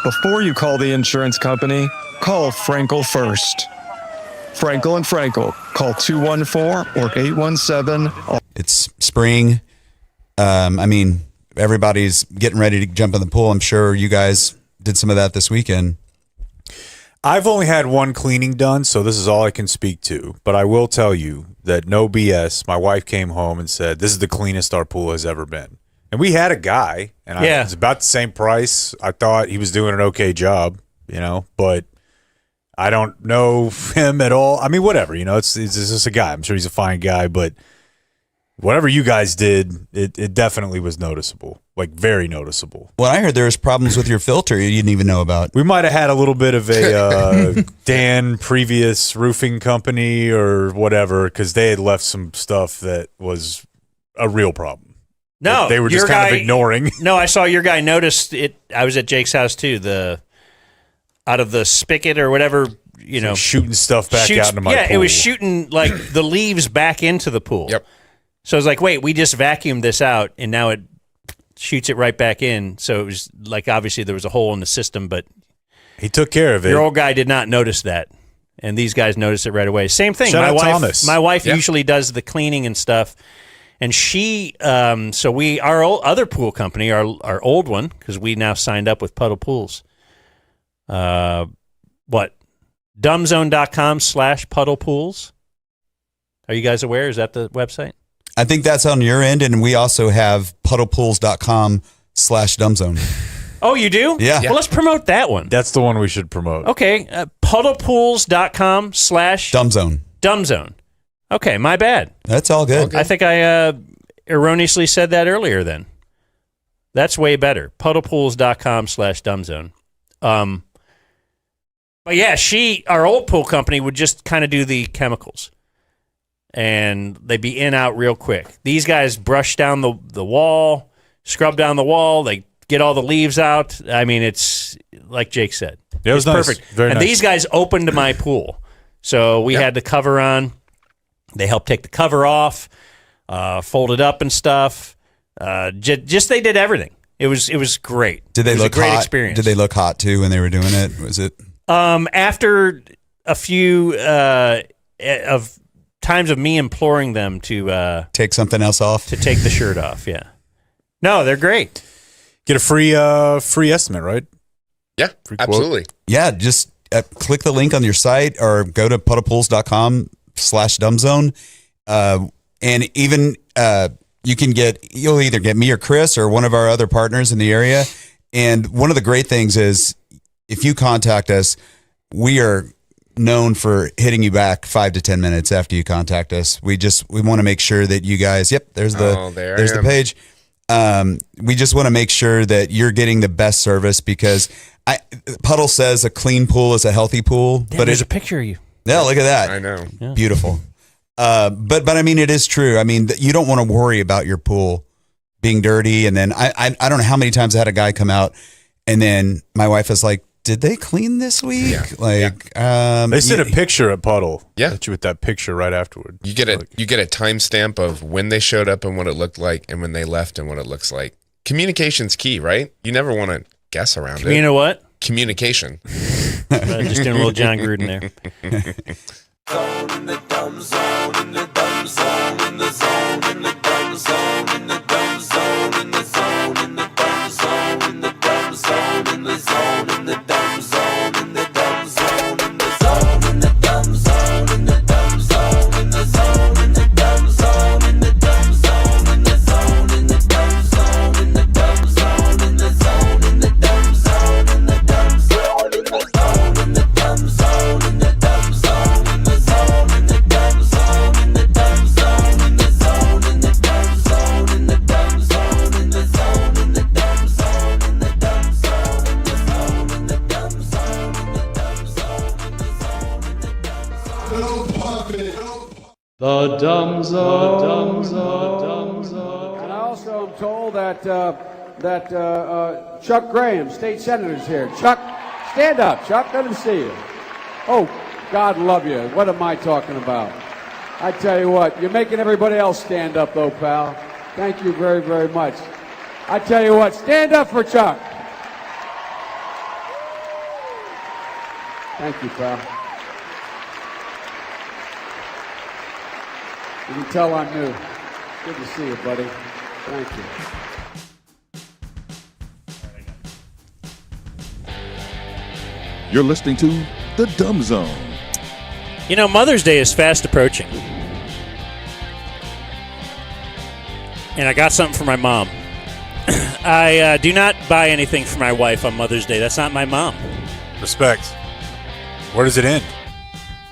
[SPEAKER 25] Before you call the insurance company, call Frankel first. Frankel and Frankel. Call 214 or 817.
[SPEAKER 26] It's spring. Everybody's getting ready to jump in the pool. I'm sure you guys did some of that this weekend.
[SPEAKER 2] I've only had one cleaning done, so this is all I can speak to. But I will tell you that no BS. My wife came home and said, "This is the cleanest our pool has ever been." And we had a guy, and it was about the same price. I thought he was doing an okay job, but I don't know him at all. I mean, whatever, it's just a guy. I'm sure he's a fine guy, but whatever you guys did, it definitely was noticeable, like very noticeable.
[SPEAKER 26] Well, I heard there was problems with your filter you didn't even know about.
[SPEAKER 2] We might have had a little bit of a previous roofing company or whatever, because they had left some stuff that was a real problem.
[SPEAKER 1] No,
[SPEAKER 2] they were just kind of ignoring.
[SPEAKER 1] No, I saw your guy noticed it. I was at Jake's house too. Out of the spigot or whatever,
[SPEAKER 2] shooting stuff back out into my pool.
[SPEAKER 1] Yeah, it was shooting like the leaves back into the pool.
[SPEAKER 4] Yep.
[SPEAKER 1] So I was like, wait, we just vacuumed this out, and now it shoots it right back in. So it was like, obviously there was a hole in the system, but
[SPEAKER 2] he took care of it.
[SPEAKER 1] Your old guy did not notice that, and these guys noticed it right away. Same thing.
[SPEAKER 2] Shout out Thomas.
[SPEAKER 1] My wife usually does the cleaning and stuff, and she, our other pool company, our old one, because we now signed up with Puddle Pools. dumbzone.com/puddlepools. Are you guys aware? Is that the website?
[SPEAKER 26] I think that's on your end, and we also have puddlepools.com/dumbzone.
[SPEAKER 1] Oh, you do?
[SPEAKER 26] Yeah.
[SPEAKER 1] Well, let's promote that one.
[SPEAKER 2] That's the one we should promote.
[SPEAKER 1] Okay, puddlepools.com/dumbzone. Dumbzone. Okay, my bad.
[SPEAKER 26] That's all good.
[SPEAKER 1] I think I erroneously said that earlier then. That's way better. puddlepools.com/dumbzone. But yeah, our old pool company would just kind of do the chemicals. And they'd be in, out real quick. These guys brush down the wall, scrub down the wall. They get all the leaves out. I mean, it's like Jake said.
[SPEAKER 2] Yeah, it was
[SPEAKER 1] it's
[SPEAKER 2] nice.
[SPEAKER 1] Perfect.
[SPEAKER 2] Very
[SPEAKER 1] and
[SPEAKER 2] nice.
[SPEAKER 1] these guys opened my pool. So we had the cover on. They helped take the cover off, fold it up and stuff. Just they did everything. It was great.
[SPEAKER 26] Did they look
[SPEAKER 1] a great
[SPEAKER 26] hot?
[SPEAKER 1] experience.
[SPEAKER 26] Did they look hot too when they were doing it? Was it?
[SPEAKER 1] After a few of times of me imploring them to
[SPEAKER 26] take something else off,
[SPEAKER 1] to take the shirt off. Yeah, no, they're great.
[SPEAKER 2] Get a free estimate, right?
[SPEAKER 4] Yeah, absolutely.
[SPEAKER 26] Yeah, just click the link on your site or go to puddlepools.com/dumbzone, and even you'll either get me or Chris or one of our other partners in the area. And one of the great things is, if you contact us, we are known for hitting you back 5 to 10 minutes after you contact us. We want to make sure that you guys, there's the page. We just want to make sure that you're getting the best service, because Puddle says a clean pool is a healthy pool.
[SPEAKER 1] Damn,
[SPEAKER 26] but
[SPEAKER 1] there's a picture of you.
[SPEAKER 26] Yeah, look at that.
[SPEAKER 4] I know.
[SPEAKER 1] Yeah.
[SPEAKER 26] Beautiful. But I mean, it is true. I mean, you don't want to worry about your pool being dirty. And then I don't know how many times I had a guy come out, and then my wife was like, did they clean this week?
[SPEAKER 4] Yeah.
[SPEAKER 2] They sent a picture at Puddle.
[SPEAKER 4] Yeah.
[SPEAKER 2] Hit you with that picture right afterward.
[SPEAKER 4] You get a timestamp of when they showed up and what it looked like, and when they left and what it looks like. Communication's key, right? You never want to guess around it.
[SPEAKER 1] You know what?
[SPEAKER 4] Communication.
[SPEAKER 1] Just doing a little John Gruden there.
[SPEAKER 20] In the dumb zone, in the dumb zone, in the zone, in the dumb zone, in the dumb zone, in the zone, in the dumb zone, in the dumb zone, in the zone, in the dumb zone, in the dumb zone, in the zone, in the dumb zone, in the dumb zone, in the zone, in the dumb zone, in the dumb zone, in the zone, in the dumb zone, in the dumb zone, in the zone, in the dumb zone, in the dumb zone, in the zone, in the dumb zone, in the dumb zone, in the zone, in the dumb zone, in the dumb zone, in the zone, in the dumb zone, in the dumb zone, in the zone, in the dumb zone, in the dumb zone, in the zone, in the dumb zone, in the dumb zone, in the zone, in the dumb zone.
[SPEAKER 6] The dumb zone. And I also am told that Chuck Graham, state senator, is here. Chuck, stand up. Chuck, let him see you. Oh, God love you. What am I talking about? I tell you what, you're making everybody else stand up, though, pal. Thank you very, very much. I tell you what, stand up for Chuck. Thank you, pal. You can tell I'm new. Good to see you, buddy. Thank you.
[SPEAKER 8] You're listening to The Dumb Zone.
[SPEAKER 1] You know, Mother's Day is fast approaching. And I got something for my mom. I do not buy anything for my wife on Mother's Day. That's not my mom.
[SPEAKER 2] Respect. Where does it end?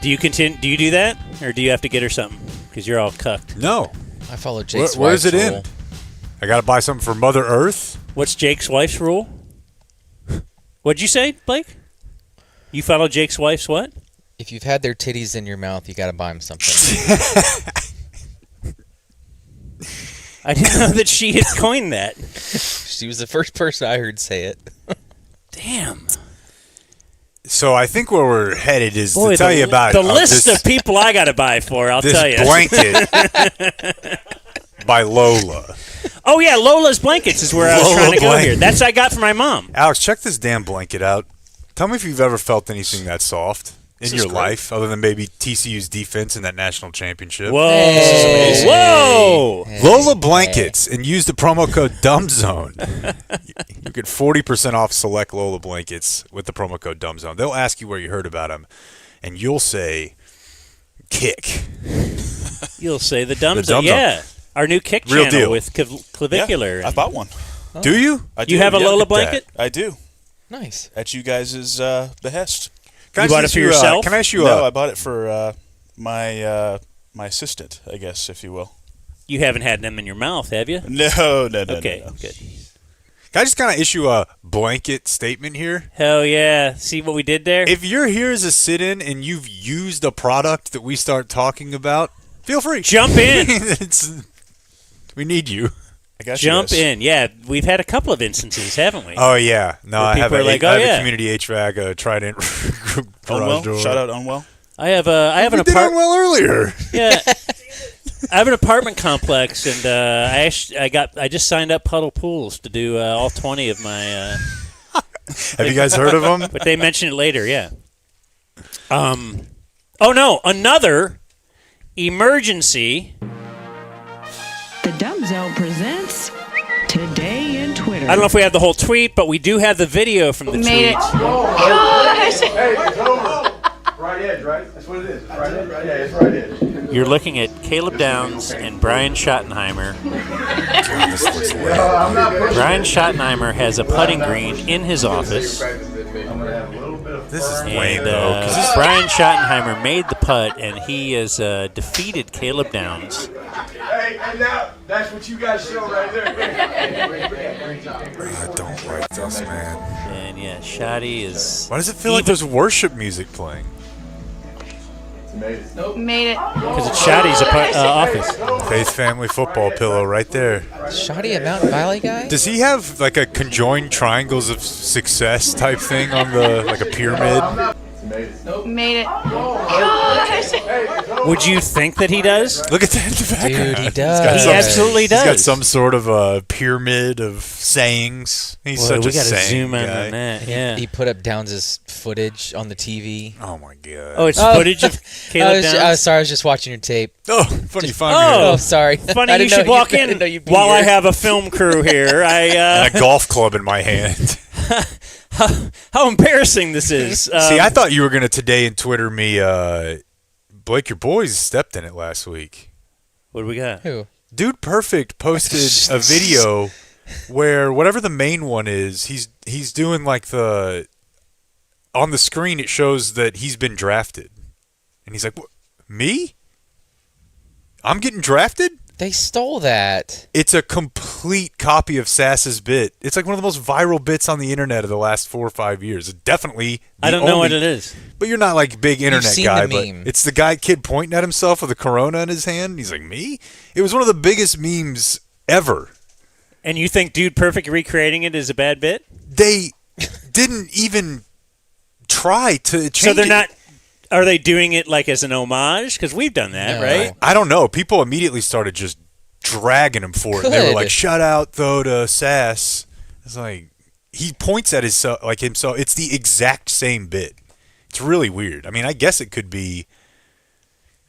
[SPEAKER 1] Do you do that? Or do you have to get her something? Because you're all cucked.
[SPEAKER 2] No.
[SPEAKER 5] I follow Jake's
[SPEAKER 2] Where's
[SPEAKER 5] wife's
[SPEAKER 2] it
[SPEAKER 5] rule.
[SPEAKER 2] in? I got to buy something for Mother Earth?
[SPEAKER 1] What's Jake's wife's rule? What'd you say, Blake? You follow Jake's wife's what?
[SPEAKER 5] If you've had their titties in your mouth, you got to buy them something.
[SPEAKER 1] I didn't know that she had coined that.
[SPEAKER 5] She was the first person I heard say it.
[SPEAKER 1] Damn.
[SPEAKER 2] So I think where we're headed is
[SPEAKER 1] Boy,
[SPEAKER 2] to tell you about
[SPEAKER 1] the list of people I got to buy for. I'll
[SPEAKER 2] this
[SPEAKER 1] tell you.
[SPEAKER 2] blanket by Lola.
[SPEAKER 1] Oh yeah, Lola's Blankets is where I was trying to go here. That's what I got for my mom.
[SPEAKER 2] Alex, check this damn blanket out. Tell me if you've ever felt anything that soft in your life, other than maybe TCU's defense in that national championship.
[SPEAKER 1] Whoa!
[SPEAKER 2] This is amazing.
[SPEAKER 1] Whoa!
[SPEAKER 2] Lola Blankets, and use the promo code DUMBZONE. You get 40% off select Lola Blankets with the promo code DUMBZONE. They'll ask you where you heard about them, and you'll say, kick.
[SPEAKER 1] You'll say the dumb
[SPEAKER 2] The
[SPEAKER 1] zone.
[SPEAKER 2] Dumb
[SPEAKER 1] Yeah.
[SPEAKER 2] Zone.
[SPEAKER 1] Our new kick
[SPEAKER 2] Real
[SPEAKER 1] channel
[SPEAKER 2] deal.
[SPEAKER 1] with clavicular.
[SPEAKER 7] Yeah, I bought one.
[SPEAKER 1] Oh.
[SPEAKER 2] Do you?
[SPEAKER 7] I
[SPEAKER 1] You have a
[SPEAKER 7] yeah.
[SPEAKER 1] Lola
[SPEAKER 7] Look at that.
[SPEAKER 1] blanket?
[SPEAKER 7] I do.
[SPEAKER 5] Nice.
[SPEAKER 7] At you guys' behest.
[SPEAKER 1] You bought it for yourself?
[SPEAKER 2] Can I ask you
[SPEAKER 7] No, I bought it for my assistant, I guess, if you will.
[SPEAKER 1] You haven't had them in your mouth, have you?
[SPEAKER 7] No.
[SPEAKER 1] Okay,
[SPEAKER 7] no.
[SPEAKER 1] good.
[SPEAKER 2] Can I just kind of issue a blanket statement here?
[SPEAKER 1] Hell yeah. See what we did there?
[SPEAKER 2] If you're here as a sit-in and you've used a product that we start talking about, feel free.
[SPEAKER 1] Jump in.
[SPEAKER 2] We need you.
[SPEAKER 7] I guess
[SPEAKER 1] Jump in. Yeah, we've had a couple of instances, haven't we?
[SPEAKER 2] Oh, yeah. No,
[SPEAKER 1] Where
[SPEAKER 2] I have,
[SPEAKER 1] people are like,
[SPEAKER 2] I
[SPEAKER 1] oh,
[SPEAKER 2] have
[SPEAKER 1] yeah.
[SPEAKER 2] a community HVAC Trident garage
[SPEAKER 7] Unwell.
[SPEAKER 2] door.
[SPEAKER 7] Shout out Unwell.
[SPEAKER 1] I have an
[SPEAKER 2] We did
[SPEAKER 1] apartment.
[SPEAKER 2] Unwell earlier.
[SPEAKER 1] Yeah. I have an apartment complex, and I just signed up Puddle Pools to do all 20 of my.
[SPEAKER 2] Have you guys heard of them?
[SPEAKER 1] But they mention it later, yeah. Oh no, another emergency.
[SPEAKER 9] The Dumb Zone presents Today in Twitter.
[SPEAKER 1] I don't know if we have the whole tweet, but we do have the video from the tweet.
[SPEAKER 9] Made it.
[SPEAKER 6] Gosh! Hey, it's over. Right edge, right? That's what it is. Right edge? Yeah, it's right edge.
[SPEAKER 1] You're looking at Caleb Downs and Brian Schottenheimer. Brian Schottenheimer has a putting green in his office.
[SPEAKER 2] This is lame,
[SPEAKER 1] And
[SPEAKER 2] though. 'cause this-
[SPEAKER 1] Brian Schottenheimer made the putt, and he has defeated Caleb Downs.
[SPEAKER 6] Hey, and now that's what you guys show right there.
[SPEAKER 2] I don't like this, man.
[SPEAKER 1] And yeah, Shotty is.
[SPEAKER 2] Why does it feel like there's worship music playing?
[SPEAKER 9] Made it.
[SPEAKER 1] Because it's Shotty's office.
[SPEAKER 2] Faith Family Football pillow right there.
[SPEAKER 5] Shoddy a Mountain Valley guy?
[SPEAKER 2] Does he have like a conjoined triangles of success type thing on the like a pyramid?
[SPEAKER 9] Made it.
[SPEAKER 1] Would you think that he does?
[SPEAKER 2] Look at that in the background.
[SPEAKER 5] Dude, he
[SPEAKER 2] He's
[SPEAKER 5] does.
[SPEAKER 2] got
[SPEAKER 1] He
[SPEAKER 2] some-
[SPEAKER 1] absolutely
[SPEAKER 2] He's got
[SPEAKER 1] does.
[SPEAKER 2] some sort of a pyramid of sayings. He's
[SPEAKER 1] Boy,
[SPEAKER 2] such
[SPEAKER 1] we
[SPEAKER 2] a
[SPEAKER 1] gotta
[SPEAKER 2] saying
[SPEAKER 1] zoom in
[SPEAKER 2] guy.
[SPEAKER 1] on that. Yeah.
[SPEAKER 5] He put up Downs' footage on the TV.
[SPEAKER 2] Oh my god.
[SPEAKER 1] Oh, it's footage of Caleb Downs.
[SPEAKER 5] Sorry, I was just watching your tape.
[SPEAKER 2] Oh, funny
[SPEAKER 5] Just-
[SPEAKER 2] find
[SPEAKER 1] Oh,
[SPEAKER 5] Oh, sorry.
[SPEAKER 1] Funny
[SPEAKER 5] I
[SPEAKER 1] you
[SPEAKER 5] didn't know
[SPEAKER 1] should walk
[SPEAKER 5] I
[SPEAKER 1] in
[SPEAKER 5] didn't know you'd be
[SPEAKER 1] while I
[SPEAKER 5] here.
[SPEAKER 1] have a film crew here.
[SPEAKER 2] and a golf club in my hand.
[SPEAKER 1] How embarrassing this is.
[SPEAKER 2] See, I thought you were gonna today in Twitter me. Blake, your boys stepped in it last week.
[SPEAKER 1] What do we got?
[SPEAKER 5] Who?
[SPEAKER 2] Dude Perfect posted a video where whatever the main one is, he's doing like on the screen it shows that he's been drafted. And he's like, me? I'm getting drafted?
[SPEAKER 5] They stole that.
[SPEAKER 2] It's a complete copy of Sass's bit. It's like one of the most viral bits on the internet of the last 4 or 5 years. It's definitely
[SPEAKER 1] I don't know what it is.
[SPEAKER 2] But you're not like a big internet
[SPEAKER 5] seen
[SPEAKER 2] guy,
[SPEAKER 5] the
[SPEAKER 2] but
[SPEAKER 5] meme.
[SPEAKER 2] it's the kid pointing at himself with a Corona in his hand. He's like, me? It was one of the biggest memes ever.
[SPEAKER 1] And you think Dude Perfect recreating it is a bad bit?
[SPEAKER 2] They didn't even try to change
[SPEAKER 1] So they're
[SPEAKER 2] it.
[SPEAKER 1] not. Are they doing it like as an homage? Because we've done that,
[SPEAKER 5] No.
[SPEAKER 1] right?
[SPEAKER 2] I don't know. People immediately started just dragging him for it. And they were
[SPEAKER 5] Good.
[SPEAKER 2] like, shout out, though, to Sass. It's like, he points at himself. It's the exact same bit. It's really weird. I mean, I guess it could be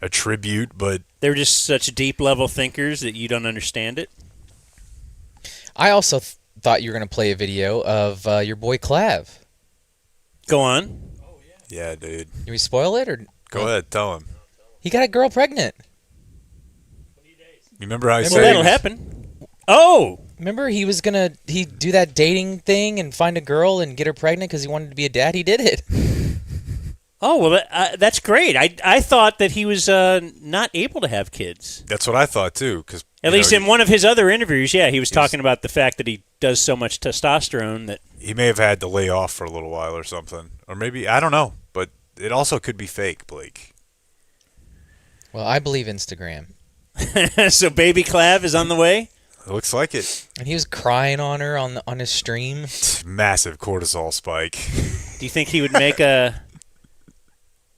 [SPEAKER 2] a tribute, but
[SPEAKER 1] They're just such deep level thinkers that you don't understand it.
[SPEAKER 5] I also thought you were going to play a video of your boy Clav.
[SPEAKER 1] Go on.
[SPEAKER 2] yeah, dude.
[SPEAKER 5] Can we spoil it? Or
[SPEAKER 2] Go ahead, tell him.
[SPEAKER 5] He got a girl pregnant.
[SPEAKER 2] You remember how he
[SPEAKER 1] Well,
[SPEAKER 2] said
[SPEAKER 1] that'll happen. Oh!
[SPEAKER 5] Remember he was going to do that dating thing and find a girl and get her pregnant because he wanted to be a dad? He did it.
[SPEAKER 1] Oh, well, that's great. I thought that he was not able to have kids.
[SPEAKER 2] That's what I thought, too. Cause,
[SPEAKER 1] At least in one of his other interviews, he was talking about the fact that he does so much testosterone that...
[SPEAKER 2] He may have had to lay off for a little while or something. Or maybe, I don't know. But it also could be fake, Blake.
[SPEAKER 5] Well, I believe Instagram.
[SPEAKER 1] So Baby Clav is on the way?
[SPEAKER 2] It looks like it.
[SPEAKER 5] And he was crying on her on his stream.
[SPEAKER 2] Massive cortisol spike.
[SPEAKER 1] Do you think he would make a...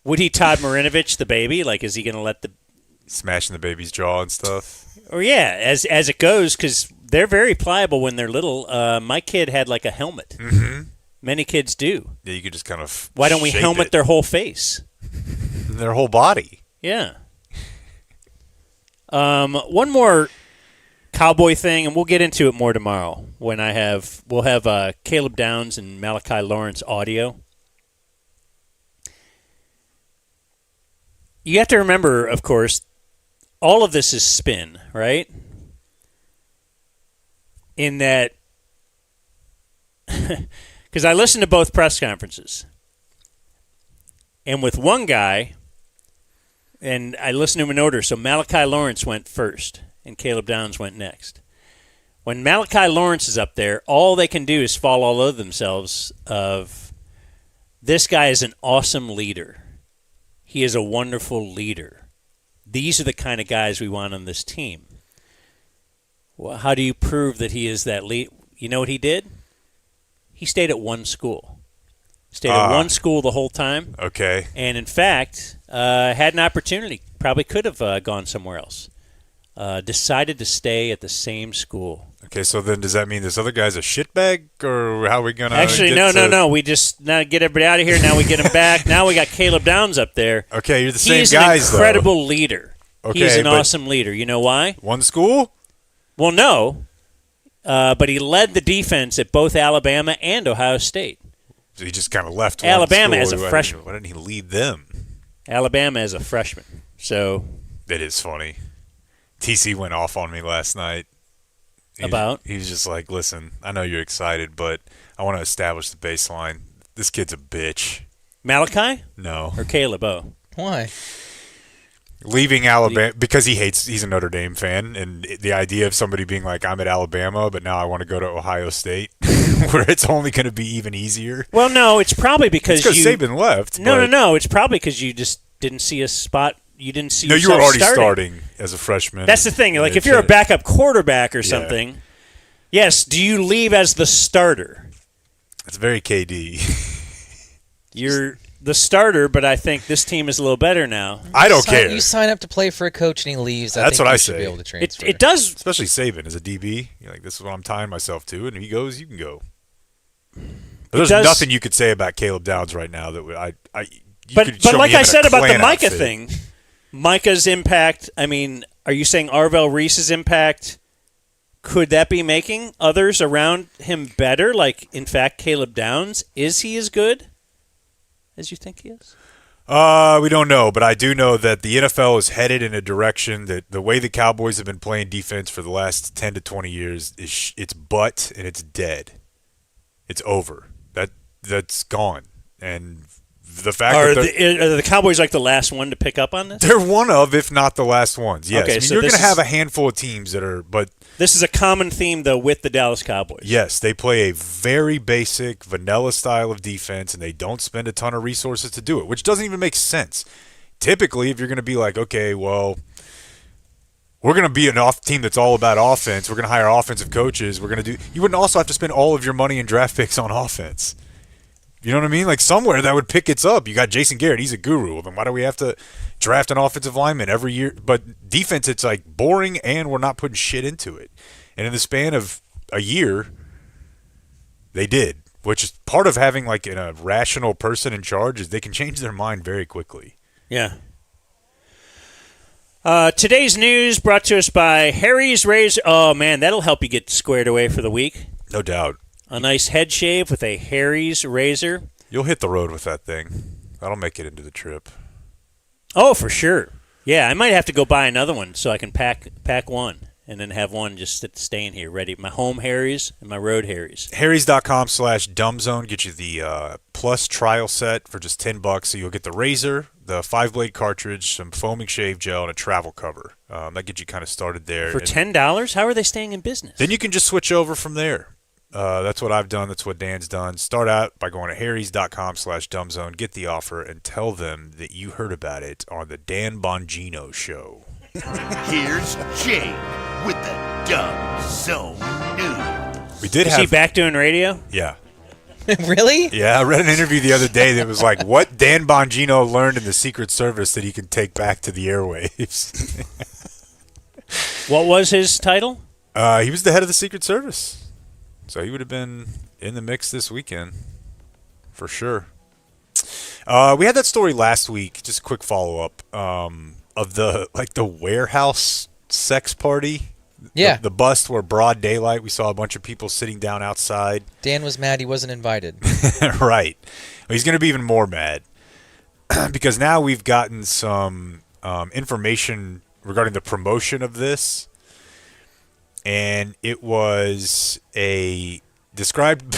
[SPEAKER 1] Would he Todd Marinovich the baby? Like, is he going to let the...
[SPEAKER 2] Smashing the baby's jaw and stuff?
[SPEAKER 1] Or, yeah, as it goes, because they're very pliable when they're little. My kid had, like, a helmet.
[SPEAKER 2] Mm-hmm.
[SPEAKER 1] Many kids do.
[SPEAKER 2] Yeah, you could just kind of
[SPEAKER 1] Why don't we helmet their whole face?
[SPEAKER 2] Their whole body.
[SPEAKER 1] Yeah. One more Cowboy thing, and we'll get into it more tomorrow when we'll have Caleb Downs and Malachi Lawrence audio. You have to remember, of course, all of this is spin, right? In that, because I listened to both press conferences, and with one guy, and I listened to him in order, so Malachi Lawrence went first, and Caleb Downs went next. When Malachi Lawrence is up there, all they can do is fall all over themselves of, this guy is an awesome leader. He is a wonderful leader. These are the kind of guys we want on this team. Well, how do you prove that he is that lead? You know what he did? He stayed at one school. Stayed at one school the whole time.
[SPEAKER 2] Okay.
[SPEAKER 1] And, in fact, had an opportunity. Probably could have gone somewhere else. Decided to stay at the same school.
[SPEAKER 2] Okay, so then does that mean this other guy's a shitbag, or how are we going to
[SPEAKER 1] Actually, no. We just now get everybody out of here. Now we get him back. Now we got Caleb Downs up there.
[SPEAKER 2] Okay, you're the same
[SPEAKER 1] He's
[SPEAKER 2] guys,
[SPEAKER 1] an incredible leader.
[SPEAKER 2] Okay,
[SPEAKER 1] He's an awesome leader. You know why?
[SPEAKER 2] One school?
[SPEAKER 1] Well, no. But he led the defense at both Alabama and Ohio State.
[SPEAKER 2] So he just kind of left
[SPEAKER 1] Alabama
[SPEAKER 2] one
[SPEAKER 1] as
[SPEAKER 2] school.
[SPEAKER 1] a freshman.
[SPEAKER 2] Why didn't he lead them?
[SPEAKER 1] Alabama as a freshman. So
[SPEAKER 2] it is funny. TC went off on me last night. He was just like, listen, I know you're excited, but I want to establish the baseline. This kid's a bitch.
[SPEAKER 1] Malachi?
[SPEAKER 2] No.
[SPEAKER 1] Or Caleb? Oh.
[SPEAKER 5] Why?
[SPEAKER 2] Leaving Alabama because he's a Notre Dame fan, and the idea of somebody being like, I'm at Alabama, but now I want to go to Ohio State, where it's only going to be even easier.
[SPEAKER 1] Well, no, it's probably because
[SPEAKER 2] Saban left.
[SPEAKER 1] No. It's probably because you just didn't see a spot. You didn't see.
[SPEAKER 2] No, you
[SPEAKER 1] yourself
[SPEAKER 2] were already
[SPEAKER 1] starting
[SPEAKER 2] as a freshman.
[SPEAKER 1] That's the thing. Like, if you're a backup quarterback or something, yes, do you leave as the starter?
[SPEAKER 2] It's very KD.
[SPEAKER 1] You're the starter, but I think this team is a little better now.
[SPEAKER 2] I don't care.
[SPEAKER 5] You sign up to play for a coach and he leaves.
[SPEAKER 2] That's what I say.
[SPEAKER 5] Should be able to transfer.
[SPEAKER 1] It does,
[SPEAKER 2] especially Saban as a DB. You're like, this is what I'm tying myself to, and if he goes, you can go. But there's nothing you could say about Caleb Downs right now that
[SPEAKER 1] But like I said about the Micah thing, Micah's impact. I mean, are you saying Arvell Reese's impact? Could that be making others around him better? Like, in fact, Caleb Downs, is he as good as you think he is?
[SPEAKER 2] We don't know, but I do know that the NFL is headed in a direction that the way the Cowboys have been playing defense for the last 10 to 20 years is it's butt and it's dead. It's over. That's gone. And the fact
[SPEAKER 1] are
[SPEAKER 2] that
[SPEAKER 1] the Cowboys like the last one to pick up on this?
[SPEAKER 2] They're one of, if not the last ones. Yes,
[SPEAKER 1] Okay,
[SPEAKER 2] I mean,
[SPEAKER 1] so
[SPEAKER 2] you're going to
[SPEAKER 1] this
[SPEAKER 2] have a handful of teams that are, but
[SPEAKER 1] this is a common theme though with the Dallas Cowboys.
[SPEAKER 2] Yes, they play a very basic vanilla style of defense, and they don't spend a ton of resources to do it, which doesn't even make sense. Typically, if you're going to be like, okay, well, we're going to be an off team that's all about offense. We're going to hire offensive coaches. We're going to do. You wouldn't also have to spend all of your money in draft picks on offense. You know what I mean? Like somewhere that would pick it up. You got Jason Garrett. He's a guru. Well, then why do we have to draft an offensive lineman every year? But defense, it's like boring, and we're not putting shit into it. And in the span of a year, they did, which is part of having like a rational person in charge is they can change their mind very quickly.
[SPEAKER 1] Yeah. Today's news brought to us by Harry's Razor. Oh, man, that'll help you get squared away for the week.
[SPEAKER 2] No doubt.
[SPEAKER 1] A nice head shave with a Harry's razor.
[SPEAKER 2] You'll hit the road with that thing. That'll make it into the trip.
[SPEAKER 1] Oh, for sure. Yeah, I might have to go buy another one so I can pack one and then have one just staying here ready. My home Harry's and my road Harry's.
[SPEAKER 2] Harrys.com/dumbzone get you the plus trial set for just $10. So you'll get the razor, the 5-blade cartridge, some foaming shave gel, and a travel cover. That gets you kind of started there.
[SPEAKER 1] For $10? How are they staying in business?
[SPEAKER 2] Then you can just switch over from there. That's what I've done. That's what Dan's done. Start out by going to harrys.com/dumbzone, get the offer, and tell them that you heard about it on the Dan Bongino Show.
[SPEAKER 3] Here's Jay with the Dumb Zone News.
[SPEAKER 1] Is he back doing radio?
[SPEAKER 2] Yeah.
[SPEAKER 5] Really?
[SPEAKER 2] Yeah, I read an interview the other day that was like, what Dan Bongino learned in the Secret Service that he can take back to the airwaves.
[SPEAKER 1] What was his title?
[SPEAKER 2] He was the head of the Secret Service. So he would have been in the mix this weekend, for sure. We had that story last week, just a quick follow-up, of the warehouse sex party.
[SPEAKER 5] Yeah.
[SPEAKER 2] The bust where broad daylight, we saw a bunch of people sitting down outside.
[SPEAKER 5] Dan was mad he wasn't invited.
[SPEAKER 2] Right. Well, he's going to be even more mad because now we've gotten some information regarding the promotion of this. And it was described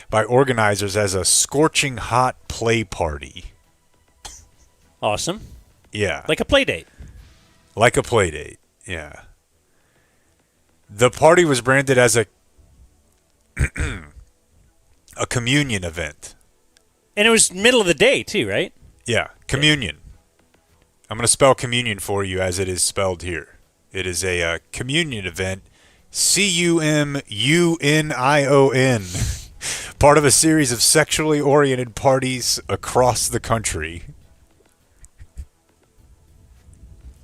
[SPEAKER 2] by organizers as a scorching hot play party.
[SPEAKER 1] Awesome.
[SPEAKER 2] Yeah.
[SPEAKER 1] Like a play date.
[SPEAKER 2] Like a play date, yeah. The party was branded as a communion event.
[SPEAKER 1] And it was middle of the day, too, right?
[SPEAKER 2] Yeah, communion. I'm going to spell communion for you as it is spelled here. It is a communion event, CUMUNION, part of a series of sexually oriented parties across the country.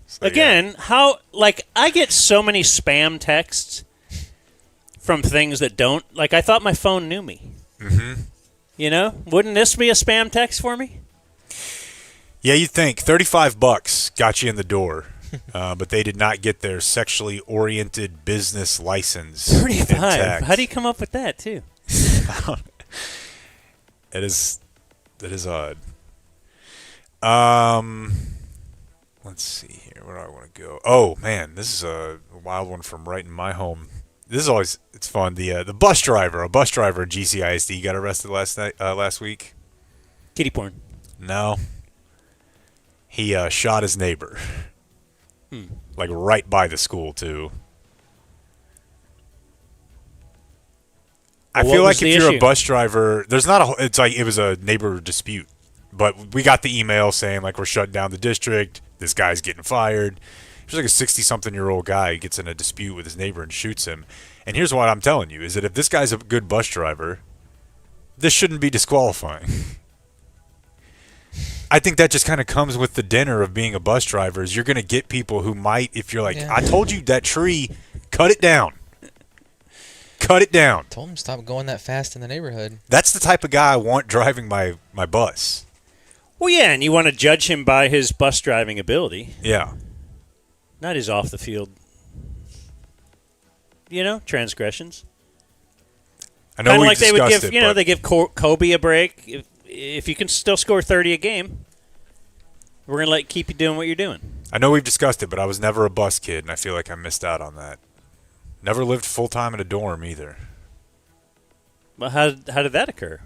[SPEAKER 2] So,
[SPEAKER 1] again, I get so many spam texts from things that don't. Like, I thought my phone knew me.
[SPEAKER 2] Mm-hmm.
[SPEAKER 1] You know? Wouldn't this be a spam text for me?
[SPEAKER 2] Yeah, you'd think. $35 got you in the door, but they did not get their sexually oriented business license.
[SPEAKER 1] 35. How do you come up with that, too?
[SPEAKER 2] That is odd. Let's see here. Where do I want to go? Oh man, this is a wild one from right in my home. This is always it's fun. The bus driver, a bus driver in GCISD, got arrested last week.
[SPEAKER 1] Kitty porn.
[SPEAKER 2] No. He shot his neighbor. Like right by the school too. I feel like if you're a bus driver, there's not a. It's like it was a neighbor dispute, but we got the email saying like we're shutting down the district. This guy's getting fired. There's like a 60-something-year-old guy who gets in a dispute with his neighbor and shoots him. And here's what I'm telling you: is that if this guy's a good bus driver, this shouldn't be disqualifying. I think that just kind of comes with the dinner of being a bus driver. Is you're going to get people who might, if you're like, I told you that tree, cut it down. Cut it down.
[SPEAKER 5] Told him stop going that fast in the neighborhood.
[SPEAKER 2] That's the type of guy I want driving my bus.
[SPEAKER 1] Well, yeah, and you want to judge him by his bus driving ability.
[SPEAKER 2] Yeah.
[SPEAKER 1] Not his off the field, transgressions.
[SPEAKER 2] I know we discussed
[SPEAKER 1] they would give,
[SPEAKER 2] it,
[SPEAKER 1] they give Kobe a break. If you can still score 30 a game, we're going to keep you doing what you're doing.
[SPEAKER 2] I know we've discussed it, but I was never a bus kid, and I feel like I missed out on that. Never lived full-time in a dorm either.
[SPEAKER 1] Well, how did that occur?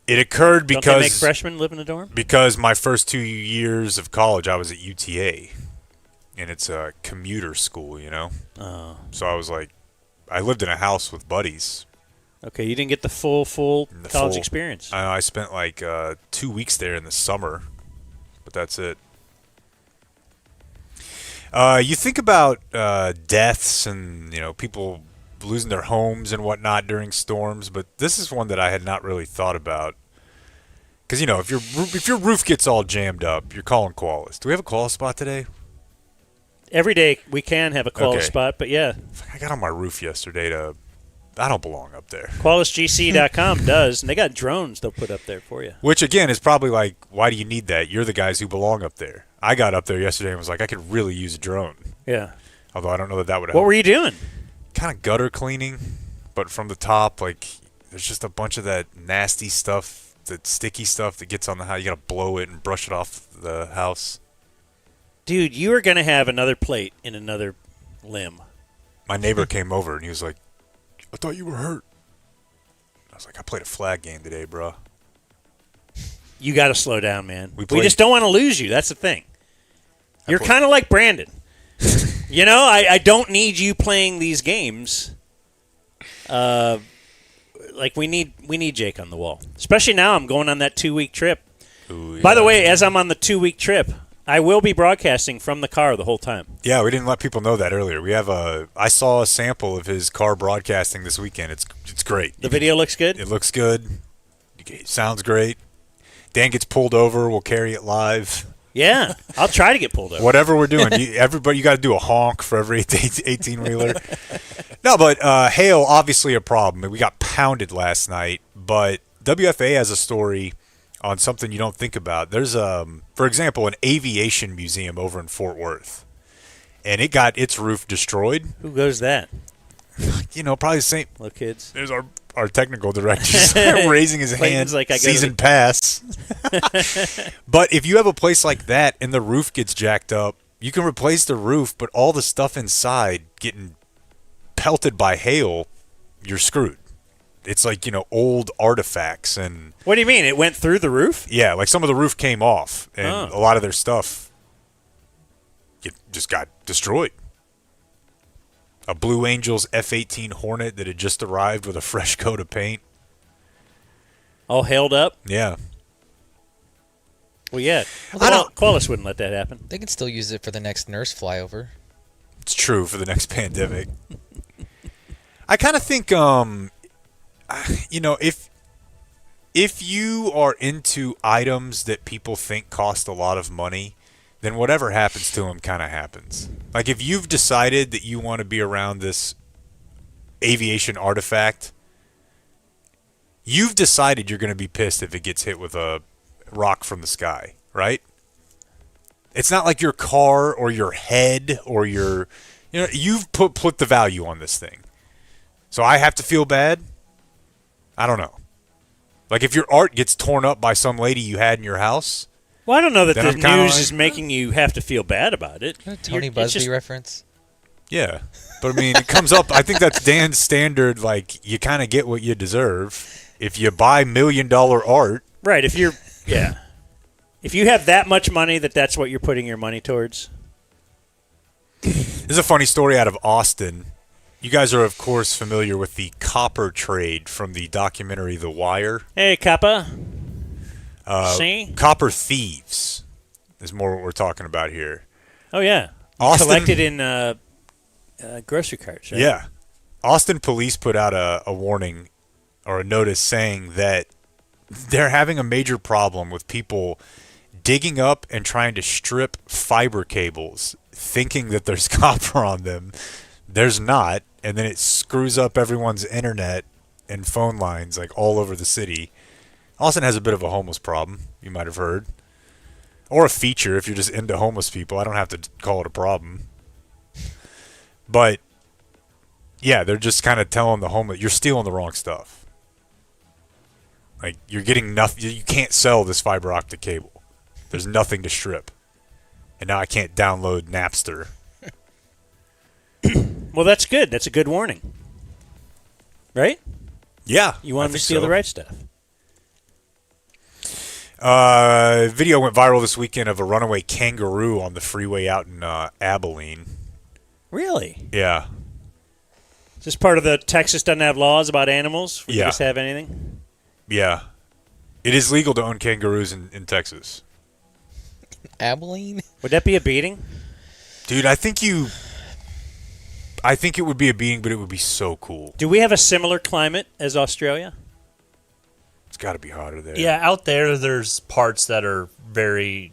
[SPEAKER 2] It occurred because...
[SPEAKER 1] Don't they make freshmen live in a dorm?
[SPEAKER 2] Because my first 2 years of college, I was at UTA, and it's a commuter school,
[SPEAKER 1] Oh.
[SPEAKER 2] So I was like... I lived in a house with buddies.
[SPEAKER 1] Okay, you didn't get the full college experience.
[SPEAKER 2] I spent 2 weeks there in the summer, but that's it. You think about deaths and people losing their homes and whatnot during storms, but this is one that I had not really thought about. Because if your roof gets all jammed up, you're calling Koalas. Do we have a Koala spot today?
[SPEAKER 1] Every day we can have a Koala spot, but yeah.
[SPEAKER 2] I got on my roof yesterday I don't belong up there.
[SPEAKER 1] KoalasGC.com does, and they got drones they'll put up there for you.
[SPEAKER 2] Which, again, is probably like, why do you need that? You're the guys who belong up there. I got up there yesterday and was like, I could really use a drone.
[SPEAKER 1] Yeah.
[SPEAKER 2] Although I don't know that would help.
[SPEAKER 1] What were you doing?
[SPEAKER 2] Kind of gutter cleaning, but from the top, there's just a bunch of that nasty stuff, that sticky stuff that gets on the house. You got to blow it and brush it off the house.
[SPEAKER 1] Dude, you are going to have another plate in another limb.
[SPEAKER 2] My neighbor came over and he was like, "I thought you were hurt." I was like, "I played a flag game today, bro."
[SPEAKER 1] You got to slow down, man. We
[SPEAKER 2] played-
[SPEAKER 1] just don't want to lose you. That's the thing. You're kind of like Brandon. You know, I don't need you playing these games. Like we need Jake on the wall, especially now. I'm going on that 2-week trip.
[SPEAKER 2] Ooh, yeah.
[SPEAKER 1] By the way, as I'm on the 2-week trip, I will be broadcasting from the car the whole time.
[SPEAKER 2] Yeah, we didn't let people know that earlier. I saw a sample of his car broadcasting this weekend. It's great.
[SPEAKER 1] The video looks good?
[SPEAKER 2] It looks good. It sounds great. Dan gets pulled over. We'll carry it live.
[SPEAKER 1] Yeah, I'll try to get pulled over.
[SPEAKER 2] Whatever we're doing, you got to do a honk for every 18-wheeler. No, but hail, obviously a problem. We got pounded last night, but WFA has a story on something you don't think about. There's, for example, an aviation museum over in Fort Worth, and it got its roof destroyed.
[SPEAKER 1] Who goes that?
[SPEAKER 2] You know, probably the same.
[SPEAKER 1] Little kids.
[SPEAKER 2] There's our technical director raising his
[SPEAKER 1] Clayton's
[SPEAKER 2] hand.
[SPEAKER 1] like, I go
[SPEAKER 2] season pass. But if you have a place like that and the roof gets jacked up, you can replace the roof, but all the stuff inside getting pelted by hail, you're screwed. It's like, you know, old artifacts and.
[SPEAKER 1] What do you mean? It went through the roof?
[SPEAKER 2] Yeah, like some of the roof came off, and a lot of their stuff just got destroyed. A Blue Angels F-18 Hornet that had just arrived with a fresh coat of paint.
[SPEAKER 1] All hailed up?
[SPEAKER 2] Yeah.
[SPEAKER 1] Well, yeah. Qualis wouldn't let that happen.
[SPEAKER 5] They can still use it for the next nurse flyover.
[SPEAKER 2] It's true for the next pandemic. I kind of think, you know, if you are into items that people think cost a lot of money, then whatever happens to them kind of happens. Like if you've decided that you want to be around this aviation artifact, you've decided you're going to be pissed if it gets hit with a rock from the sky, right? It's not like your car or your head or your, you know, you've put the value on this thing. So I have to feel bad? I don't know. Like if your art gets torn up by some lady you had in your house.
[SPEAKER 1] Well, I don't know that the
[SPEAKER 2] then I'm
[SPEAKER 1] news is making you have to feel bad about it.
[SPEAKER 5] Tony Busby reference?
[SPEAKER 2] Yeah. But, I mean, it comes up. I think that's Dan's standard, like, you kind of get what you deserve. If you buy $1 million art.
[SPEAKER 1] Right. If you're, yeah. If you have that much money that's what you're putting your money towards.
[SPEAKER 2] This is a funny story out of Austin. You guys are, of course, familiar with the copper trade from the documentary The Wire.
[SPEAKER 1] Hey, Copper. See?
[SPEAKER 2] Copper thieves is more what we're talking about here.
[SPEAKER 1] Oh, yeah.
[SPEAKER 2] Austin,
[SPEAKER 1] collected in grocery carts, right?
[SPEAKER 2] Yeah. Austin police put out a warning or a notice saying that they're having a major problem with people digging up and trying to strip fiber cables, thinking that there's copper on them. There's not, and then it screws up everyone's internet and phone lines like all over the city. Austin has a bit of a homeless problem, you might have heard. Or a feature if you're just into homeless people. I don't have to call it a problem. But, yeah, they're just kind of telling the homeless, you're stealing the wrong stuff. Like, you're getting nothing. You can't sell this fiber optic cable. There's nothing to strip. And now I can't download Napster.
[SPEAKER 1] Well, that's good. That's a good warning. Right?
[SPEAKER 2] Yeah.
[SPEAKER 1] You want them to steal the right stuff.
[SPEAKER 2] Video went viral this weekend of a runaway kangaroo on the freeway out in Abilene.
[SPEAKER 1] Really?
[SPEAKER 2] Yeah.
[SPEAKER 1] Is this part of the Texas doesn't have laws about animals? We
[SPEAKER 2] Yeah.
[SPEAKER 1] just have anything?
[SPEAKER 2] Yeah. It is legal to own kangaroos in Texas.
[SPEAKER 5] Abilene?
[SPEAKER 1] Would that be a beating?
[SPEAKER 2] Dude, I think it would be a beating, but it would be so cool.
[SPEAKER 1] Do we have a similar climate as Australia?
[SPEAKER 2] It's got to be hotter there.
[SPEAKER 10] Yeah, out there's parts that are very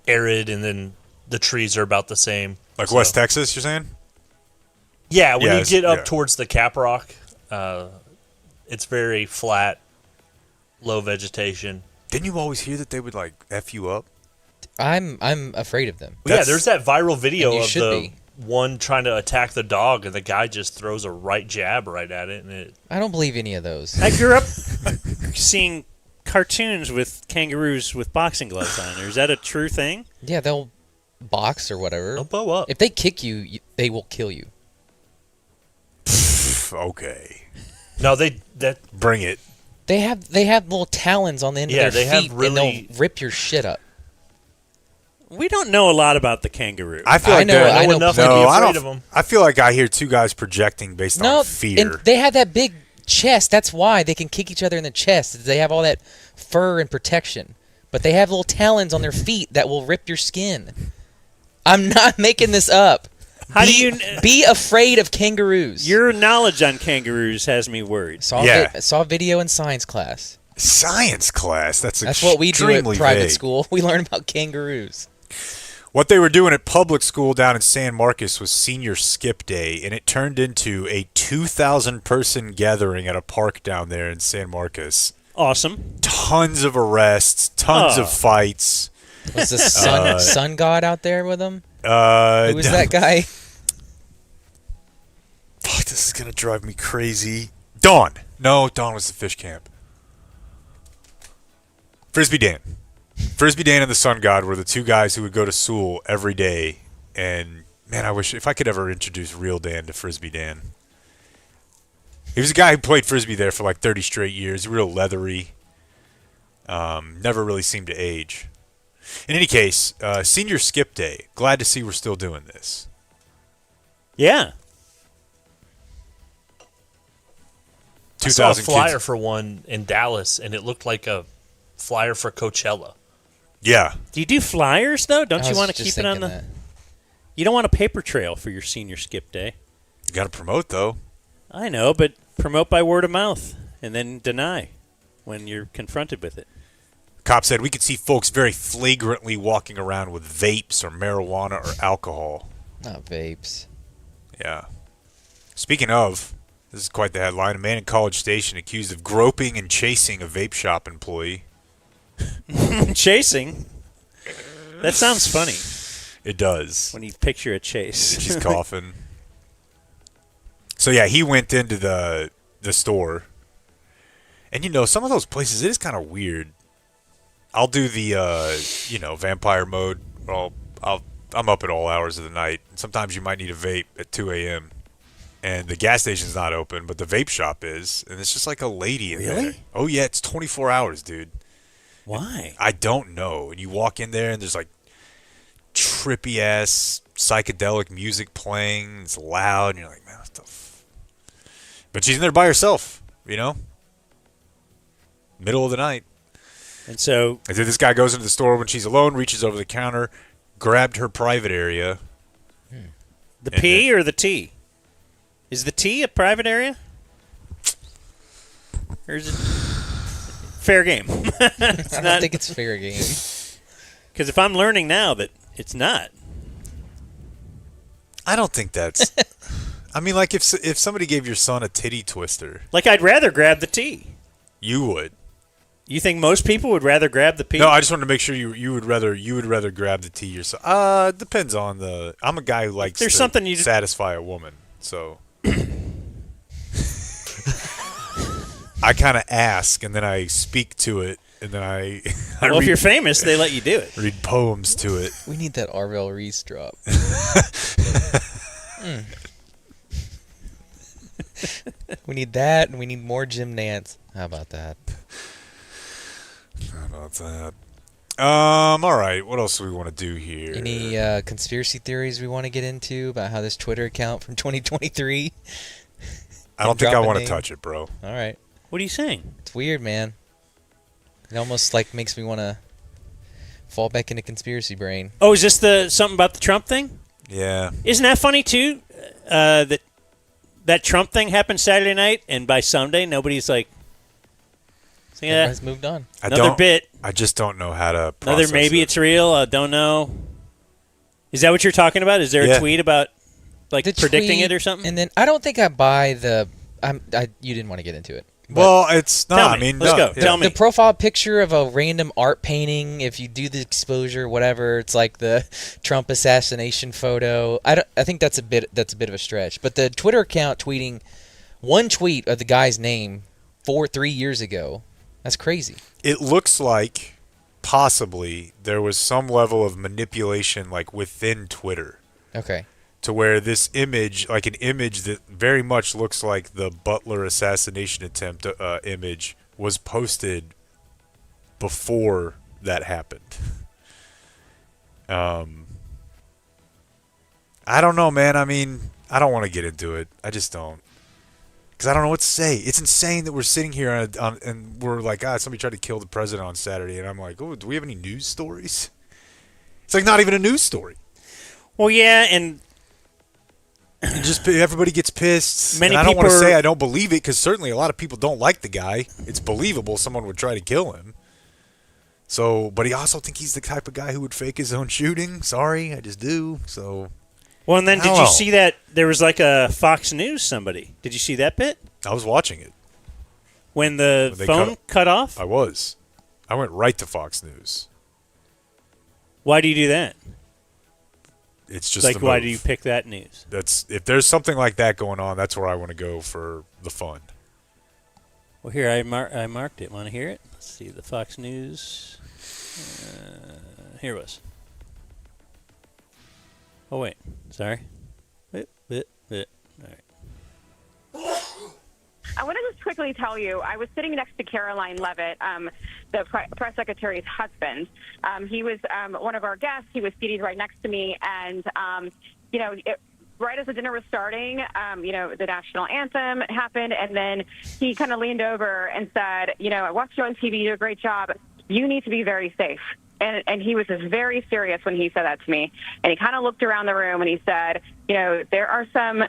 [SPEAKER 10] arid, and then the trees are about the same.
[SPEAKER 2] Like West Texas, you're saying?
[SPEAKER 10] Yeah, when you get up
[SPEAKER 2] yeah.
[SPEAKER 10] towards the Cap Rock, it's very flat, low vegetation.
[SPEAKER 2] Didn't you always hear that they would, like, F you up?
[SPEAKER 5] I'm afraid of them.
[SPEAKER 10] Yeah, there's that viral video of the
[SPEAKER 5] be.
[SPEAKER 10] one trying to attack the dog, and the guy just throws a right jab right at it. And
[SPEAKER 5] I don't believe any of those.
[SPEAKER 1] I grew up seeing cartoons with kangaroos with boxing gloves on. Is that a true thing?
[SPEAKER 5] Yeah, they'll box or whatever.
[SPEAKER 10] They'll bow up.
[SPEAKER 5] If they kick you, they will kill you.
[SPEAKER 2] Okay.
[SPEAKER 10] No,
[SPEAKER 2] bring it.
[SPEAKER 5] They have little talons on the end of their
[SPEAKER 10] they
[SPEAKER 5] feet,
[SPEAKER 10] have really.
[SPEAKER 5] and they'll rip your shit up.
[SPEAKER 1] We don't know a lot about the kangaroo.
[SPEAKER 2] I feel like
[SPEAKER 5] I know enough to be
[SPEAKER 10] afraid of them.
[SPEAKER 2] I feel like I hear two guys projecting based on fear.
[SPEAKER 5] And they have that big chest. That's why they can kick each other in the chest. They have all that fur and protection. But they have little talons on their feet that will rip your skin. I'm not making this up. Be afraid of kangaroos.
[SPEAKER 1] Your knowledge on kangaroos has me worried.
[SPEAKER 5] Saw a video in science class.
[SPEAKER 2] Science class? That's
[SPEAKER 5] what we do at private
[SPEAKER 2] vague.
[SPEAKER 5] school. We learn about kangaroos.
[SPEAKER 2] What they were doing at public school down in San Marcos was senior skip day, and it turned into a 2,000-person gathering at a park down there in San Marcos.
[SPEAKER 1] Awesome.
[SPEAKER 2] Tons of arrests, tons of fights.
[SPEAKER 5] Was the sun god out there with them? Who was
[SPEAKER 2] no.
[SPEAKER 5] that guy?
[SPEAKER 2] Fuck, this is going to drive me crazy. Dawn. No, Dawn was the fish camp. Frisbee Dan. Frisbee Dan and the Sun God were the two guys who would go to Sewell every day. And, man, I wish if I could ever introduce real Dan to Frisbee Dan. He was a guy who played Frisbee there for like 30 straight years. Real leathery. Never really seemed to age. In any case, senior skip day. Glad to see we're still doing this.
[SPEAKER 1] Yeah.
[SPEAKER 10] I saw a
[SPEAKER 2] 2,000
[SPEAKER 10] flyer
[SPEAKER 2] kids.
[SPEAKER 10] for one in Dallas, and it looked like a flyer for Coachella.
[SPEAKER 2] Yeah.
[SPEAKER 1] Do you do flyers, though? Don't
[SPEAKER 5] I
[SPEAKER 1] you
[SPEAKER 5] was
[SPEAKER 1] want to
[SPEAKER 5] just
[SPEAKER 1] keep it on the...
[SPEAKER 5] thinking
[SPEAKER 1] You don't want a paper trail for your senior skip day.
[SPEAKER 2] You got to promote, though.
[SPEAKER 1] I know, but promote by word of mouth and then deny when you're confronted with it.
[SPEAKER 2] Cop said we could see folks very flagrantly walking around with vapes or marijuana or alcohol.
[SPEAKER 5] Not vapes.
[SPEAKER 2] Yeah. Speaking of, this is quite the headline. A man in College Station accused of groping and chasing a vape shop employee.
[SPEAKER 1] Chasing? That sounds funny.
[SPEAKER 2] It does.
[SPEAKER 1] When you picture a chase.
[SPEAKER 2] She's coughing. So, yeah, he went into the store. And, you know, some of those places, it is kind of weird. I'll do the, vampire mode. I'm up at all hours of the night. Sometimes you might need a vape at 2 a.m. And the gas station's not open, but the vape shop is. And it's just like a lady in there.
[SPEAKER 1] Really?
[SPEAKER 2] Oh, yeah, it's 24 hours, dude.
[SPEAKER 1] Why?
[SPEAKER 2] I don't know. And you walk in there, and there's like trippy-ass psychedelic music playing. It's loud, and you're like, man, what the But she's in there by herself, you know? Middle of the night.
[SPEAKER 1] And so...
[SPEAKER 2] And then this guy goes into the store when she's alone, reaches over the counter, grabbed her private area.
[SPEAKER 1] The P or the T? Is the T a private area? Or is it... Fair game.
[SPEAKER 5] I don't think it's fair game.
[SPEAKER 1] Because if I'm learning now that it's not.
[SPEAKER 2] I don't think that's... I mean, like, if somebody gave your son a titty twister...
[SPEAKER 1] Like, I'd rather grab the T.
[SPEAKER 2] You would.
[SPEAKER 1] You think most people would rather grab the P?
[SPEAKER 2] No, I just wanted to make sure you would rather grab the T yourself. Depends on the... I'm a guy who likes
[SPEAKER 1] There's
[SPEAKER 2] to
[SPEAKER 1] something you
[SPEAKER 2] satisfy a woman, so... I kind of ask, and then I speak to it, and then I
[SPEAKER 1] well, if you're famous, they let you do it.
[SPEAKER 2] Read poems to it.
[SPEAKER 5] We need that Arvell Reese drop. We need that, and we need more Jim Nance. How about that?
[SPEAKER 2] All right. What else do we want to do here?
[SPEAKER 5] Any conspiracy theories we want to get into about how this Twitter account from 2023?
[SPEAKER 2] I don't think I want to touch it, bro.
[SPEAKER 5] All right.
[SPEAKER 1] What are you saying?
[SPEAKER 5] It's weird, man. It almost makes me want to fall back into conspiracy brain.
[SPEAKER 1] Oh, is this something about the Trump thing?
[SPEAKER 2] Yeah.
[SPEAKER 1] Isn't that funny too? That Trump thing happened Saturday night, and by Sunday nobody's like, yeah,
[SPEAKER 5] everyone's moved on.
[SPEAKER 1] Another bit.
[SPEAKER 2] I just don't know how to process
[SPEAKER 1] maybe
[SPEAKER 2] it.
[SPEAKER 1] It's real. I don't know. Is that what you're talking about? Is there a tweet about predicting it or something?
[SPEAKER 5] And then I don't think I buy the. You didn't want to get into it.
[SPEAKER 2] Well, it's not. I mean,
[SPEAKER 1] let's go.
[SPEAKER 2] Yeah.
[SPEAKER 1] Tell me.
[SPEAKER 5] The profile picture of a random art painting, if you do the exposure, whatever, it's like the Trump assassination photo. I think that's a bit of a stretch. But the Twitter account tweeting one tweet of the guy's name 3 years ago, that's crazy.
[SPEAKER 2] It looks like possibly there was some level of manipulation like within Twitter.
[SPEAKER 5] Okay.
[SPEAKER 2] To where this image, like an image that very much looks like the Butler assassination attempt image, was posted before that happened. I don't know, man. I mean, I don't want to get into it. I just don't. Because I don't know what to say. It's insane that we're sitting here and we're like, somebody tried to kill the president on Saturday. And I'm like, oh, do we have any news stories? It's like not even a news story.
[SPEAKER 1] Well, yeah, and
[SPEAKER 2] just everybody gets pissed.
[SPEAKER 1] Many
[SPEAKER 2] and I don't want to
[SPEAKER 1] people
[SPEAKER 2] say I don't believe it because certainly a lot of people don't like the guy. It's believable someone would try to kill him. So, but he also think he's the type of guy who would fake his own shooting. Sorry, I just do. So.
[SPEAKER 1] Well, and then did you see that there was like a Fox News somebody? Did you see that bit?
[SPEAKER 2] I was watching it.
[SPEAKER 1] When the phone cut off?
[SPEAKER 2] I was. I went right to Fox News.
[SPEAKER 1] Why do you do that?
[SPEAKER 2] It's just
[SPEAKER 1] like, why do you pick that news?
[SPEAKER 2] That's if there's something like that going on, that's where I want to go for the fun.
[SPEAKER 1] Well, here, I marked it. Want to hear it? Let's see, the Fox News. Here it was. Oh, wait. Sorry. All right.
[SPEAKER 11] I want to just quickly tell you, I was sitting next to Caroline Levitt, the press secretary's husband. He was one of our guests. He was seated right next to me. And, right as the dinner was starting, the national anthem happened. And then he kind of leaned over and said, I watched you on TV. You do a great job. You need to be very safe. And he was very serious when he said that to me. And he kind of looked around the room and he said, there are some...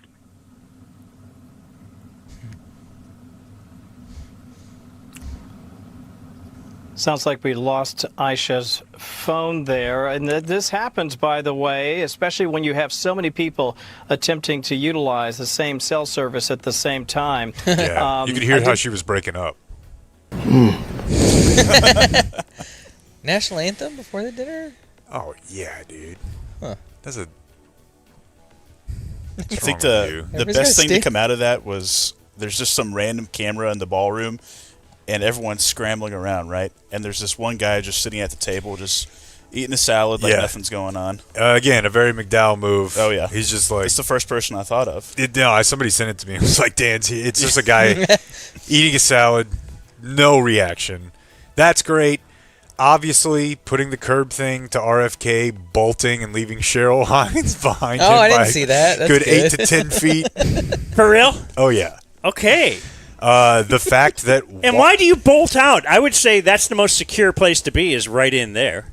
[SPEAKER 12] Sounds like we lost Aisha's phone there. And this happens, by the way, especially when you have so many people attempting to utilize the same cell service at the same time.
[SPEAKER 2] Yeah, you could hear how she was breaking up.
[SPEAKER 5] National anthem before the dinner?
[SPEAKER 2] Oh, yeah, dude.
[SPEAKER 5] Huh.
[SPEAKER 2] That's a...
[SPEAKER 7] I think the best thing to come out of that was there's just some random camera in the ballroom and everyone's scrambling around, right? And there's this one guy just sitting at the table just eating a salad like nothing's going on.
[SPEAKER 2] Again, a very McDowell move.
[SPEAKER 7] Oh, yeah.
[SPEAKER 2] He's just like...
[SPEAKER 7] It's the first person I thought of.
[SPEAKER 2] Somebody sent it to me. It was like, Dan, it's just a guy eating a salad, no reaction. That's great. Obviously, putting the curb thing to RFK, bolting and leaving Cheryl Hines behind him.
[SPEAKER 5] Oh, I didn't see that. That's
[SPEAKER 2] good 8 to 10 feet.
[SPEAKER 1] For real?
[SPEAKER 2] Oh, yeah.
[SPEAKER 1] Okay.
[SPEAKER 2] The fact that...
[SPEAKER 1] And why do you bolt out? I would say that's the most secure place to be is right in there.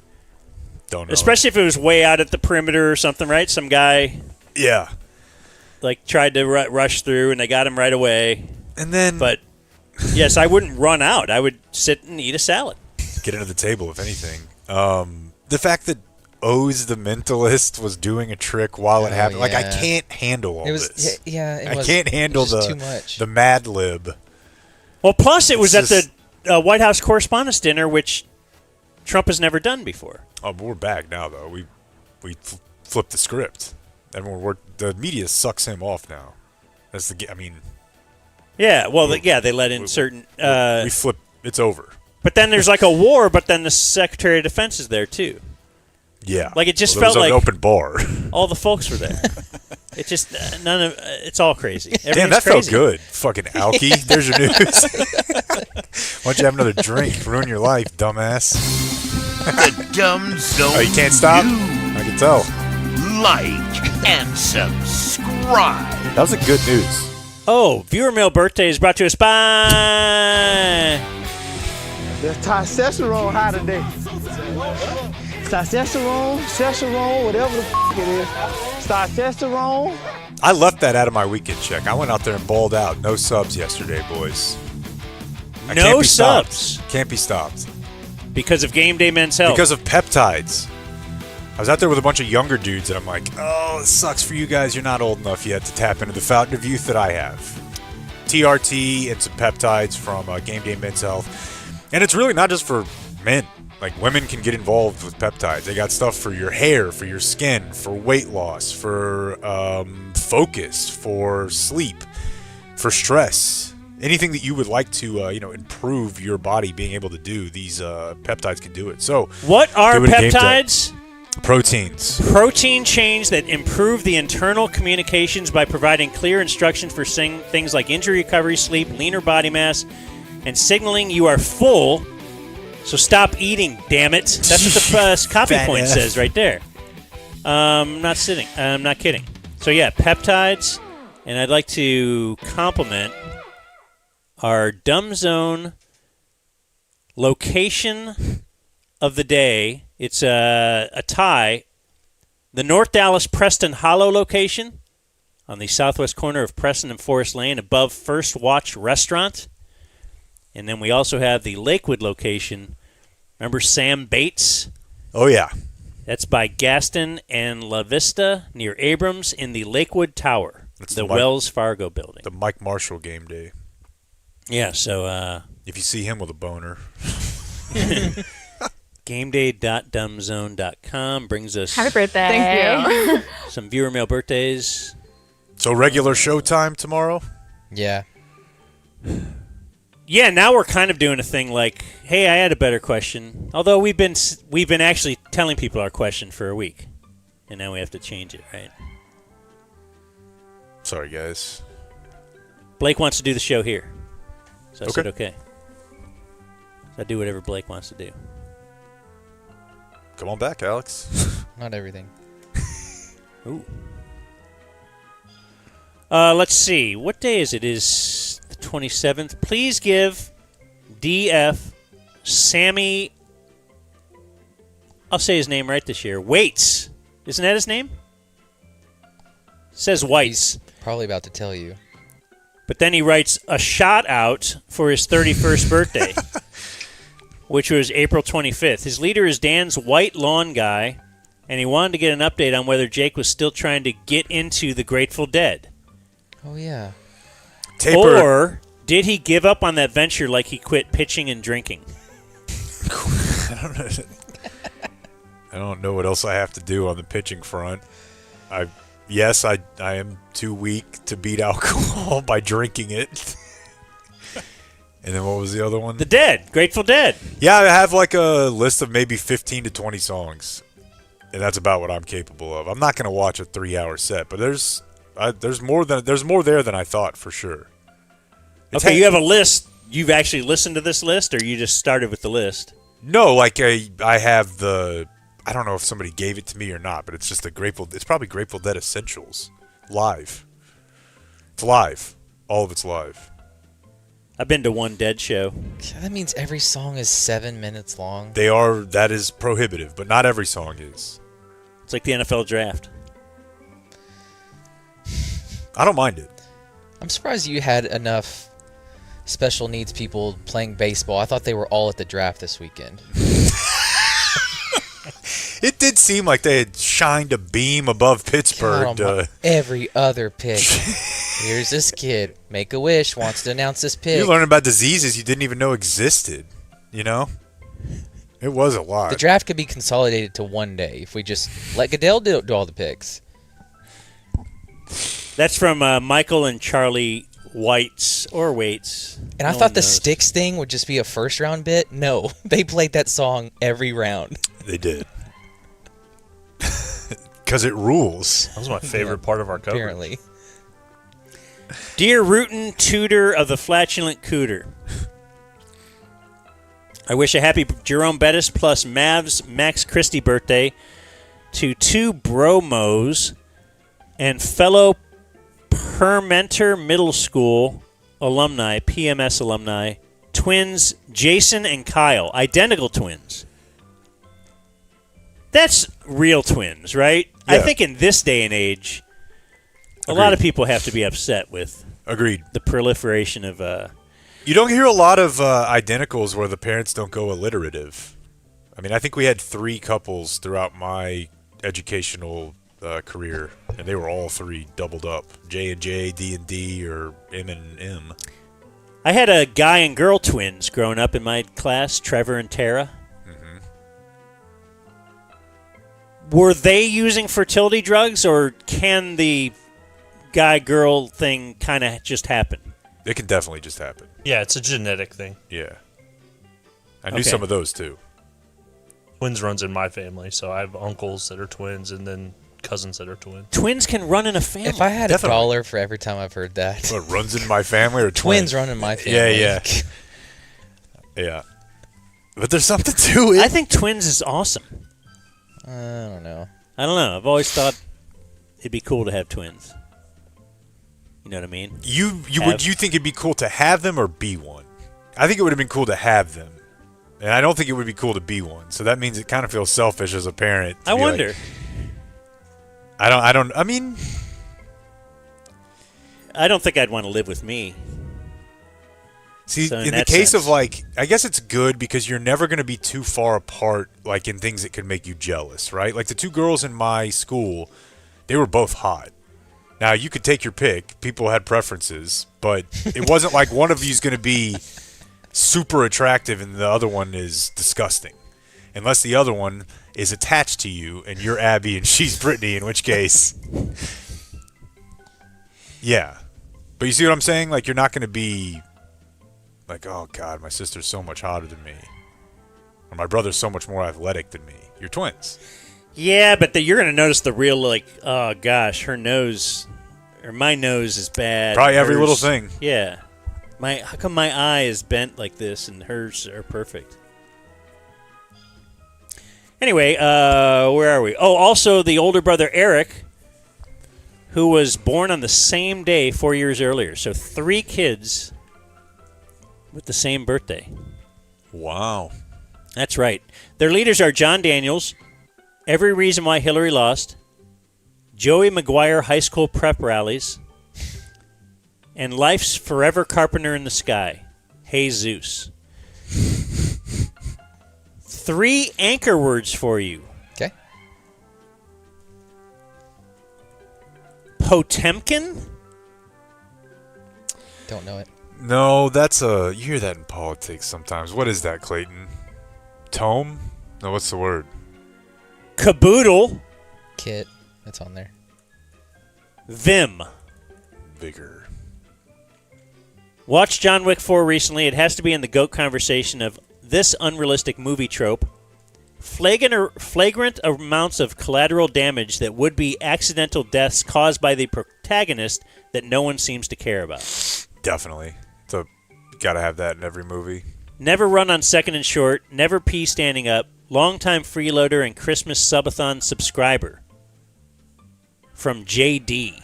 [SPEAKER 2] Don't know.
[SPEAKER 1] Especially if it was way out at the perimeter or something, right? Some guy...
[SPEAKER 2] Yeah.
[SPEAKER 1] Like, tried to rush through, and they got him right away.
[SPEAKER 2] And then...
[SPEAKER 1] But, yes, I wouldn't run out. I would sit and eat a salad.
[SPEAKER 2] Get into the table, if anything. The fact that Oz the Mentalist was doing a trick while it happened. Like, I can't handle all this. I can't handle
[SPEAKER 5] too much.
[SPEAKER 2] the Mad Lib.
[SPEAKER 1] Well, plus it was at the White House Correspondents' Dinner, which Trump has never done before.
[SPEAKER 2] Oh, but we're back now, though. We flipped the script. The media sucks him off now.
[SPEAKER 1] Yeah, well, they let in certain...
[SPEAKER 2] we flip. It's over.
[SPEAKER 1] But then there's like a war, but then the Secretary of Defense is there, too.
[SPEAKER 2] Yeah.
[SPEAKER 1] Like, it just felt like...
[SPEAKER 2] an open bar.
[SPEAKER 1] All the folks were there. It just... it's all crazy.
[SPEAKER 2] Damn, that felt good. Fucking Alki. There's your news. Why don't you have another drink? Ruin your life, dumbass.
[SPEAKER 3] The Dumb Zone.
[SPEAKER 2] Oh, you can't stop? I can tell.
[SPEAKER 3] Like and subscribe.
[SPEAKER 2] That was a good news.
[SPEAKER 1] Oh, Viewer Mail Birthday is brought to us by...
[SPEAKER 14] There's testosterone high today. Testosterone, whatever the it is. Testosterone.
[SPEAKER 2] I left that out of my weekend check. I went out there and balled out. No subs yesterday, boys.
[SPEAKER 1] No subs.
[SPEAKER 2] Can't be stopped.
[SPEAKER 1] Because of Game Day Men's Health.
[SPEAKER 2] Because of peptides. I was out there with a bunch of younger dudes, and I'm like, oh, it sucks for you guys. You're not old enough yet to tap into the fountain of youth that I have. TRT and some peptides from Game Day Men's Health. And it's really not just for men. Like, women can get involved with peptides. They got stuff for your hair, for your skin, for weight loss, for focus, for sleep, for stress. anything that you would like to improve your body being able to do, these peptides can do it. So
[SPEAKER 1] what are
[SPEAKER 2] do it at game day.
[SPEAKER 1] peptides?
[SPEAKER 2] Proteins.
[SPEAKER 1] Protein chains that improve the internal communications by providing clear instructions for things like injury recovery, sleep, leaner body mass, and signaling you are full. So stop eating, damn it. That's what the copy point says right there. I'm not kidding. So yeah, peptides, and I'd like to compliment our Dumb Zone location of the day. It's a tie. The North Dallas Preston Hollow location on the southwest corner of Preston and Forest Lane above First Watch Restaurant. And then we also have the Lakewood location. Remember Sam Bates?
[SPEAKER 2] Oh, yeah.
[SPEAKER 1] That's by Gaston and La Vista near Abrams in the Lakewood Tower, the Wells Fargo building.
[SPEAKER 2] The Mike Marshall game day.
[SPEAKER 1] Yeah, so...
[SPEAKER 2] if you see him with a boner...
[SPEAKER 1] GameDay.dumbzone.com brings us...
[SPEAKER 13] Happy birthday.
[SPEAKER 9] Thank you.
[SPEAKER 1] some viewer mail birthdays.
[SPEAKER 2] So regular showtime tomorrow?
[SPEAKER 5] Yeah.
[SPEAKER 1] Yeah, now we're kind of doing a thing like, hey, I had a better question. Although we've been actually telling people our question for a week. And now we have to change it, right?
[SPEAKER 2] Sorry, guys.
[SPEAKER 1] Blake wants to do the show here. So I
[SPEAKER 2] Okay.
[SPEAKER 1] said, okay. So I do whatever Blake wants to do.
[SPEAKER 2] Come on back, Alex.
[SPEAKER 5] Not everything.
[SPEAKER 1] Ooh. Let's see. What day is it? It is the 27th. Please give DF Sammy, I'll say his name right this year, Waits. Isn't that his name? It says Whites.
[SPEAKER 5] Probably about to tell you.
[SPEAKER 1] But then he writes a shout out for his 31st birthday, which was April 25th. His leader is Dan's White Lawn Guy, and he wanted to get an update on whether Jake was still trying to get into the Grateful Dead.
[SPEAKER 5] Oh, yeah.
[SPEAKER 1] Or did he give up on that venture like he quit pitching and drinking?
[SPEAKER 2] I don't know what else I have to do on the pitching front. I am too weak to beat alcohol by drinking it. And then what was the other one?
[SPEAKER 1] The Dead, Grateful Dead.
[SPEAKER 2] Yeah, I have like a list of maybe 15 to 20 songs. And that's about what I'm capable of. I'm not going to watch a 3-hour set, but there's more there than I thought, for sure.
[SPEAKER 1] Okay, you have a list. You've actually listened to this list, or you just started with the list?
[SPEAKER 2] No, like I have the... I don't know if somebody gave it to me or not, but it's just it's probably Grateful Dead Essentials. Live. It's live. All of it's live.
[SPEAKER 1] I've been to one Dead show.
[SPEAKER 5] That means every song is 7 minutes long.
[SPEAKER 2] That is prohibitive, but not every song is.
[SPEAKER 1] It's like the NFL draft.
[SPEAKER 2] I don't mind it.
[SPEAKER 5] I'm surprised you had enough special needs people playing baseball. I thought they were all at the draft this weekend.
[SPEAKER 2] It did seem like they had shined a beam above Pittsburgh.
[SPEAKER 5] Every other pick. Here's this kid. Make a wish. Wants to announce this pick.
[SPEAKER 2] You're learning about diseases you didn't even know existed. You know? It was a lot.
[SPEAKER 5] The draft could be consolidated to one day if we just let Goodell do all the picks.
[SPEAKER 1] That's from Michael and Charlie Waits.
[SPEAKER 5] And I thought the Styx thing would just be a first-round bit. No, they played that song every round.
[SPEAKER 2] They did. Because it rules.
[SPEAKER 10] That was my favorite part of our coverage.
[SPEAKER 5] Apparently.
[SPEAKER 1] Dear Rootin' Tutor of the Flatulent Cooter, I wish a happy Jerome Bettis plus Mavs Max Christie birthday to two bromos and fellow Permenter Middle School alumni, PMS alumni, twins Jason and Kyle, identical twins. That's real twins, right?
[SPEAKER 2] Yeah.
[SPEAKER 1] I think in this day and age, a lot of people have to be upset with the proliferation of...
[SPEAKER 2] You don't hear a lot of identicals where the parents don't go alliterative. I mean, I think we had 3 couples throughout my educational career, and they were all 3 doubled up. J&J, D&D, or M and M.
[SPEAKER 1] I had a guy and girl twins growing up in my class, Trevor and Tara. Were they using fertility drugs, or can the guy-girl thing kind of just happen?
[SPEAKER 2] It can definitely just happen.
[SPEAKER 10] Yeah, it's a genetic thing.
[SPEAKER 2] Yeah. I knew some of those too.
[SPEAKER 10] Twins runs in my family, so I have uncles that are twins and then cousins that are twins.
[SPEAKER 1] Twins can run in a family.
[SPEAKER 5] If I had a dollar for every time I've heard that.
[SPEAKER 2] What, runs in my family or
[SPEAKER 5] Twins run in my family.
[SPEAKER 2] Yeah. Yeah. But there's something to it.
[SPEAKER 1] I think twins is awesome.
[SPEAKER 5] I don't know.
[SPEAKER 1] I've always thought it'd be cool to have twins. You know what I mean?
[SPEAKER 2] Would you think it'd be cool to have them or be one? I think it would have been cool to have them. And I don't think it would be cool to be one. So that means it kind of feels selfish as a parent.
[SPEAKER 1] I wonder.
[SPEAKER 2] I don't
[SPEAKER 1] think I'd want to live with me.
[SPEAKER 2] See,
[SPEAKER 1] So
[SPEAKER 2] in the case of I guess it's good because you're never going to be too far apart, like in things that could make you jealous, right? Like the two girls in my school, they were both hot. Now you could take your pick. People had preferences, but it wasn't like one of you is going to be super attractive and the other one is disgusting. Unless the other one is attached to you and you're Abby and she's Brittany, in which case, yeah. But you see what I'm saying? Like you're not going to be like, oh God, my sister's so much hotter than me, or my brother's so much more athletic than me. You're twins.
[SPEAKER 1] Yeah, but you're going to notice the real, like, oh gosh, her nose, or my nose is bad.
[SPEAKER 2] Probably every little thing.
[SPEAKER 1] Yeah. How come my eye is bent like this and hers are perfect? Anyway, where are we? Oh, also the older brother Eric, who was born on the same day 4 years earlier. So 3 kids with the same birthday.
[SPEAKER 2] Wow.
[SPEAKER 1] That's right. Their leaders are John Daniels, Every Reason Why Hillary Lost, Joey McGuire High School Prep Rallies, and Life's Forever Carpenter in the Sky, Jesus. 3 anchor words for you.
[SPEAKER 5] Okay.
[SPEAKER 1] Potemkin?
[SPEAKER 5] Don't know it.
[SPEAKER 2] No, you hear that in politics sometimes. What is that, Clayton? Tome? No, what's the word?
[SPEAKER 1] Caboodle.
[SPEAKER 5] Kit. That's on there.
[SPEAKER 1] Vim.
[SPEAKER 2] Vigor.
[SPEAKER 1] Watched John Wick 4 recently. It has to be in the GOAT conversation of this unrealistic movie trope. Flagrant amounts of collateral damage that would be accidental deaths caused by the protagonist that no one seems to care about.
[SPEAKER 2] Definitely. You got to have that in every movie.
[SPEAKER 1] Never run on second and short. Never pee standing up. Longtime freeloader and Christmas subathon subscriber. From JD.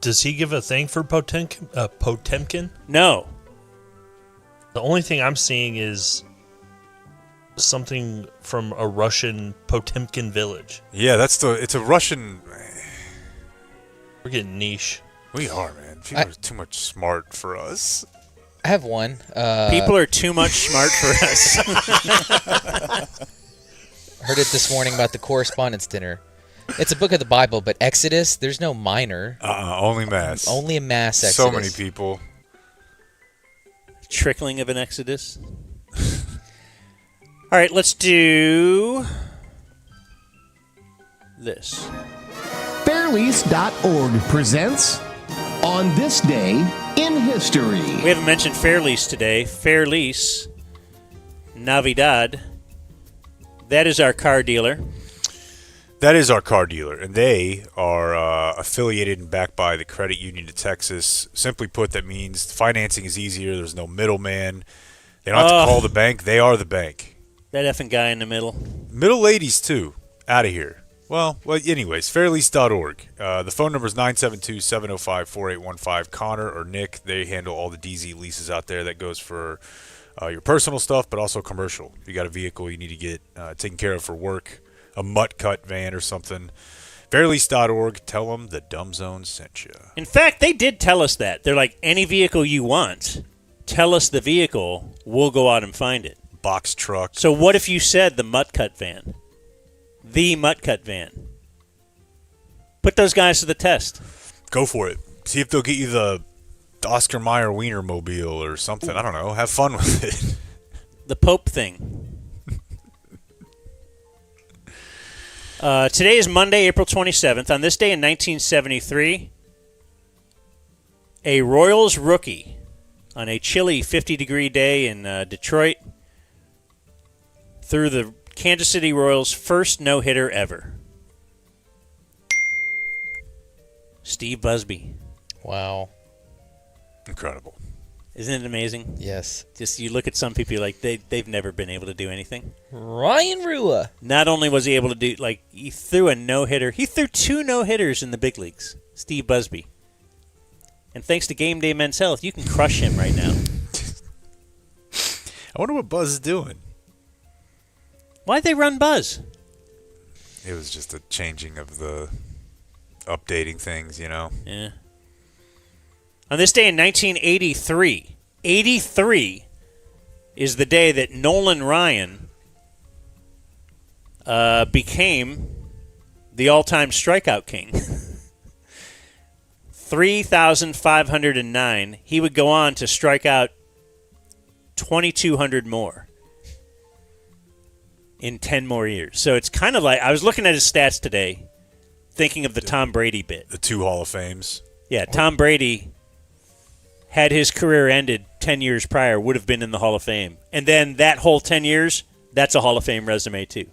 [SPEAKER 10] Does he give a thing for Potemkin?
[SPEAKER 1] No.
[SPEAKER 10] The only thing I'm seeing is something from a Russian Potemkin village.
[SPEAKER 2] Yeah, it's a Russian.
[SPEAKER 10] We're getting niche.
[SPEAKER 2] We are, man. People are too much smart for us.
[SPEAKER 5] I have one.
[SPEAKER 1] People are too much smart for us.
[SPEAKER 5] Heard it this morning about the correspondence dinner. It's a book of the Bible, but Exodus, there's no minor.
[SPEAKER 2] Only mass.
[SPEAKER 5] Only a mass Exodus.
[SPEAKER 2] So many people.
[SPEAKER 1] Trickling of an Exodus. All right, let's do this.
[SPEAKER 13] Fairlease.org presents On This Day in History.
[SPEAKER 1] We haven't mentioned Fairlease today. Fairlease, Navidad. That is our car dealer.
[SPEAKER 2] That is our car dealer, and they are affiliated and backed by the Credit Union of Texas. Simply put, that means financing is easier. There's no middleman. They don't have to call the bank. They are the bank.
[SPEAKER 1] That effing guy in the middle.
[SPEAKER 2] Middle ladies, too. Out of here. Well, anyways, fairlease.org. The phone number is 972-705-4815. Connor or Nick, they handle all the DZ leases out there. That goes for your personal stuff, but also commercial. If you got a vehicle you need to get taken care of for work, a mutt cut van or something, fairlease.org. Tell them the Dumb Zone sent you.
[SPEAKER 1] In fact, they did tell us that. They're like, any vehicle you want, tell us the vehicle, we'll go out and find it.
[SPEAKER 2] Box truck.
[SPEAKER 1] So what if you said the mutt cut van? The mutt cut van. Put those guys to the test.
[SPEAKER 2] Go for it. See if they'll get you the Oscar Mayer Wiener mobile or something. I don't know. Have fun with it.
[SPEAKER 1] The Pope thing. Today is Monday, April 27th. On this day in 1973, A Royals rookie on a chilly 50-degree day in Detroit threw the Kansas City Royals' first no-hitter ever. Steve Busby.
[SPEAKER 5] Wow.
[SPEAKER 2] Incredible.
[SPEAKER 1] Isn't it amazing?
[SPEAKER 5] Yes.
[SPEAKER 1] Just you look at some people, you're like they've never been able to do anything.
[SPEAKER 5] Ryan Rua.
[SPEAKER 1] Not only was he able to do, like, he threw a no-hitter. He threw 2 no-hitters in the big leagues. Steve Busby. And thanks to Game Day Men's Health, you can crush him right now.
[SPEAKER 2] I wonder what Buzz is doing.
[SPEAKER 1] Why'd they run Buzz?
[SPEAKER 2] It was just a changing of the updating things, you know?
[SPEAKER 1] Yeah. On this day in 1983, 83 is the day that Nolan Ryan became the all-time strikeout king. 3,509. He would go on to strike out 2,200 more in 10 more years. So it's kind of like, I was looking at his stats today, thinking of the Tom Brady bit.
[SPEAKER 2] The 2 Hall of Fames.
[SPEAKER 1] Yeah, Tom Brady, had his career ended 10 years prior, would have been in the Hall of Fame. And then that whole 10 years, that's a Hall of Fame resume too.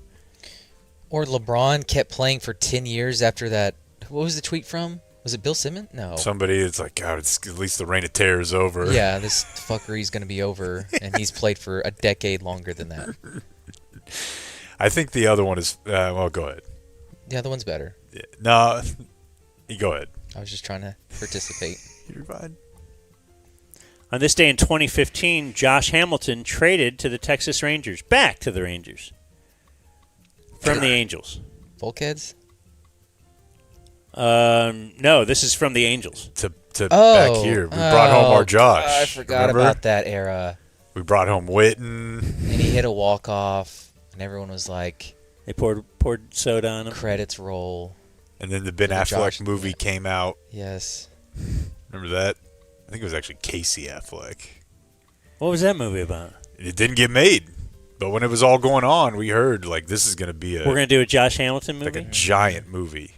[SPEAKER 5] Or LeBron kept playing for 10 years after that. What was the tweet from? Was it Bill Simmons? No.
[SPEAKER 2] Somebody, it's like, God, it's, at least the reign of terror is over.
[SPEAKER 5] Yeah, this fuckery's going to be over, and he's played for a decade longer than that.
[SPEAKER 2] I think the other one is, well, go ahead.
[SPEAKER 5] The other one's better.
[SPEAKER 2] Yeah. No, you go ahead.
[SPEAKER 5] I was just trying to participate.
[SPEAKER 2] You're fine.
[SPEAKER 1] On this day in 2015, Josh Hamilton traded to the Texas Rangers, back to the Rangers, from the Angels.
[SPEAKER 5] Bulkheads?
[SPEAKER 1] No, this is from the Angels.
[SPEAKER 2] To back here. We brought home our Josh.
[SPEAKER 5] I forgot about that era.
[SPEAKER 2] We brought home Witten.
[SPEAKER 5] And he hit a walk-off, and everyone was like...
[SPEAKER 1] They poured soda on him.
[SPEAKER 5] Credits roll.
[SPEAKER 2] And then the Ben Affleck movie came out.
[SPEAKER 5] Yes.
[SPEAKER 2] Remember that? I think it was actually Casey Affleck.
[SPEAKER 1] What was that movie about?
[SPEAKER 2] It didn't get made. But when it was all going on, we heard, like, this is going to be
[SPEAKER 1] We're going to do a Josh Hamilton movie?
[SPEAKER 2] Like a giant movie.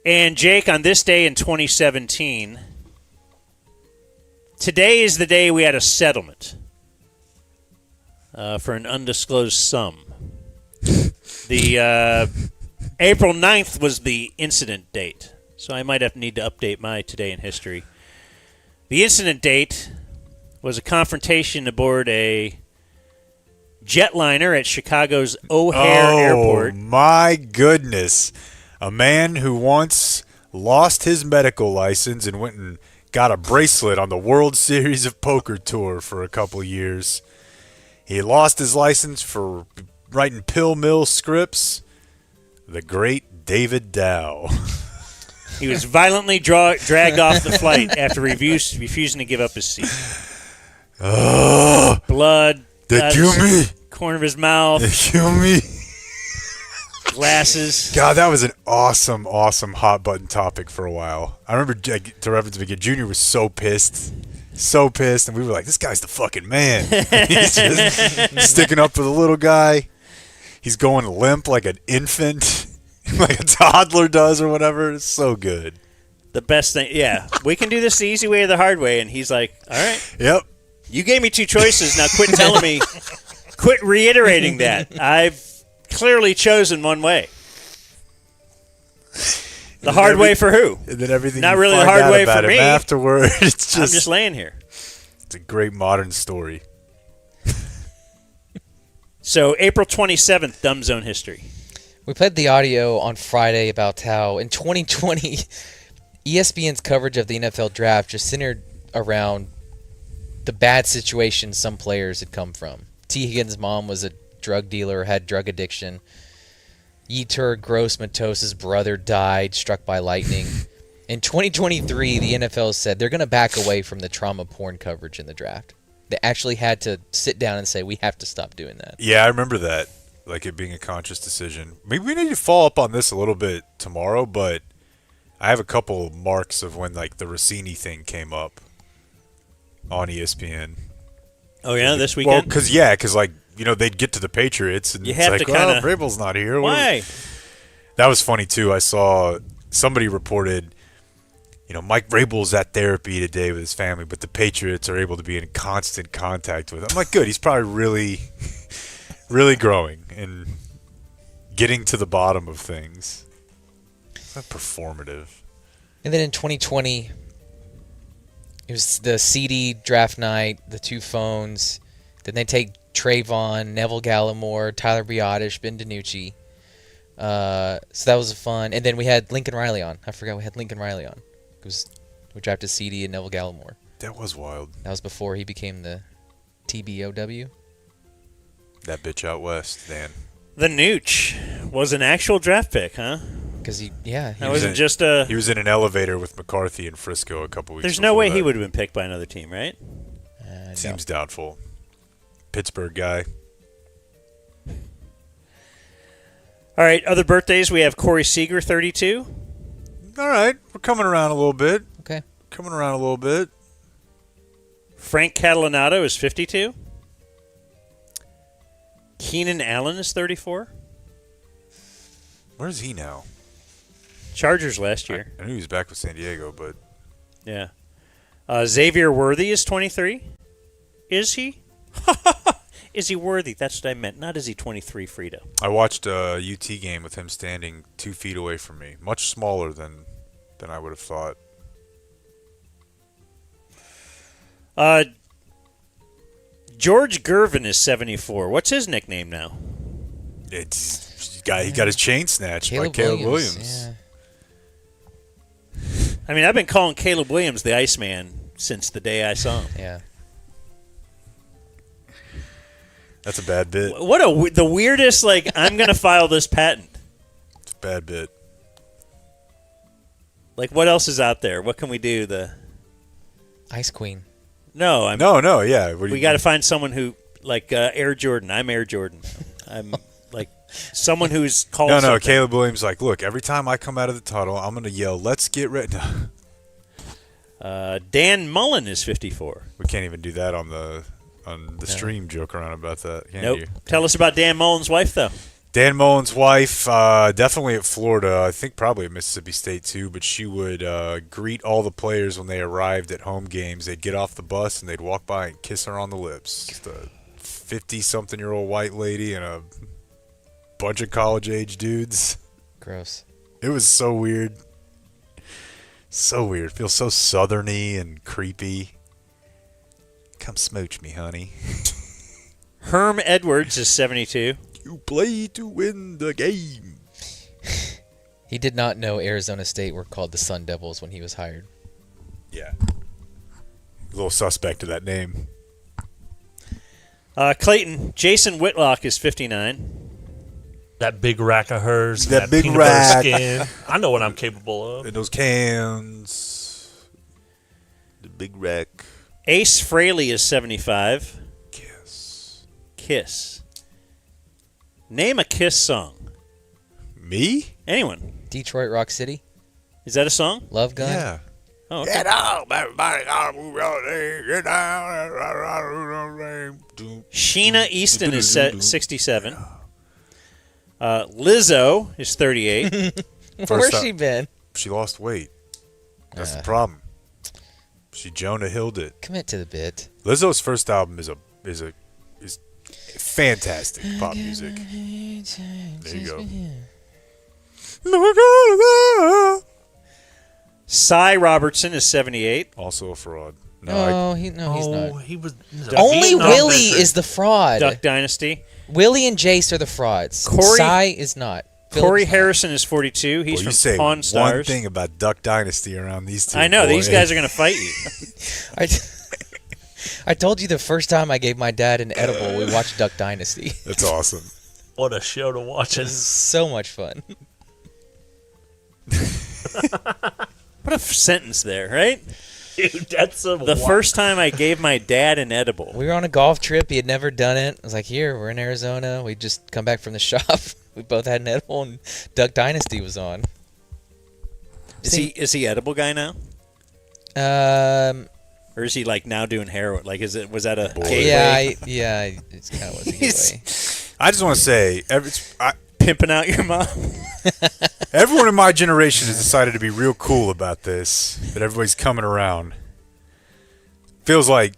[SPEAKER 1] And Jake, on this day in 2017, today is the day we had a settlement for an undisclosed sum. The April 9th was the incident date, so I might need to update my Today in History. The incident date was a confrontation aboard a jetliner at Chicago's O'Hare Airport.
[SPEAKER 2] Oh, my goodness. A man who once lost his medical license and went and got a bracelet on the World Series of Poker Tour for a couple years. He lost his license for writing pill mill scripts. The great David Dow.
[SPEAKER 1] He was violently dragged off the flight after refusing to give up his seat. Blood.
[SPEAKER 2] They kill me.
[SPEAKER 1] Corner of his mouth.
[SPEAKER 2] They kill me.
[SPEAKER 1] Glasses.
[SPEAKER 2] God, that was an awesome, awesome hot button topic for a while. I remember, to reference again, Junior was so pissed, and we were like, this guy's the fucking man. He's just sticking up for the little guy. He's going limp like an infant, like a toddler does or whatever. It's so good.
[SPEAKER 1] The best thing, yeah. We can do this the easy way or the hard way. And he's like, all right.
[SPEAKER 2] Yep.
[SPEAKER 1] You gave me 2 choices. Now quit telling me, quit reiterating that. I've clearly chosen one way. The hard way for who?
[SPEAKER 2] And then everything.
[SPEAKER 1] Not
[SPEAKER 2] you
[SPEAKER 1] really the
[SPEAKER 2] find
[SPEAKER 1] hard
[SPEAKER 2] out
[SPEAKER 1] way
[SPEAKER 2] about
[SPEAKER 1] for
[SPEAKER 2] him
[SPEAKER 1] me.
[SPEAKER 2] afterward, it's
[SPEAKER 1] I'm just laying here.
[SPEAKER 2] It's a great modern story.
[SPEAKER 1] So April 27th, Dumb Zone history.
[SPEAKER 5] We played the audio on Friday about how in 2020, ESPN's coverage of the NFL draft just centered around the bad situation some players had come from. T. Higgins' mom was a drug dealer, had drug addiction. Yetur Gross-Matos' brother died, struck by lightning. In 2023, the NFL said they're going to back away from the trauma porn coverage in the draft. They actually had to sit down and say, we have to stop doing that.
[SPEAKER 2] Yeah, I remember that, like it being a conscious decision. Maybe we need to follow up on this a little bit tomorrow, but I have a couple marks of when like the Rossini thing came up on ESPN.
[SPEAKER 1] Oh yeah, this weekend?
[SPEAKER 2] Well, because like, you know, they'd get to the Patriots and
[SPEAKER 1] you
[SPEAKER 2] it's
[SPEAKER 1] have
[SPEAKER 2] like,
[SPEAKER 1] to kinda,
[SPEAKER 2] oh, Vrabel's not here.
[SPEAKER 1] Why?
[SPEAKER 2] That was funny too. I saw somebody reported Mike Vrabel's at therapy today with his family, but the Patriots are able to be in constant contact with him. I'm like, good. He's probably really, really growing and getting to the bottom of things. It's not performative.
[SPEAKER 5] And then in 2020, it was the CD draft night, the 2 phones. Then they take Trayvon, Neville Gallimore, Tyler Biotish, Ben DiNucci. So that was fun. And then we had Lincoln Riley on. I forgot we had Lincoln Riley on. We drafted CD and Neville Gallimore.
[SPEAKER 2] That was wild.
[SPEAKER 5] That was before he became the TBOW.
[SPEAKER 2] That bitch out west, Dan.
[SPEAKER 1] The Nooch was an actual draft pick, huh?
[SPEAKER 5] Because he
[SPEAKER 2] was in an elevator with McCarthy in Frisco a couple weeks.
[SPEAKER 1] There's no way
[SPEAKER 2] that.
[SPEAKER 1] he would have been picked by another team, right?
[SPEAKER 2] Seems doubtful. Pittsburgh guy.
[SPEAKER 1] All right, other birthdays. We have Corey Seager, 32.
[SPEAKER 2] All right, we're coming around a little bit.
[SPEAKER 5] Okay.
[SPEAKER 2] Coming around a little bit.
[SPEAKER 1] Frank Catalanato is 52. Keenan Allen is 34.
[SPEAKER 2] Where's he now?
[SPEAKER 1] Chargers last year.
[SPEAKER 2] I knew he was back with San Diego, but...
[SPEAKER 1] Yeah. Xavier Worthy is 23. Is he? Is he worthy? That's what I meant. Not is he 23, Frito.
[SPEAKER 2] I watched a UT game with him standing 2 feet away from me. Much smaller than I would have thought.
[SPEAKER 1] George Gervin is 74. What's his nickname now?
[SPEAKER 2] He got his chain snatched by Caleb Williams.
[SPEAKER 5] Yeah.
[SPEAKER 1] I mean, I've been calling Caleb Williams the Iceman since the day I saw him.
[SPEAKER 5] Yeah.
[SPEAKER 2] That's a bad bit.
[SPEAKER 1] The weirdest, I'm going to file this patent.
[SPEAKER 2] It's a bad bit.
[SPEAKER 1] What else is out there? What can we do? The
[SPEAKER 5] Ice Queen.
[SPEAKER 1] No,
[SPEAKER 2] No, yeah.
[SPEAKER 1] We got to find someone who, Air Jordan. I'm Air Jordan. I'm someone who's called.
[SPEAKER 2] No,
[SPEAKER 1] something.
[SPEAKER 2] Caleb Williams, look, every time I come out of the tunnel, I'm going to yell, "Let's get ready."
[SPEAKER 1] Dan Mullen is 54.
[SPEAKER 2] We can't even do that on the stream. Joke around about that.
[SPEAKER 1] Nope. Tell us about Dan Mullen's wife, though.
[SPEAKER 2] Dan Mullen's wife, definitely at Florida. I think probably at Mississippi State too. But she would greet all the players when they arrived at home games. They'd get off the bus and they'd walk by and kiss her on the lips. Just a 50-something-year-old white lady and a bunch of college-age dudes.
[SPEAKER 5] Gross.
[SPEAKER 2] It was so weird. So weird. It feels so southerny and creepy. Come smooch me, honey.
[SPEAKER 1] Herm Edwards is 72.
[SPEAKER 2] You play to win the game.
[SPEAKER 5] He did not know Arizona State were called the Sun Devils when he was hired.
[SPEAKER 2] Yeah. A little suspect to that name.
[SPEAKER 1] Clayton, Jason Whitlock is 59.
[SPEAKER 10] That big rack of hers.
[SPEAKER 2] That big
[SPEAKER 10] peanut butter
[SPEAKER 2] rack.
[SPEAKER 10] Skin. I know what I'm capable of.
[SPEAKER 2] And those cans. The big rack.
[SPEAKER 1] Ace Frehley is 75. Kiss. Name a Kiss song.
[SPEAKER 2] Me?
[SPEAKER 1] Anyone.
[SPEAKER 5] Detroit Rock City.
[SPEAKER 1] Is that a song?
[SPEAKER 5] Love Gun.
[SPEAKER 2] Yeah.
[SPEAKER 1] Oh, okay.
[SPEAKER 2] Get out, everybody gotta move your leg. Get down.
[SPEAKER 1] Sheena Easton is 67. Lizzo is 38.
[SPEAKER 5] Where's she been?
[SPEAKER 2] She lost weight. That's the problem. She Jonah Hilled it.
[SPEAKER 5] Commit to the bit.
[SPEAKER 2] Lizzo's first album is fantastic pop music. There you go.
[SPEAKER 1] Cy Robertson is 78.
[SPEAKER 2] Also a fraud.
[SPEAKER 5] He's not.
[SPEAKER 10] He was
[SPEAKER 5] Only Willie is the fraud.
[SPEAKER 1] Duck Dynasty.
[SPEAKER 5] Willie and Jace are the frauds. Cy is not.
[SPEAKER 1] Corey Harrison is 42. He's from
[SPEAKER 2] say
[SPEAKER 1] Pawn Stars.
[SPEAKER 2] one thing about Duck Dynasty around these two.
[SPEAKER 1] I know.
[SPEAKER 2] Boy.
[SPEAKER 1] These guys are going to fight you.
[SPEAKER 5] I told you the first time I gave my dad an edible, we watched Duck Dynasty.
[SPEAKER 2] That's awesome.
[SPEAKER 10] What a show to watch.
[SPEAKER 5] It was so much fun.
[SPEAKER 1] What a sentence there, right?
[SPEAKER 10] Dude, that's
[SPEAKER 1] the first time I gave my dad an edible.
[SPEAKER 5] We were on a golf trip. He had never done it. I was like, here, we're in Arizona. We just come back from the shop. We both had an edible, and Duck Dynasty was on.
[SPEAKER 1] Is he edible guy now? Or is he now doing heroin? Was that a gateway?
[SPEAKER 5] Yeah, it's kind of was a gateway.
[SPEAKER 2] I just want to say,
[SPEAKER 1] pimping out your mom.
[SPEAKER 2] Everyone in my generation has decided to be real cool about this, that everybody's coming around. Feels like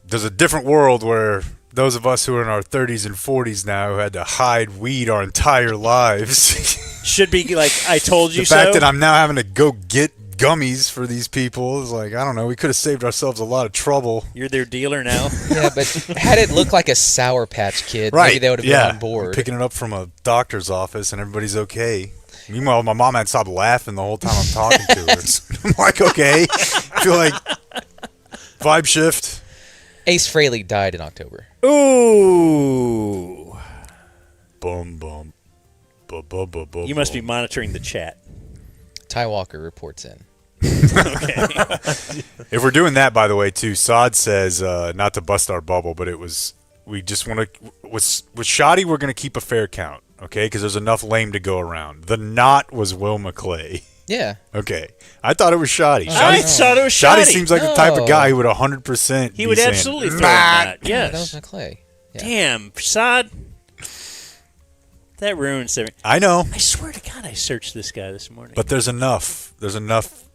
[SPEAKER 2] there's a different world where those of us who are in our 30s and 40s now who had to hide weed our entire lives.
[SPEAKER 1] Should be like, I told you
[SPEAKER 2] the
[SPEAKER 1] so.
[SPEAKER 2] fact that I'm now having to go get gummies for these people is like, I don't know, we could have saved ourselves a lot of trouble.
[SPEAKER 1] You're their dealer now.
[SPEAKER 5] Yeah, but had it looked like a Sour Patch Kid,
[SPEAKER 2] Right.
[SPEAKER 5] maybe they would have been on board.
[SPEAKER 2] Picking it up from a doctor's office and everybody's okay. Meanwhile, my mom had stopped laughing the whole time I'm talking to her. I'm like, okay. I feel like vibe shift.
[SPEAKER 5] Ace Frehley died in October.
[SPEAKER 1] Ooh.
[SPEAKER 2] Boom, boom.
[SPEAKER 1] You must be monitoring the chat.
[SPEAKER 5] Ty Walker reports in.
[SPEAKER 1] Okay.
[SPEAKER 2] If we're doing that, by the way, too, Sod says, not to bust our bubble, but we just want to, with Shoddy, we're going to keep a fair count, okay? Because there's enough lame to go around. The knot was Will McClay.
[SPEAKER 5] Yeah.
[SPEAKER 2] Okay. I thought it was Shoddy.
[SPEAKER 1] I thought it was Shoddy.
[SPEAKER 2] Shoddy seems like the type of guy who would 100%
[SPEAKER 1] He would
[SPEAKER 2] saying,
[SPEAKER 1] absolutely throw that. Yes.
[SPEAKER 5] That was McClay. Yeah.
[SPEAKER 1] Damn, Sod. That ruins everything.
[SPEAKER 2] I know.
[SPEAKER 1] I swear to God, I searched this guy this morning.
[SPEAKER 2] But there's enough. There's enough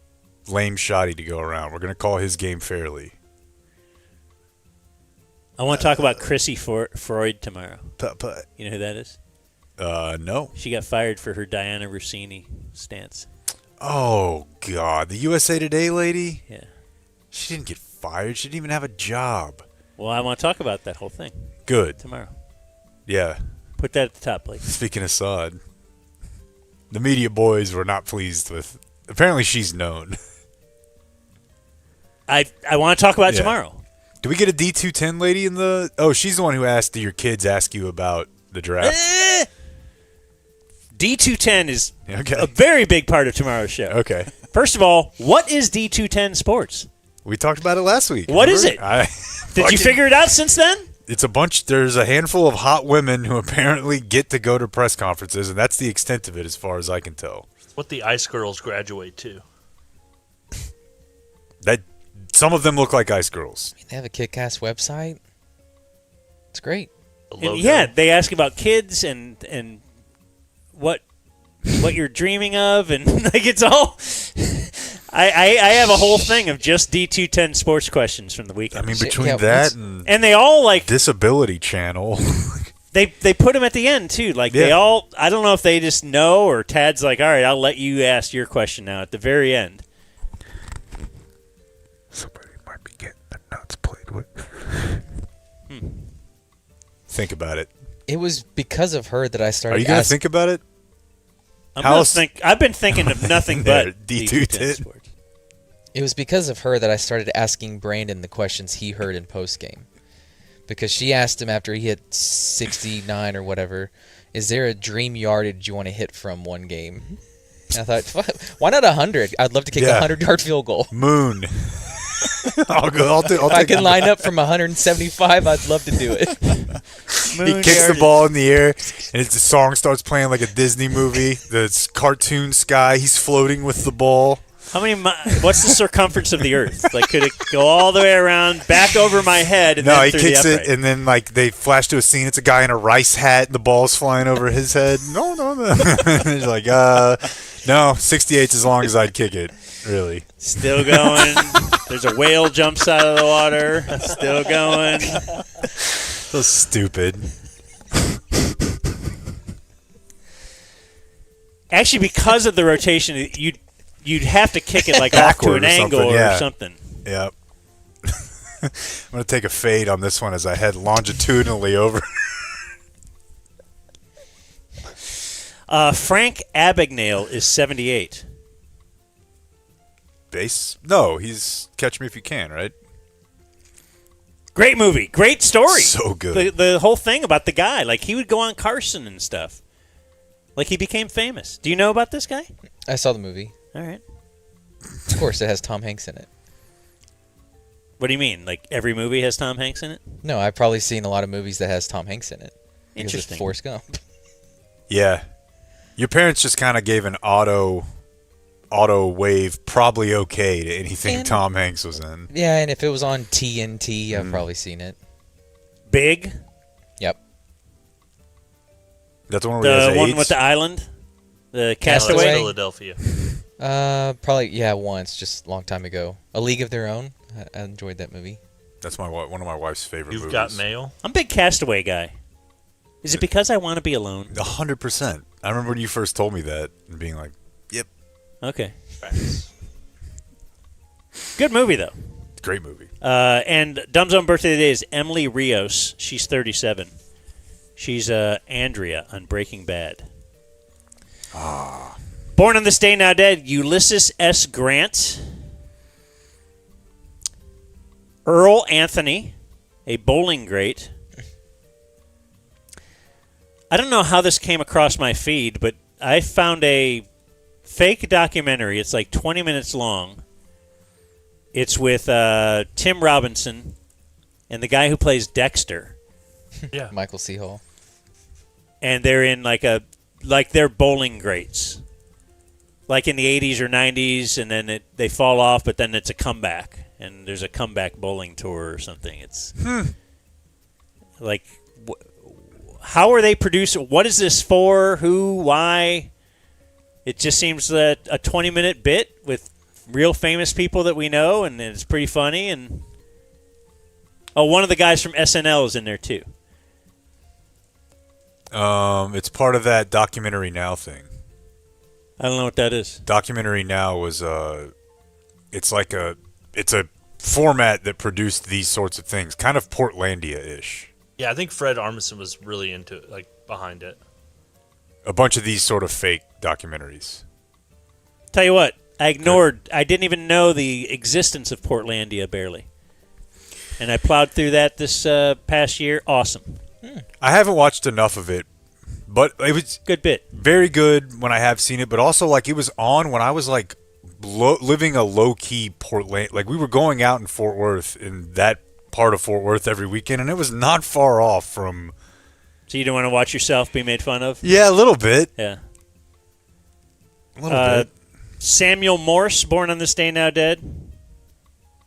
[SPEAKER 2] lame Shoddy to go around. We're going to call his game fairly.
[SPEAKER 1] I want to talk about Chrissy Freud tomorrow.
[SPEAKER 2] Putt.
[SPEAKER 1] You know who that is?
[SPEAKER 2] No.
[SPEAKER 1] She got fired for her Diana Rossini stance.
[SPEAKER 2] Oh, God. The USA Today lady?
[SPEAKER 1] Yeah.
[SPEAKER 2] She didn't get fired. She didn't even have a job.
[SPEAKER 1] Well, I want to talk about that whole thing.
[SPEAKER 2] Good.
[SPEAKER 1] Tomorrow.
[SPEAKER 2] Yeah.
[SPEAKER 1] Put that at the top, please.
[SPEAKER 2] Speaking of Sod, the media boys were not pleased with. Apparently, she's known.
[SPEAKER 1] I want to talk about it tomorrow.
[SPEAKER 2] Do we get a D210 lady in the? Oh, she's the one who asked. Do your kids ask you about the draft?
[SPEAKER 1] D210 is a very big part of tomorrow's show.
[SPEAKER 2] Okay.
[SPEAKER 1] First of all, what is D210 Sports?
[SPEAKER 2] We talked about it last week.
[SPEAKER 1] What is it? Did you figure it out since then?
[SPEAKER 2] It's a bunch. There's a handful of hot women who apparently get to go to press conferences, and that's the extent of it, as far as I can tell.
[SPEAKER 10] What the Ice Girls graduate to.
[SPEAKER 2] That some of them look like Ice Girls.
[SPEAKER 5] They have a kick-ass website. It's great.
[SPEAKER 1] And yeah, they ask about kids and what you're dreaming of, and like it's all. I have a whole thing of just D210 sports questions from the weekend.
[SPEAKER 2] I mean, between that and
[SPEAKER 1] they all like
[SPEAKER 2] Disability Channel.
[SPEAKER 1] they put them at the end too. Like they all. I don't know if they just know or Tad's like, all right, I'll let you ask your question now at the very end.
[SPEAKER 2] Somebody might be getting their nuts played with. Think about it.
[SPEAKER 5] It was because of her that I started.
[SPEAKER 2] Are you going to think about it?
[SPEAKER 1] I've been thinking of nothing but
[SPEAKER 2] D210
[SPEAKER 1] sports.
[SPEAKER 5] It was because of her that I started asking Brandon the questions he heard in postgame. Because she asked him after he hit 69 or whatever, is there a dream yardage you want to hit from one game? And I thought, why not 100? I'd love to kick a 100-yard field goal.
[SPEAKER 2] Moon. I'll
[SPEAKER 5] if I can line up from 175, I'd love to do it.
[SPEAKER 2] He kicks the ball in the air, and the song starts playing like a Disney movie. The cartoon sky. He's floating with the ball.
[SPEAKER 1] How many? What's the circumference of the Earth? Like, could it go all the way around, back over my head? And
[SPEAKER 2] No,
[SPEAKER 1] then
[SPEAKER 2] he
[SPEAKER 1] through
[SPEAKER 2] kicks
[SPEAKER 1] the
[SPEAKER 2] it,
[SPEAKER 1] upright?
[SPEAKER 2] and then like they flash to a scene. It's a guy in a rice hat, and the ball's flying over his head. No. He's like, no, 68's as long as I'd kick it. Really.
[SPEAKER 1] Still going. There's a whale jumps out of the water. Still going.
[SPEAKER 2] So stupid.
[SPEAKER 1] Actually, because of the rotation, you'd have to kick it like off to an angle or something.
[SPEAKER 2] Yep. I'm going to take a fade on this one as I head longitudinally over.
[SPEAKER 1] Frank Abagnale is 78.
[SPEAKER 2] Base? No, he's Catch Me If You Can, right?
[SPEAKER 1] Great movie. Great story.
[SPEAKER 2] So good.
[SPEAKER 1] The whole thing about the guy. Like, he would go on Carson and stuff. Like, he became famous. Do you know about this guy?
[SPEAKER 5] I saw the movie.
[SPEAKER 1] All right.
[SPEAKER 5] Of course, it has Tom Hanks in it.
[SPEAKER 1] What do you mean? Like, every movie has Tom Hanks in it?
[SPEAKER 5] No, I've probably seen a lot of movies that has Tom Hanks in it.
[SPEAKER 1] Interesting.
[SPEAKER 5] It's Forrest Gump.
[SPEAKER 2] Yeah. Your parents just kind of gave an auto wave probably okay to anything Tom Hanks was in.
[SPEAKER 5] Yeah, and if it was on TNT, I've probably seen it.
[SPEAKER 1] Big?
[SPEAKER 5] Yep.
[SPEAKER 2] That's the one where he has
[SPEAKER 1] The one
[SPEAKER 2] AIDS?
[SPEAKER 1] with the island? The
[SPEAKER 10] Castaway?
[SPEAKER 1] Castaway?
[SPEAKER 10] Philadelphia.
[SPEAKER 5] Probably, once, just a long time ago. A League of Their Own. I enjoyed that movie.
[SPEAKER 2] That's one of my wife's favorite
[SPEAKER 10] You've
[SPEAKER 2] movies.
[SPEAKER 10] got mail?
[SPEAKER 1] I'm a big Castaway guy. Is it because I want to be alone?
[SPEAKER 2] 100%. I remember when you first told me that and being like, yep.
[SPEAKER 1] Okay. Good movie, though.
[SPEAKER 2] Great movie.
[SPEAKER 1] And Dumb Zone birthday today is Emily Rios. She's 37. She's Andrea on Breaking Bad. Born on this day, now dead, Ulysses S. Grant. Earl Anthony, a bowling great. I don't know how this came across my feed, but I found a fake documentary. It's like 20 minutes long. It's with Tim Robinson and the guy who plays Dexter.
[SPEAKER 10] Yeah.
[SPEAKER 5] Michael C. Hall.
[SPEAKER 1] And they're in they're bowling greats. Like in the 80s or 90s, and then they fall off, but then it's a comeback. And there's a comeback bowling tour or something. It's like, how are they producing? What is this for? Who? Why? It just seems that a 20-minute bit with real famous people that we know, and it's pretty funny. And one of the guys from SNL is in there too.
[SPEAKER 2] It's part of that Documentary Now thing.
[SPEAKER 1] I don't know what that is.
[SPEAKER 2] Documentary Now was it's a format that produced these sorts of things, kind of Portlandia-ish.
[SPEAKER 10] Yeah, I think Fred Armisen was really into it, like behind it.
[SPEAKER 2] A bunch of these sort of fake documentaries.
[SPEAKER 1] Tell you what, I didn't even know the existence of Portlandia barely. And I plowed through that this past year. Awesome.
[SPEAKER 2] I haven't watched enough of it, but it was
[SPEAKER 1] good bit.
[SPEAKER 2] Very good when I have seen it, but also like it was on when I was like living a low-key Portland. Like we were going out in Fort Worth, in that part of Fort Worth every weekend, and it was not far off from.
[SPEAKER 1] So you don't want to watch yourself be made fun of?
[SPEAKER 2] Yeah, a little bit.
[SPEAKER 1] Yeah.
[SPEAKER 2] A little bit.
[SPEAKER 1] Samuel Morse, born on this day, now dead.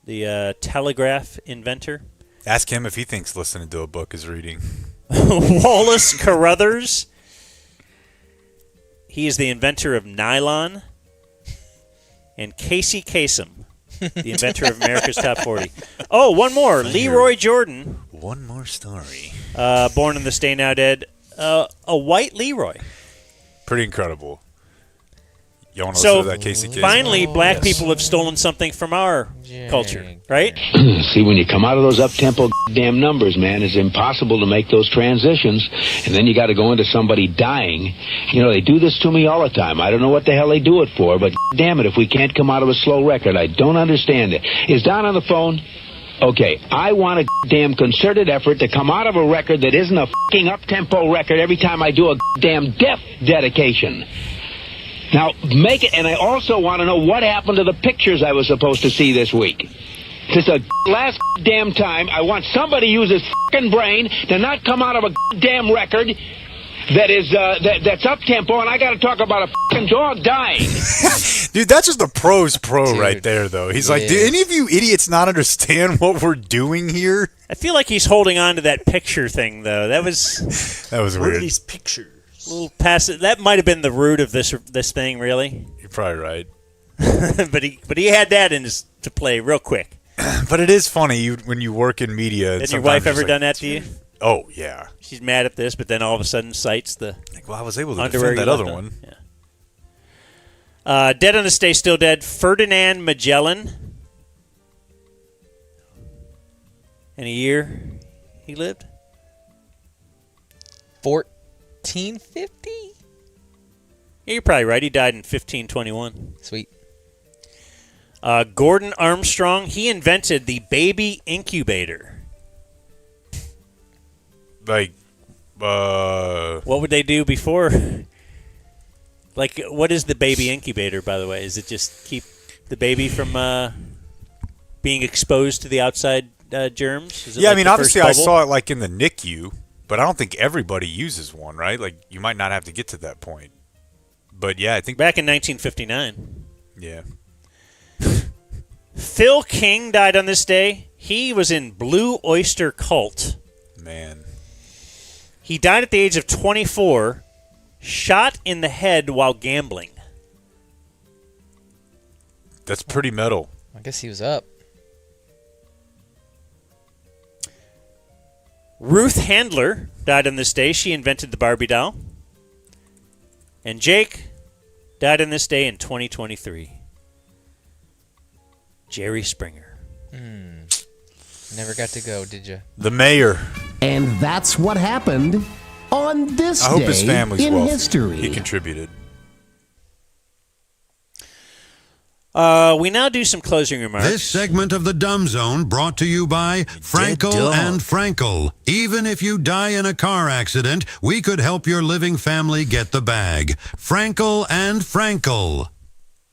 [SPEAKER 1] The telegraph inventor.
[SPEAKER 2] Ask him if he thinks listening to a book is reading.
[SPEAKER 1] Wallace Carruthers. He is the inventor of nylon. And Casey Kasem, the inventor of America's Top 40. Oh, one more. Leroy Jordan.
[SPEAKER 2] One more story.
[SPEAKER 1] Born on this day, now dead. A white Leroy.
[SPEAKER 2] Pretty incredible. You want to listen to that Casey Kasem?
[SPEAKER 1] Finally, black people have stolen something from our culture, right?
[SPEAKER 15] See, when you come out of those up-tempo damn numbers, man, it's impossible to make those transitions, and then you got to go into somebody dying. You know, they do this to me all the time. I don't know what the hell they do it for, but damn it, if we can't come out of a slow record, I don't understand it. Is Don on the phone? Okay, I want a damn concerted effort to come out of a record that isn't a fucking up-tempo record every time I do a damn death dedication. Now, make it, and I also want to know what happened to the pictures I was supposed to see this week. This is the last damn time I want somebody to use his fucking brain to not come out of a damn record that is that's up tempo, and I got to talk about a fucking dog dying.
[SPEAKER 2] Dude, that's just a pro's pro right there, though. He's like, do any of you idiots not understand what we're doing here?
[SPEAKER 1] I feel like he's holding on to that picture thing, though. That was
[SPEAKER 2] weird.
[SPEAKER 10] What are these pictures?
[SPEAKER 1] A little past that might have been the root of this thing, really.
[SPEAKER 2] You're probably right.
[SPEAKER 1] but he had that in his to play real quick.
[SPEAKER 2] But it is funny when you work in media.
[SPEAKER 1] Has your wife ever done that to you?
[SPEAKER 2] Oh yeah.
[SPEAKER 1] She's mad at this, but then all of a sudden cites the.
[SPEAKER 2] Well, I was able to
[SPEAKER 1] underwear
[SPEAKER 2] defend that other
[SPEAKER 1] on.
[SPEAKER 2] one.
[SPEAKER 1] Yeah. Dead on this day, still dead. Ferdinand Magellan. Any year he lived?
[SPEAKER 5] 1450?
[SPEAKER 1] Yeah, you're probably right. He died in 1521.
[SPEAKER 5] Sweet.
[SPEAKER 1] Gordon Armstrong, he invented the baby incubator.
[SPEAKER 2] Like,
[SPEAKER 1] what would they do before? Like, what is the baby incubator, by the way? Is it just keep the baby from being exposed to the outside germs? Is it
[SPEAKER 2] Yeah,
[SPEAKER 1] like
[SPEAKER 2] I mean,
[SPEAKER 1] the
[SPEAKER 2] obviously
[SPEAKER 1] first
[SPEAKER 2] I
[SPEAKER 1] bubble?
[SPEAKER 2] saw it like in the NICU, but I don't think everybody uses one, right? Like, you might not have to get to that point. But yeah, I think
[SPEAKER 1] back in 1959.
[SPEAKER 2] Yeah.
[SPEAKER 1] Phil King died on this day. He was in Blue Oyster Cult.
[SPEAKER 2] Man.
[SPEAKER 1] He died at the age of 24 Shot in the head while gambling.
[SPEAKER 2] That's pretty metal.
[SPEAKER 5] I guess he was up.
[SPEAKER 1] Ruth Handler died on this day. She invented the Barbie doll. And Jake died on this day in 2023. Jerry Springer.
[SPEAKER 5] Never got to go, did you?
[SPEAKER 2] The mayor.
[SPEAKER 13] And that's what happened on this
[SPEAKER 2] I hope
[SPEAKER 13] day
[SPEAKER 2] his family's
[SPEAKER 13] in
[SPEAKER 2] wealthy.
[SPEAKER 13] history.
[SPEAKER 2] He contributed.
[SPEAKER 1] We now do some closing remarks.
[SPEAKER 16] This segment of the Dumb Zone brought to you by Frankel and Frankel. Even if you die in a car accident, we could help your living family get the bag. Frankel and Frankel.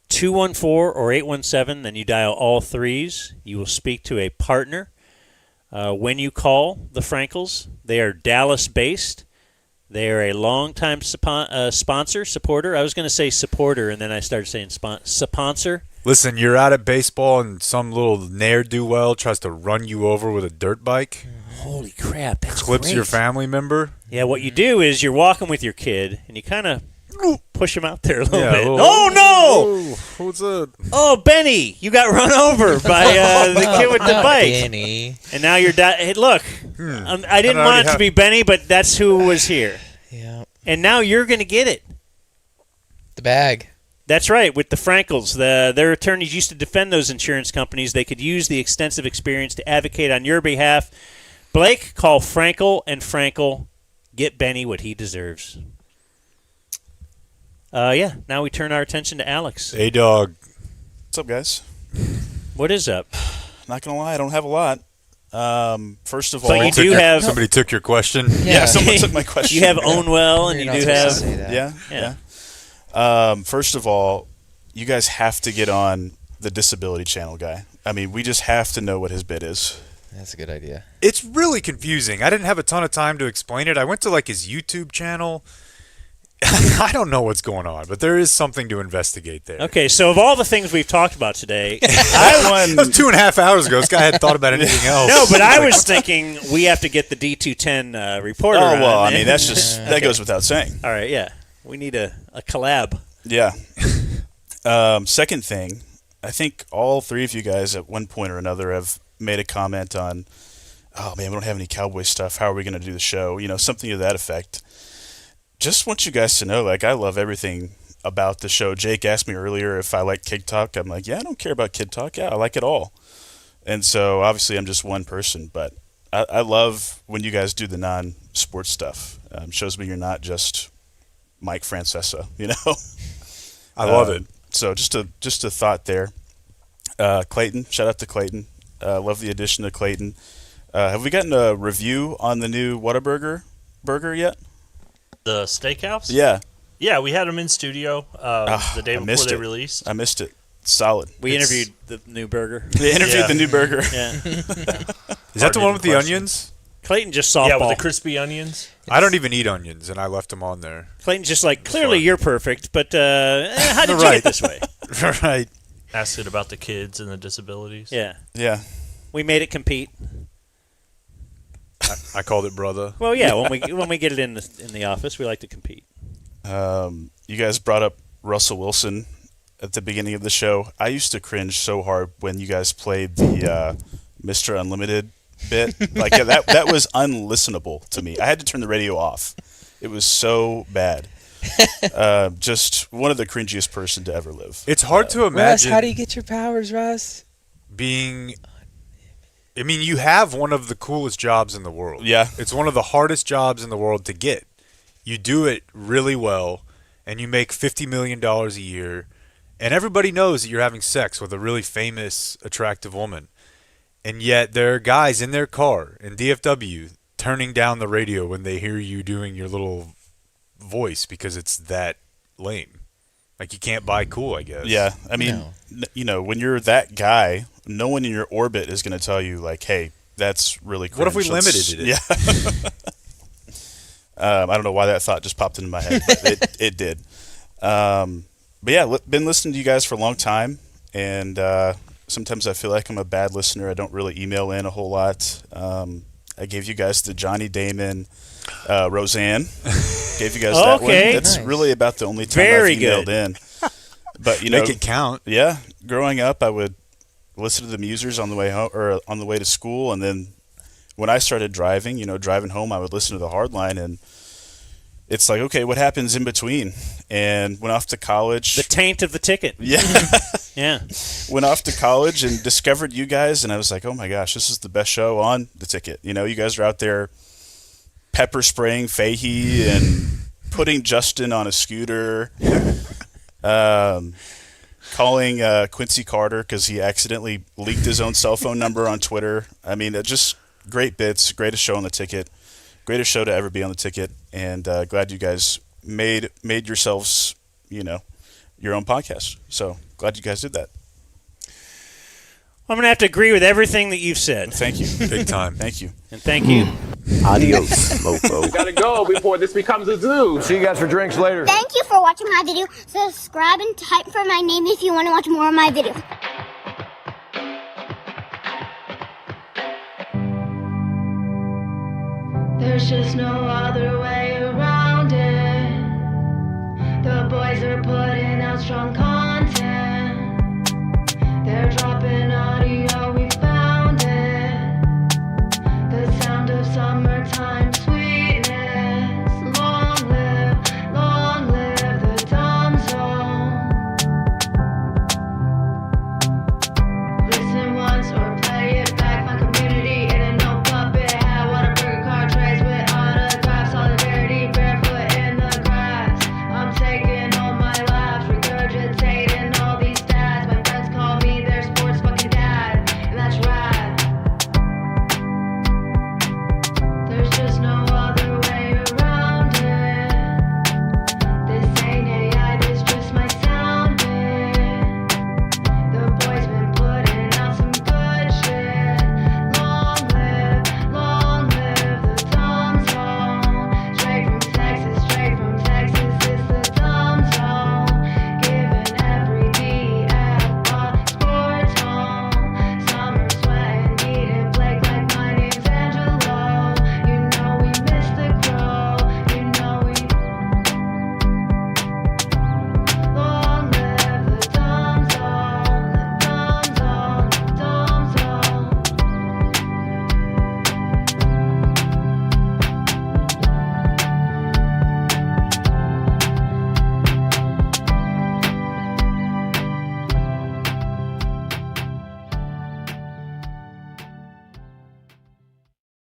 [SPEAKER 1] 214 or 817, then you dial all threes. You will speak to a partner. When you call the Frankels, they are Dallas-based. They are a longtime supporter. I was going to say supporter, and then I started saying sponsor.
[SPEAKER 2] Listen, you're out at baseball and some little ne'er-do-well tries to run you over with a dirt bike.
[SPEAKER 1] Holy crap, that's
[SPEAKER 2] Clips
[SPEAKER 1] great.
[SPEAKER 2] your family member.
[SPEAKER 1] Yeah, what you do is you're walking with your kid, and you kind of push him out there a little bit.
[SPEAKER 2] Little,
[SPEAKER 1] oh, no!
[SPEAKER 2] What's up?
[SPEAKER 1] Oh, Benny, you got run over by the kid with the bike.
[SPEAKER 5] Benny.
[SPEAKER 1] And now you're hey, look, I didn't want it to be Benny, but that's who was here.
[SPEAKER 5] Yeah.
[SPEAKER 1] And now you're going to get it.
[SPEAKER 5] The bag.
[SPEAKER 1] That's right, with the Frankels. Their attorneys used to defend those insurance companies. They could use the extensive experience to advocate on your behalf. Blake, call Frankel and Frankel. Get Benny what he deserves. Now we turn our attention to Alex.
[SPEAKER 2] Hey, dog.
[SPEAKER 7] What's up, guys?
[SPEAKER 1] What is up?
[SPEAKER 7] Not going to lie, I don't have a lot. First of all,
[SPEAKER 1] But you do have...
[SPEAKER 2] Somebody took your question?
[SPEAKER 7] Yeah, someone took my question.
[SPEAKER 1] You have own well, and
[SPEAKER 5] You're
[SPEAKER 1] you
[SPEAKER 5] not
[SPEAKER 1] do
[SPEAKER 5] supposed
[SPEAKER 1] have...
[SPEAKER 5] to say that.
[SPEAKER 7] Yeah. First of all, you guys have to get on the Disability Channel guy. I mean, we just have to know what his bid is.
[SPEAKER 5] That's a good idea.
[SPEAKER 2] It's really confusing. I didn't have a ton of time to explain it. I went to his YouTube channel. I don't know what's going on, but there is something to investigate there.
[SPEAKER 1] Okay, so of all the things we've talked about today,
[SPEAKER 2] that was 2.5 hours ago. This guy hadn't thought about anything else.
[SPEAKER 1] No, but I was thinking we have to get the D210 reporter.
[SPEAKER 7] Oh, well,
[SPEAKER 1] on.
[SPEAKER 7] I mean, that's just that goes without saying.
[SPEAKER 1] All right, yeah. We need a collab.
[SPEAKER 7] Yeah. Second thing, I think all three of you guys at one point or another have made a comment on, oh, man, we don't have any Cowboy stuff. How are we going to do the show? Something to that effect. Just want you guys to know, I love everything about the show. Jake asked me earlier if I like Kid Talk. I'm like, yeah, I don't care about Kid Talk. Yeah, I like it all. And so, obviously, I'm just one person, but I love when you guys do the non-sports stuff. Shows me you're not just Mike Francesa,
[SPEAKER 2] I love it.
[SPEAKER 7] So, just a thought there. Clayton, shout out to Clayton. Love the addition of Clayton. Have we gotten a review on the new Whataburger burger yet?
[SPEAKER 10] The steakhouse?
[SPEAKER 7] Yeah.
[SPEAKER 10] Yeah, we had them in studio the day before they released.
[SPEAKER 7] I missed it. Solid.
[SPEAKER 1] We interviewed the new burger.
[SPEAKER 7] They interviewed the new burger.
[SPEAKER 1] Yeah.
[SPEAKER 2] Is that the one with the onions?
[SPEAKER 1] Clayton just softball.
[SPEAKER 10] Yeah, with the crispy onions.
[SPEAKER 2] I don't even eat onions, and I left them on there.
[SPEAKER 1] Clayton's just clearly you're perfect, but how did you get this way?
[SPEAKER 2] Right.
[SPEAKER 10] Asked it about the kids and the disabilities.
[SPEAKER 1] Yeah.
[SPEAKER 7] Yeah.
[SPEAKER 1] We made it compete.
[SPEAKER 2] I called it brother.
[SPEAKER 1] Well, yeah, when we get it in the office, we like to compete.
[SPEAKER 7] You guys brought up Russell Wilson at the beginning of the show. I used to cringe so hard when you guys played the Mr. Unlimited bit. That was unlistenable to me. I had to turn the radio off. It was so bad. Just one of the cringiest person to ever live.
[SPEAKER 2] It's hard to
[SPEAKER 5] Russ,
[SPEAKER 2] imagine.
[SPEAKER 5] how do you get your powers, Russ?
[SPEAKER 2] You have one of the coolest jobs in the world.
[SPEAKER 7] Yeah.
[SPEAKER 2] It's one of the hardest jobs in the world to get. You do it really well, and you make $50 million a year, and everybody knows that you're having sex with a really famous, attractive woman. And yet there are guys in their car in DFW turning down the radio when they hear you doing your little voice because it's that lame. You can't buy cool, I guess.
[SPEAKER 7] Yeah. I mean, when you're that guy, no one in your orbit is going to tell you, hey, that's really cringe.
[SPEAKER 2] What if we limited it?
[SPEAKER 7] Yeah. I don't know why that thought just popped into my head, but it did. But yeah, been listening to you guys for a long time, and sometimes I feel like I'm a bad listener. I don't really email in a whole lot. I gave you guys the Johnny Damon, Roseanne. Gave you guys that one.
[SPEAKER 1] Okay.
[SPEAKER 7] That's
[SPEAKER 5] Nice.
[SPEAKER 7] really about the only time
[SPEAKER 1] Very
[SPEAKER 7] I've emailed
[SPEAKER 1] good.
[SPEAKER 7] in. But you know,
[SPEAKER 2] Make it count.
[SPEAKER 7] Yeah, growing up, I would listen to the Musers on the way home or on the way to school, and then when I started driving, driving home, I would listen to the Hardline, and it's like, okay, what happens in between? And went off to college.
[SPEAKER 1] The taint of the ticket.
[SPEAKER 7] Yeah.
[SPEAKER 1] Yeah.
[SPEAKER 7] Went off to college and discovered you guys, and I was like, oh my gosh, this is the best show on the ticket. You guys are out there pepper spraying Fahey and putting Justin on a scooter, calling Quincy Carter because he accidentally leaked his own cell phone number on Twitter. I mean, just great bits, greatest show on the ticket, greatest show to ever be on the ticket, and glad you guys made yourselves, your own podcast. So glad you guys did that.
[SPEAKER 1] I'm going to have to agree with everything that you've said.
[SPEAKER 7] Thank you.
[SPEAKER 2] Big time.
[SPEAKER 7] Thank you.
[SPEAKER 1] And thank you.
[SPEAKER 14] Adios, mofo.
[SPEAKER 23] Gotta go before this becomes a zoo.
[SPEAKER 14] See you guys for drinks later.
[SPEAKER 17] Thank you for watching my video. Subscribe and type for my name if you want to watch more of my videos.
[SPEAKER 18] There's just no other way around it. The boys are putting out strong